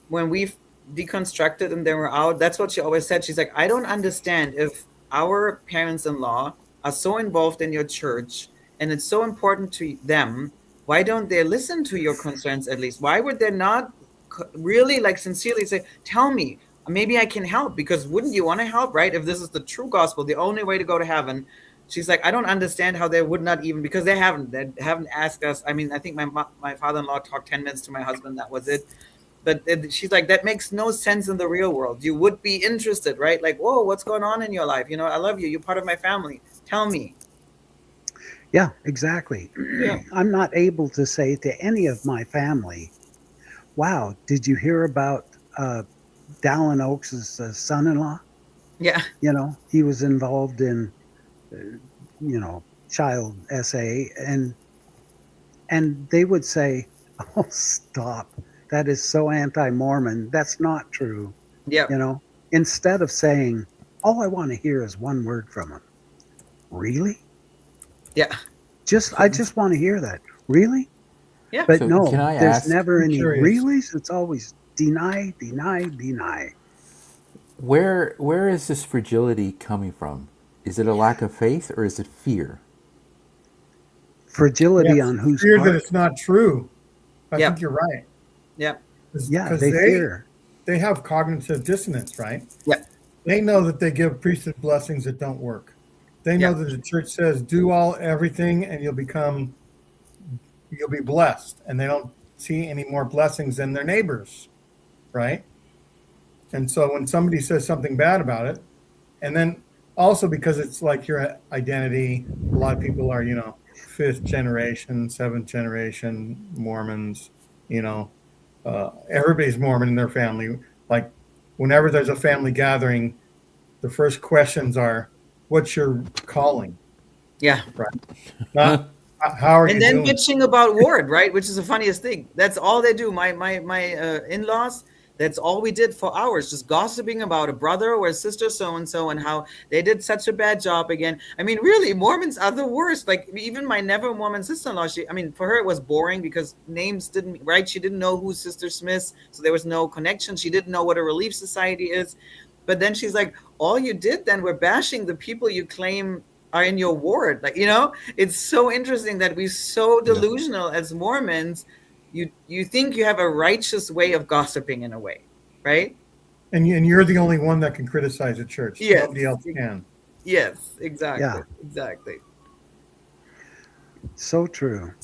when we've deconstructed and they were out, that's what she always said. She's like, I don't understand if our parents-in-law are so involved in your church and it's so important to them. Why don't they listen to your concerns at least? Why would they not really like sincerely say, tell me, maybe I can help? Because wouldn't you want to help, right? If this is the true gospel, the only way to go to heaven. She's like, I don't understand how they would not even, because they haven't asked us. I mean, I think my father-in-law talked 10 minutes to my husband. That was it. But she's like, that makes no sense in the real world. You would be interested, right? Like, whoa, what's going on in your life? I love you. You're part of my family. Tell me. Yeah, exactly. Yeah. I'm not able to say to any of my family, wow, did you hear about Dallin Oaks' son-in-law? Yeah. You know, he was involved in, you know, child SA, and they would say, "Oh, stop! That is so anti-Mormon. That's not true." Yep. You know, instead of saying, "All I want to hear is one word from him." Really? Yeah. I just want to hear that. Really? Yeah. But So can no, I there's ask, never I'm any curious. reallys. It's always deny, deny, deny. where is this fragility coming from? Is it a lack of faith or is it fear? Fragility Yes, on whose fear that part? it's not true. I think Yep. you're right. Yep. Yeah, Because they fear. they have cognitive dissonance, right? Yep. They know that they give priesthood blessings that don't work. They know Yep. that the church says do everything and you'll be blessed, and they don't see any more blessings than their neighbors, right? And so when somebody says something bad about it, and then also because it's like your identity, a lot of people are, fifth generation, seventh generation Mormons, everybody's Mormon in their family. Like whenever there's a family gathering, the first questions are, what's your calling? Yeah. Right. Not how are And you then doing? bitching about Ward, right? Which is the funniest thing. That's all they do. My in-laws, that's all we did for hours, just gossiping about a brother or a sister so-and-so and how they did such a bad job again. I mean, really, Mormons are the worst. Like even my never Mormon sister-in-law, for her it was boring because names didn't, right? She didn't know who Sister Smith, so there was no connection. She didn't know what a relief society is. But then she's like, all you did then were bashing the people you claim are in your ward. Like, it's so interesting that we're so delusional as Mormons. You think you have a righteous way of gossiping in a way, right? And you're the only one that can criticize the church. Yes. Nobody else can. Yes, exactly. Yeah. Exactly. So true.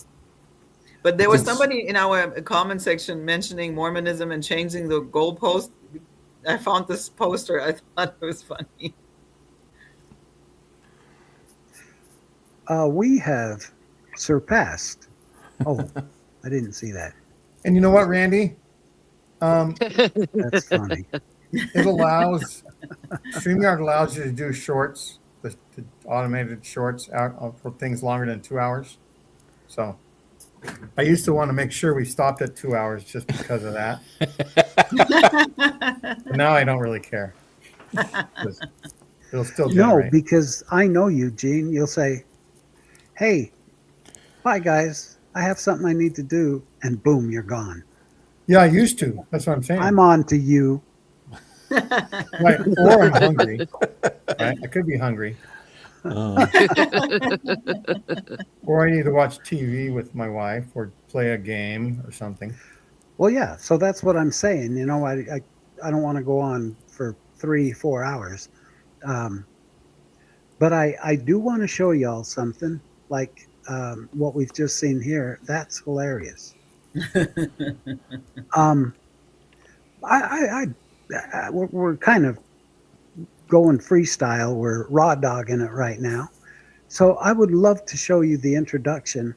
But there was somebody in our comment section mentioning Mormonism and changing the goalpost. I found this poster. I thought it was funny. We have surpassed. Oh, I didn't see that. And you know what, Randy? That's funny. StreamYard allows you to do shorts, the automated shorts out for things longer than 2 hours. So I used to want to make sure we stopped at 2 hours just because of that. But now I don't really care. It'll still generate. No, because I know you, Gene. You'll say, "Hey, bye, guys. I have something I need to do," and boom, you're gone. Yeah, I used to. That's what I'm saying. I'm on to you. Right. Or I'm hungry. Right? I could be hungry. Or I need to watch TV with my wife or play a game or something. Well, yeah. So that's what I'm saying. I don't want to go on for 3-4 hours. But I do want to show y'all something like what we've just seen here. That's hilarious. We're kind of going freestyle. We're raw dogging it right now. So I would love to show you the introduction.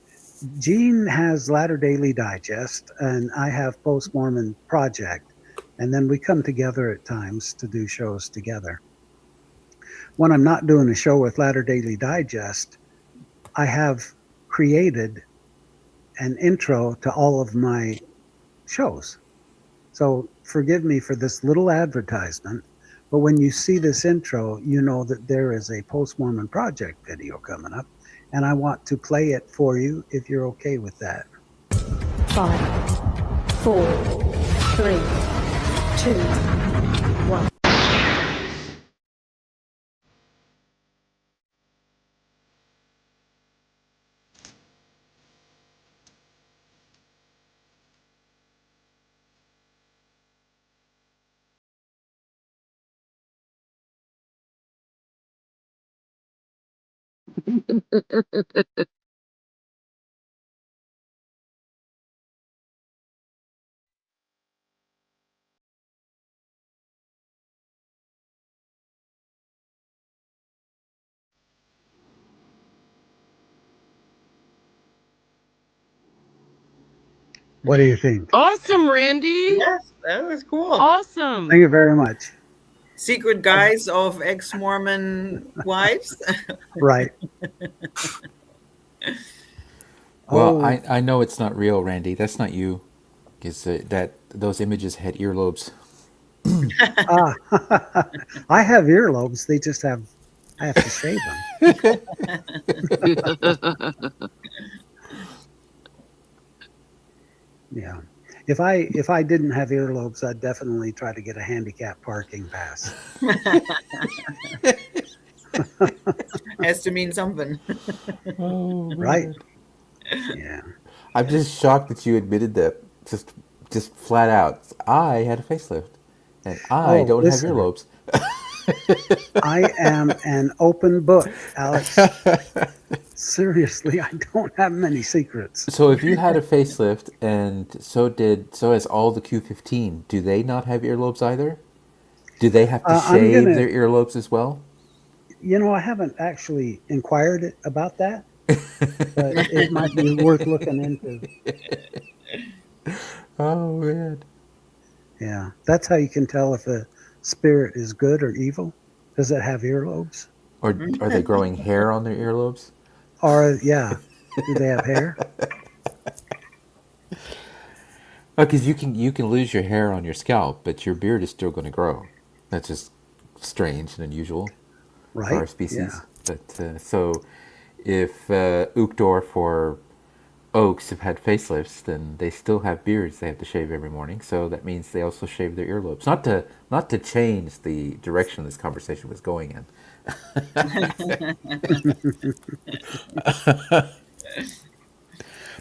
Gene has Latter Daily Digest, and I have Post Mormon Project, and then we come together at times to do shows together. When I'm not doing a show with Latter Daily Digest, I have created an intro to all of my shows. So forgive me for this little advertisement, but when you see this intro, you know that there is a Post Mormon Project video coming up, and I want to play it for you if you're okay with that. 5, 4, 3, 2, 1. What do you think? Awesome, Randy. Yes, that was cool. Awesome. Thank you very much. secret guise of ex-Mormon wives. Right. Well, Oh. I know it's not real, Randy. That's not you. Because that those images had earlobes. Ah, I have earlobes. They just have, I have to shave them. Yeah. If I didn't have earlobes, I'd definitely try to get a handicap parking pass. Has to mean something. Oh, Right. man. Yeah. I'm just shocked that you admitted that. Just flat out. I had a facelift, and I Oh, don't have listen. earlobes. I am an open book, Alex. Seriously, I don't have many secrets. So if you had a facelift, and so has all the Q15, do they not have earlobes either? Do they have to I'm shave gonna, their earlobes as well? I haven't actually inquired about that, but it might be worth looking into. Oh man. Yeah, that's how you can tell if a spirit is good or evil. Does it have earlobes? Or are they growing hair on their earlobes? Or yeah, do they have hair? Because you can lose your hair on your scalp, but your beard is still going to grow. That's just strange and unusual for Right? our species. Yeah. But so if Uchtdorf or oaks have had facelifts, then they still have beards they have to shave every morning. So that means they also shave their earlobes. Not to change the direction this conversation was going in.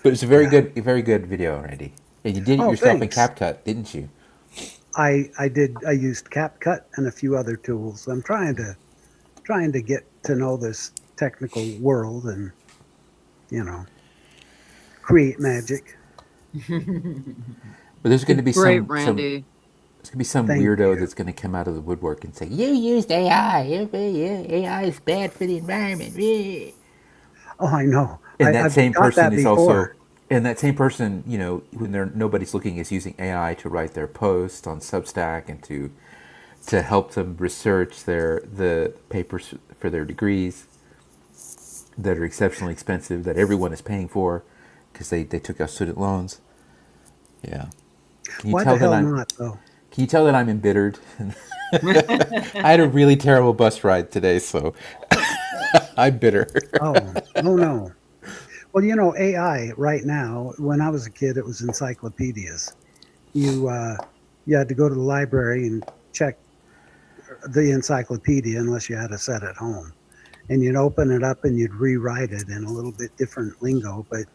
But it's a very good video, Randy. And you did it Oh, yourself in thanks. CapCut, didn't you? I did. I used CapCut and a few other tools. I'm trying to get to know this technical world and create magic. But there's going to be Great, some Randy. there's going to be some Thank weirdo you. that's going to come out of the woodwork and say, "You used AI. AI is bad for the environment." Yeah. Oh, I know. And that I've same got person that is also, before. and that same person, when nobody's looking, is using AI to write their post on Substack and to help them research the papers for their degrees that are exceptionally expensive that everyone is paying for because they took out student loans. Yeah. Can you Why tell the that hell I'm not, though? Can you tell that I'm embittered? I had a really terrible bus ride today, so I'm bitter. Oh, no. Well, AI right now. When I was a kid, it was encyclopedias. You you had to go to the library and check the encyclopedia unless you had a set at home, and you'd open it up and you'd rewrite it in a little bit different lingo. But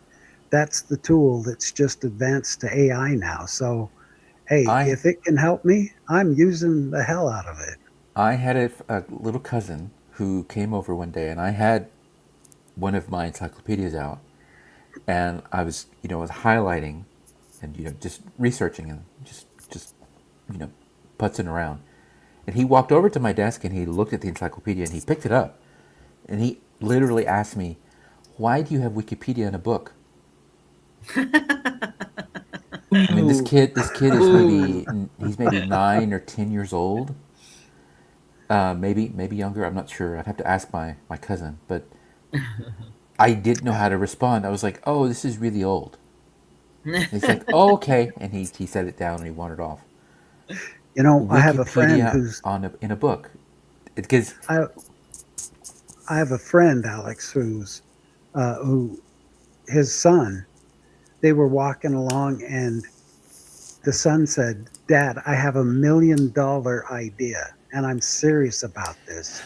that's the tool that's just advanced to AI now. So hey, I if it can help me, I'm using the hell out of it. I had a little cousin who came over one day, and I had one of my encyclopedias out, and I was highlighting, and just researching and just you know putzing around, and he walked over to my desk and he looked at the encyclopedia and he picked it up, and he literally asked me, "Why do you have Wikipedia in a book?" I mean, this kid is maybe 9 or 10 years old, maybe younger. I'm not sure. I'd have to ask my cousin, but I didn't know how to respond. I was like, "Oh, this is really old." And he's like, "Oh, okay," and he set it down and he wandered off. I have a friend Wikipedia who's in a book. It gives. I have a friend, Alex, who his son. They were walking along, and the son said, "Dad, I have $1 million idea, and I'm serious about this.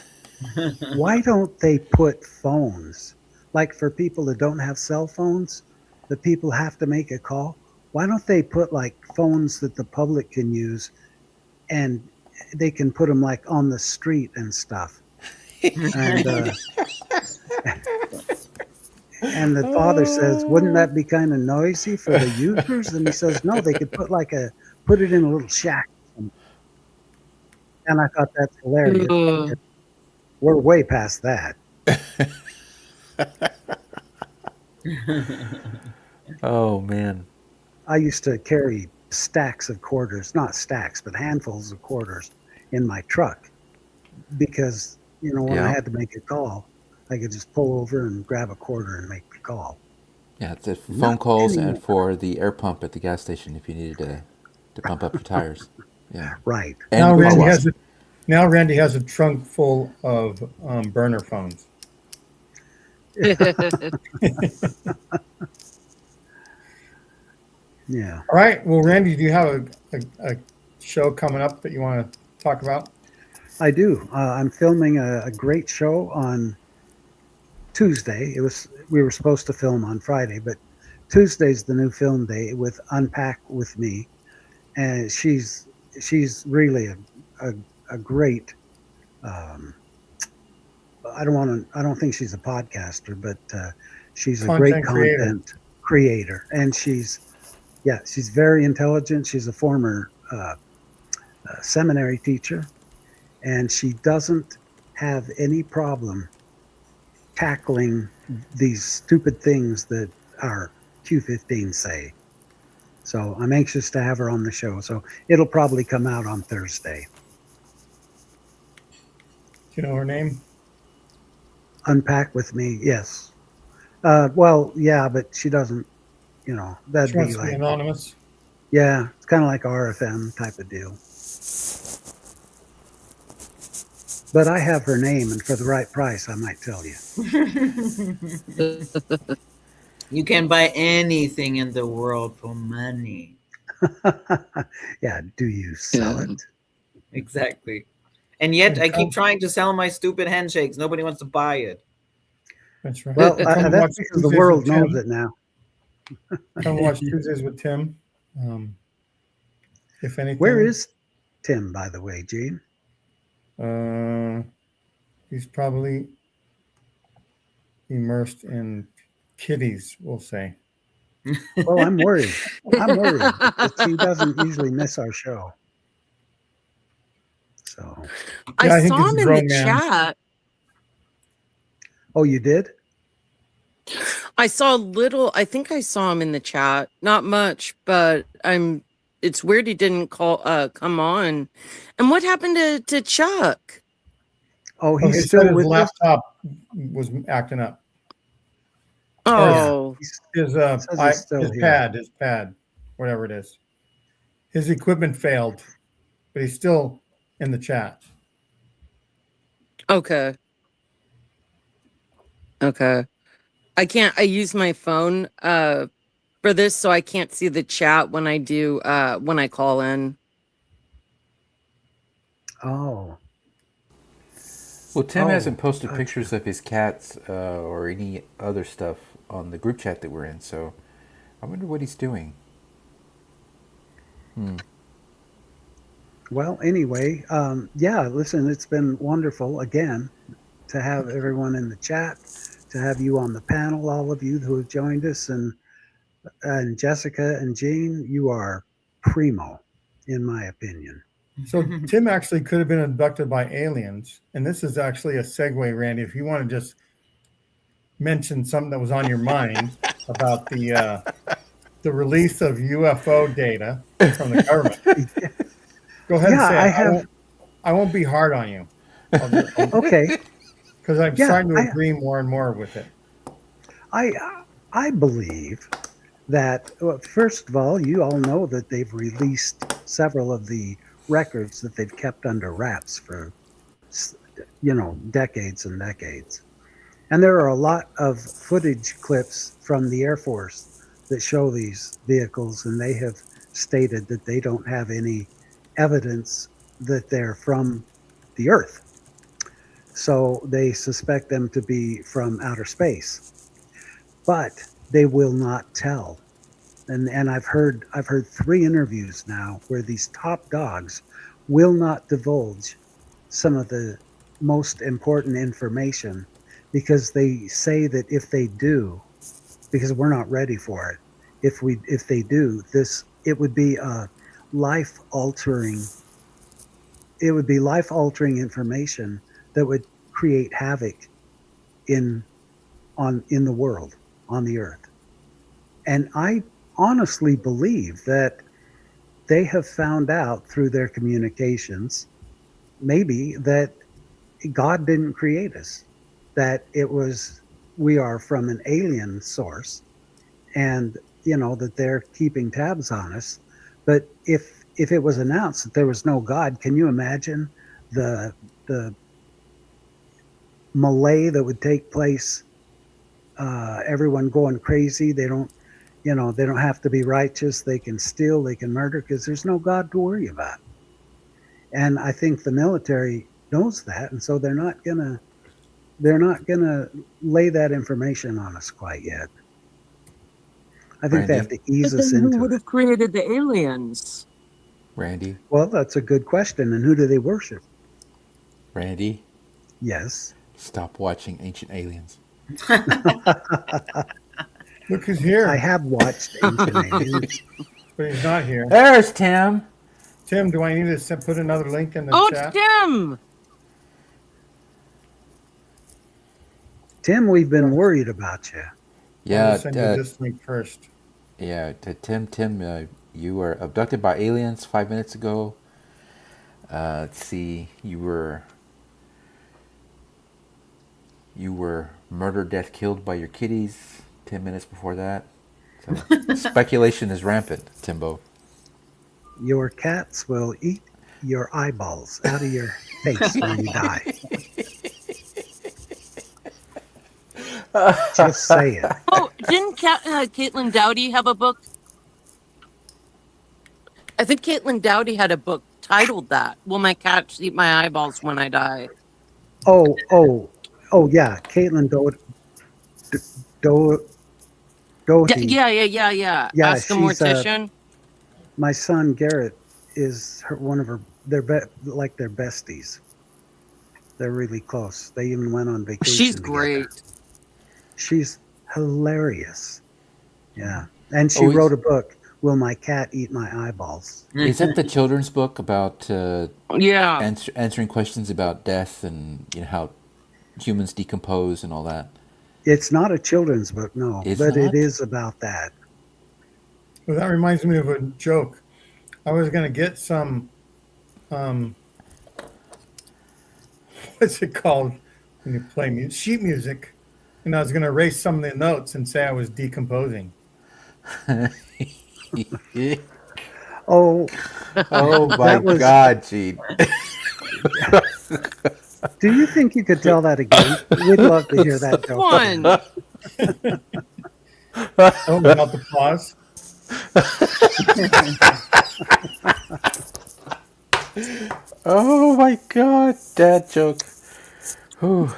Why don't they put phones, like for people that don't have cell phones, the people have to make a call? Why don't they put like phones that the public can use, and they can put them like on the street and stuff?" And and the father says, "Wouldn't that be kind of noisy for the users?" And he says, "No, they could put it in a little shack." And I thought that's hilarious. Ugh. We're way past that. Oh man. I used to carry stacks of quarters, not stacks, but handfuls of quarters in my truck because, when I Yeah. had to make a call, I could just pull over and grab a quarter and make the call. Yeah, it's for phone Not calls and anymore. for the air pump at the gas station if you needed to pump up your tires. Yeah. Right. And Now car Randy wash. has a trunk full of burner phones. Yeah. All right. Well, Randy, do you have a show coming up that you want to talk about? I do. I'm filming a great show on Tuesday. We were supposed to film on Friday, but Tuesday's the new film day with Unpack with me, and she's really a great. Um, I don't think she's a podcaster, but she's a great Content creator. content creator, and she's very intelligent. She's a former seminary teacher, and she doesn't have any problem tackling these stupid things that our Q15 say. So I'm anxious to have her on the show. So it'll probably come out on Thursday. Do you know her name? Unpack with me, yes. Well, yeah, but she doesn't. That'd She wants be to be like, anonymous. yeah, it's kind of like RFM type of deal. But I have her name, and for the right price, I might tell you. You can buy anything in the world for money. Yeah, do you sell it? Exactly. And yet I keep trying to sell my stupid handshakes. Nobody wants to buy it. That's right. Well, Come that's watch because the Tuesdays world with Tim. knows it now. Come watch Tuesdays with Tim. If anything. Where is Tim, by the way, Gene? He's probably immersed in kitties, we'll say. Well, I'm worried. I'm worried because he doesn't usually miss our show. So I saw him in the chat. Oh, you did? I saw a little. I think I saw him in the chat. Not much, but it's weird he didn't come on. And what happened to Chuck? Oh, He he's said still his with us? laptop was acting up. Oh. His still here. his pad, whatever it is. His equipment failed, but he's still in the chat. Okay. I use my phone for this, so I can't see the chat when I do when I call in. Oh. Well, Tim hasn't posted pictures of his cats or any other stuff on the group chat that we're in, so I wonder what he's doing. Well, anyway, listen, it's been wonderful again to have everyone in the chat, to have you on the panel, all of you who have joined us, and Jessica and Jean, you are primo, in my opinion. So Tim actually could have been abducted by aliens, and this is actually a segue, Randy. If you want to just mention something that was on your mind about the release of UFO data from the government, go ahead and say it. I won't be hard on you. Okay. Because I'm starting to agree more and more with it. I believe that, first of all, you all know that they've released several of the records that they've kept under wraps for, decades and decades. And there are a lot of footage clips from the Air Force that show these vehicles, and they have stated that they don't have any evidence that they're from the Earth. So they suspect them to be from outer space, but they will not tell. And I've heard 3 interviews now where these top dogs will not divulge some of the most important information because they say that if they do, because we're not ready for it, if they do this, it would be life-altering information that would create havoc in the world, on the earth. And I honestly believe that they have found out through their communications maybe that God didn't create us, that we are from an alien source, and that they're keeping tabs on us. But if it was announced that there was no God, can you imagine the melee that would take place? Everyone going crazy. They don't have to be righteous. They can steal, they can murder, because there's no God to worry about. And I think the military knows that, and so they're not gonna lay that information on us quite yet. I think they have to ease But us then who into would it. have created the aliens? Randy? Well, that's a good question. And who do they worship? Randy? Yes. Stop watching Ancient Aliens. Look who's here. I have watched Ancient Aliens. But he's not here. There's Tim. Tim, do I need to put another link in the Oh, chat? Tim! Tim, we've been worried about you. Yeah, Send you this link first. Yeah, Tim, you were abducted by aliens 5 minutes ago. Let's see, you were murdered, death, killed by your kitties 10 minutes before that. So speculation is rampant, Timbo. Your cats will eat your eyeballs out of your face when you die. Just say it. Oh, didn't Caitlin Dowdy have a book? I think Caitlin Dowdy had a book titled that. Will my cats eat my eyeballs when I die? Oh, yeah. Caitlin Doty. Yeah. Ask a mortician. My son Garrett is one of her. They're like their besties. They're really close. They even went on vacation. She's together. great. She's hilarious. Yeah, and she wrote a book. Will my cat eat my eyeballs? Is that the children's book about yeah answering questions about death and how humans decompose and all that? It's not a children's book, no, but it is about that. Well, that reminds me of a joke. I was going to get some, what's it called when you play sheet music, and I was going to erase some of the notes and say I was decomposing. Oh my God, Gene. Do you think you could tell that again? We'd love to hear that joke. One. Oh, without the pause. Oh my God, dad joke. Whew.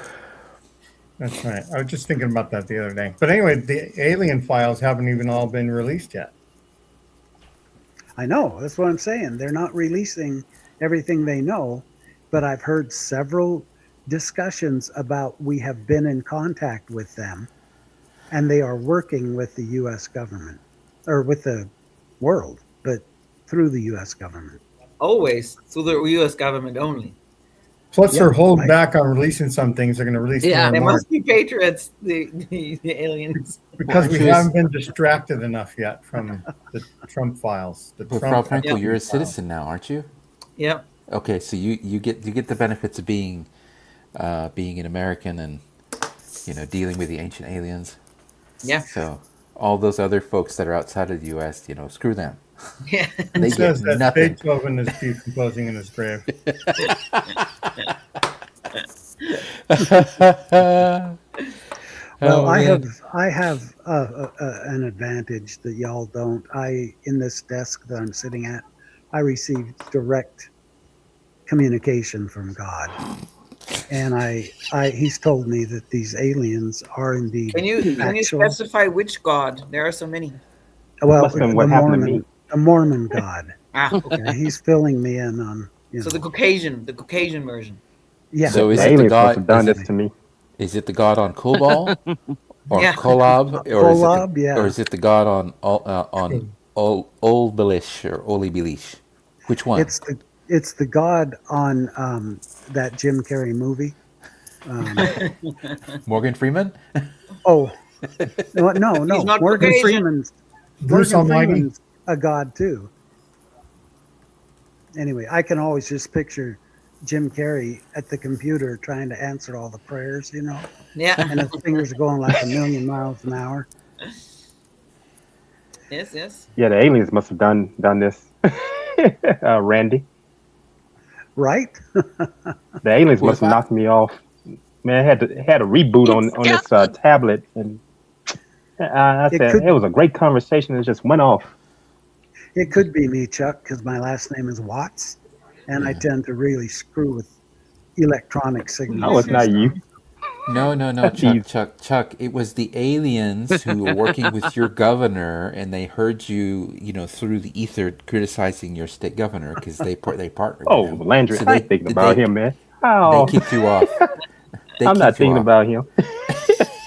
That's right. I was just thinking about that the other day. But anyway, the alien files haven't even all been released yet. I know. That's what I'm saying. They're not releasing everything they know, but I've heard several discussions about we have been in contact with them, and they are working with the U.S. government, or with the world, but through the U.S. government. Always through the U.S. government only. Plus, they're holding back on releasing some things. They're going to release more and they more. must be patriots, the aliens. Because we haven't been distracted enough yet from the Trump files. Well, Frau Frankel, you're a citizen now, aren't you? Yep. Okay, so you get the benefits of being an American and dealing with the ancient aliens. Yeah. So all those other folks that are outside of the U.S., screw them. Yeah. He says that nothing. Beethoven is decomposing in his grave. Well, I have an advantage that y'all don't. In this desk that I'm sitting at, I receive direct communication from God, and he's told me that these aliens are indeed. Can you specify which God? There are so many. Well, the Mormon God. Okay. He's filling me in on. So the Caucasian version. Yeah. So is the it the aliens God? must have done this to me. Is it the God on Cobol or Yeah. Kolob, yeah. or is it the God on Olbilish or Olibilish? Which one? It's the God on that Jim Carrey movie. Morgan Freeman? Oh, no. He's not Morgan Caucasian. Freeman's a God too. Anyway, I can always just picture Jim Carrey at the computer trying to answer all the prayers, you know? Yeah. And his fingers are going like a million miles an hour. Yes, yes. Yeah, the aliens must have done this, Randy. Right? The aliens Well, must have knocked me off. Man, had a reboot on this tablet, and I said it was a great conversation. It just went off. It could be me, Chuck, because my last name is Watts, and I tend to really screw with electronic signals. No, it's not you. No, Chuck. It was the aliens who were working with your governor, and they heard you, through the ether criticizing your state governor because they partnered with him. Landry, So I ain't thinking about him, man. Oh. They kicked you off. I'm not thinking about him.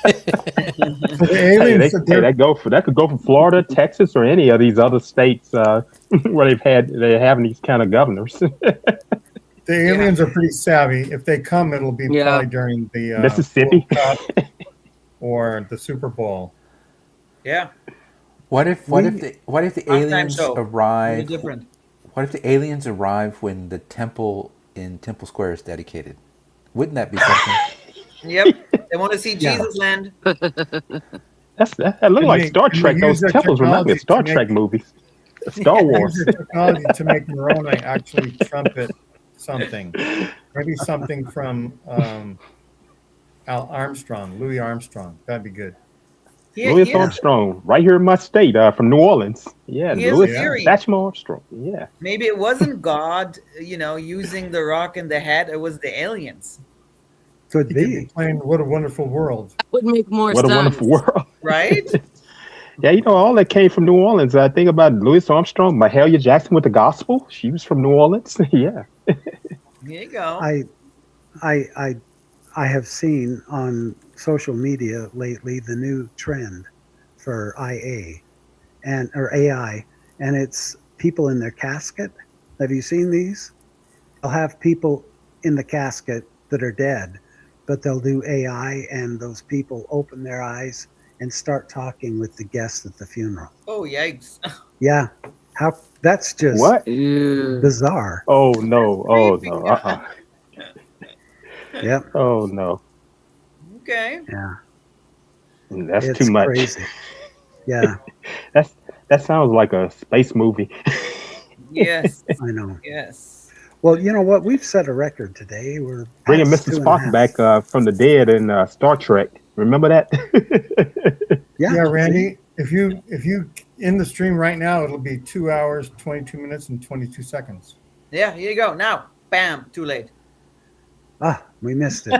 The aliens, that could go from Florida, Texas, or any of these other states where they're having these kind of governors. The aliens are pretty savvy. If they come, it'll be probably during the Mississippi World Cup or the Super Bowl. Yeah. What if the aliens arrive? Different. What if the aliens arrive when the temple in Temple Square is dedicated? Wouldn't that be something? Yep. They want to see Jesus land. That look like Star Trek. Those temples remind me of Star Trek movies. Star Wars. Use the technology to make Moroni actually trumpet something. Maybe something from Louis Armstrong. That'd be good. Louis Armstrong, right here in my state, from New Orleans. Yeah, Louis Armstrong. Yeah. Maybe it wasn't God, using the rock in the head. It was the aliens. Could be. Playing What a Wonderful World. That would make more sense. What a Wonderful World. Right? Yeah, all that came from New Orleans. I think about Louis Armstrong, Mahalia Jackson with the gospel. She was from New Orleans. Yeah. There you go. I have seen on social media lately the new trend for AI, and it's people in their casket. Have you seen these? They'll have people in the casket that are dead, but they'll do AI, and those people open their eyes and start talking with the guests at the funeral. Oh, yikes. Yeah. That's just what? Bizarre. Oh no. Oh no. Yep. Oh no. Okay. Yeah. That's too much. Crazy. Yeah. That sounds like a space movie. Yes. I know. Yes. Well, you know what? We've set a record today. We're bringing Mr. Spock back from the dead in Star Trek. Remember that? Yeah, Randy. If you in the stream right now, it'll be 2 hours, 22 minutes, and 22 seconds. Yeah, here you go. Now, bam, too late. We missed it.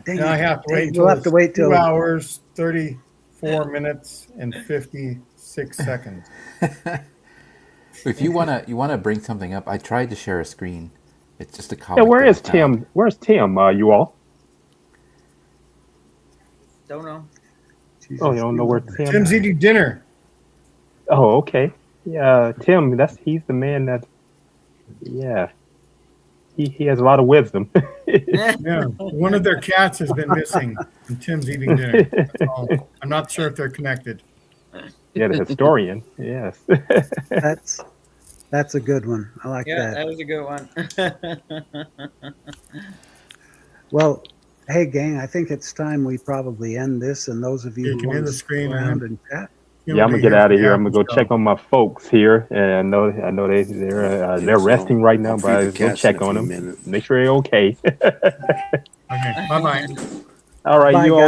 Now I have to wait. We'll have to wait till 2 hours, 34 minutes, and 56 seconds. If you wanna bring something up, I tried to share a screen. It's just a comic. Yeah, where is Tim? Where's Tim? You all? Don't know. Jesus, you don't know where Tim? Tim's eating dinner. Oh, okay. Yeah, Tim. He's the man that. Yeah. He has a lot of wisdom. Yeah, one of their cats has been missing, and Tim's eating dinner. I'm not sure if they're connected. Yeah, the historian. Yes. That's a good one. I like that. Yeah, that was a good one. Well, hey, gang, I think it's time we probably end this. And those of you who want to stick around and chat. Yeah, I'm gonna get out of here. I'm gonna go check on my folks here, and I know they're resting right now, but I'll go check on them, make sure they're okay. Okay, bye-bye. All right, Bye, you all. guys.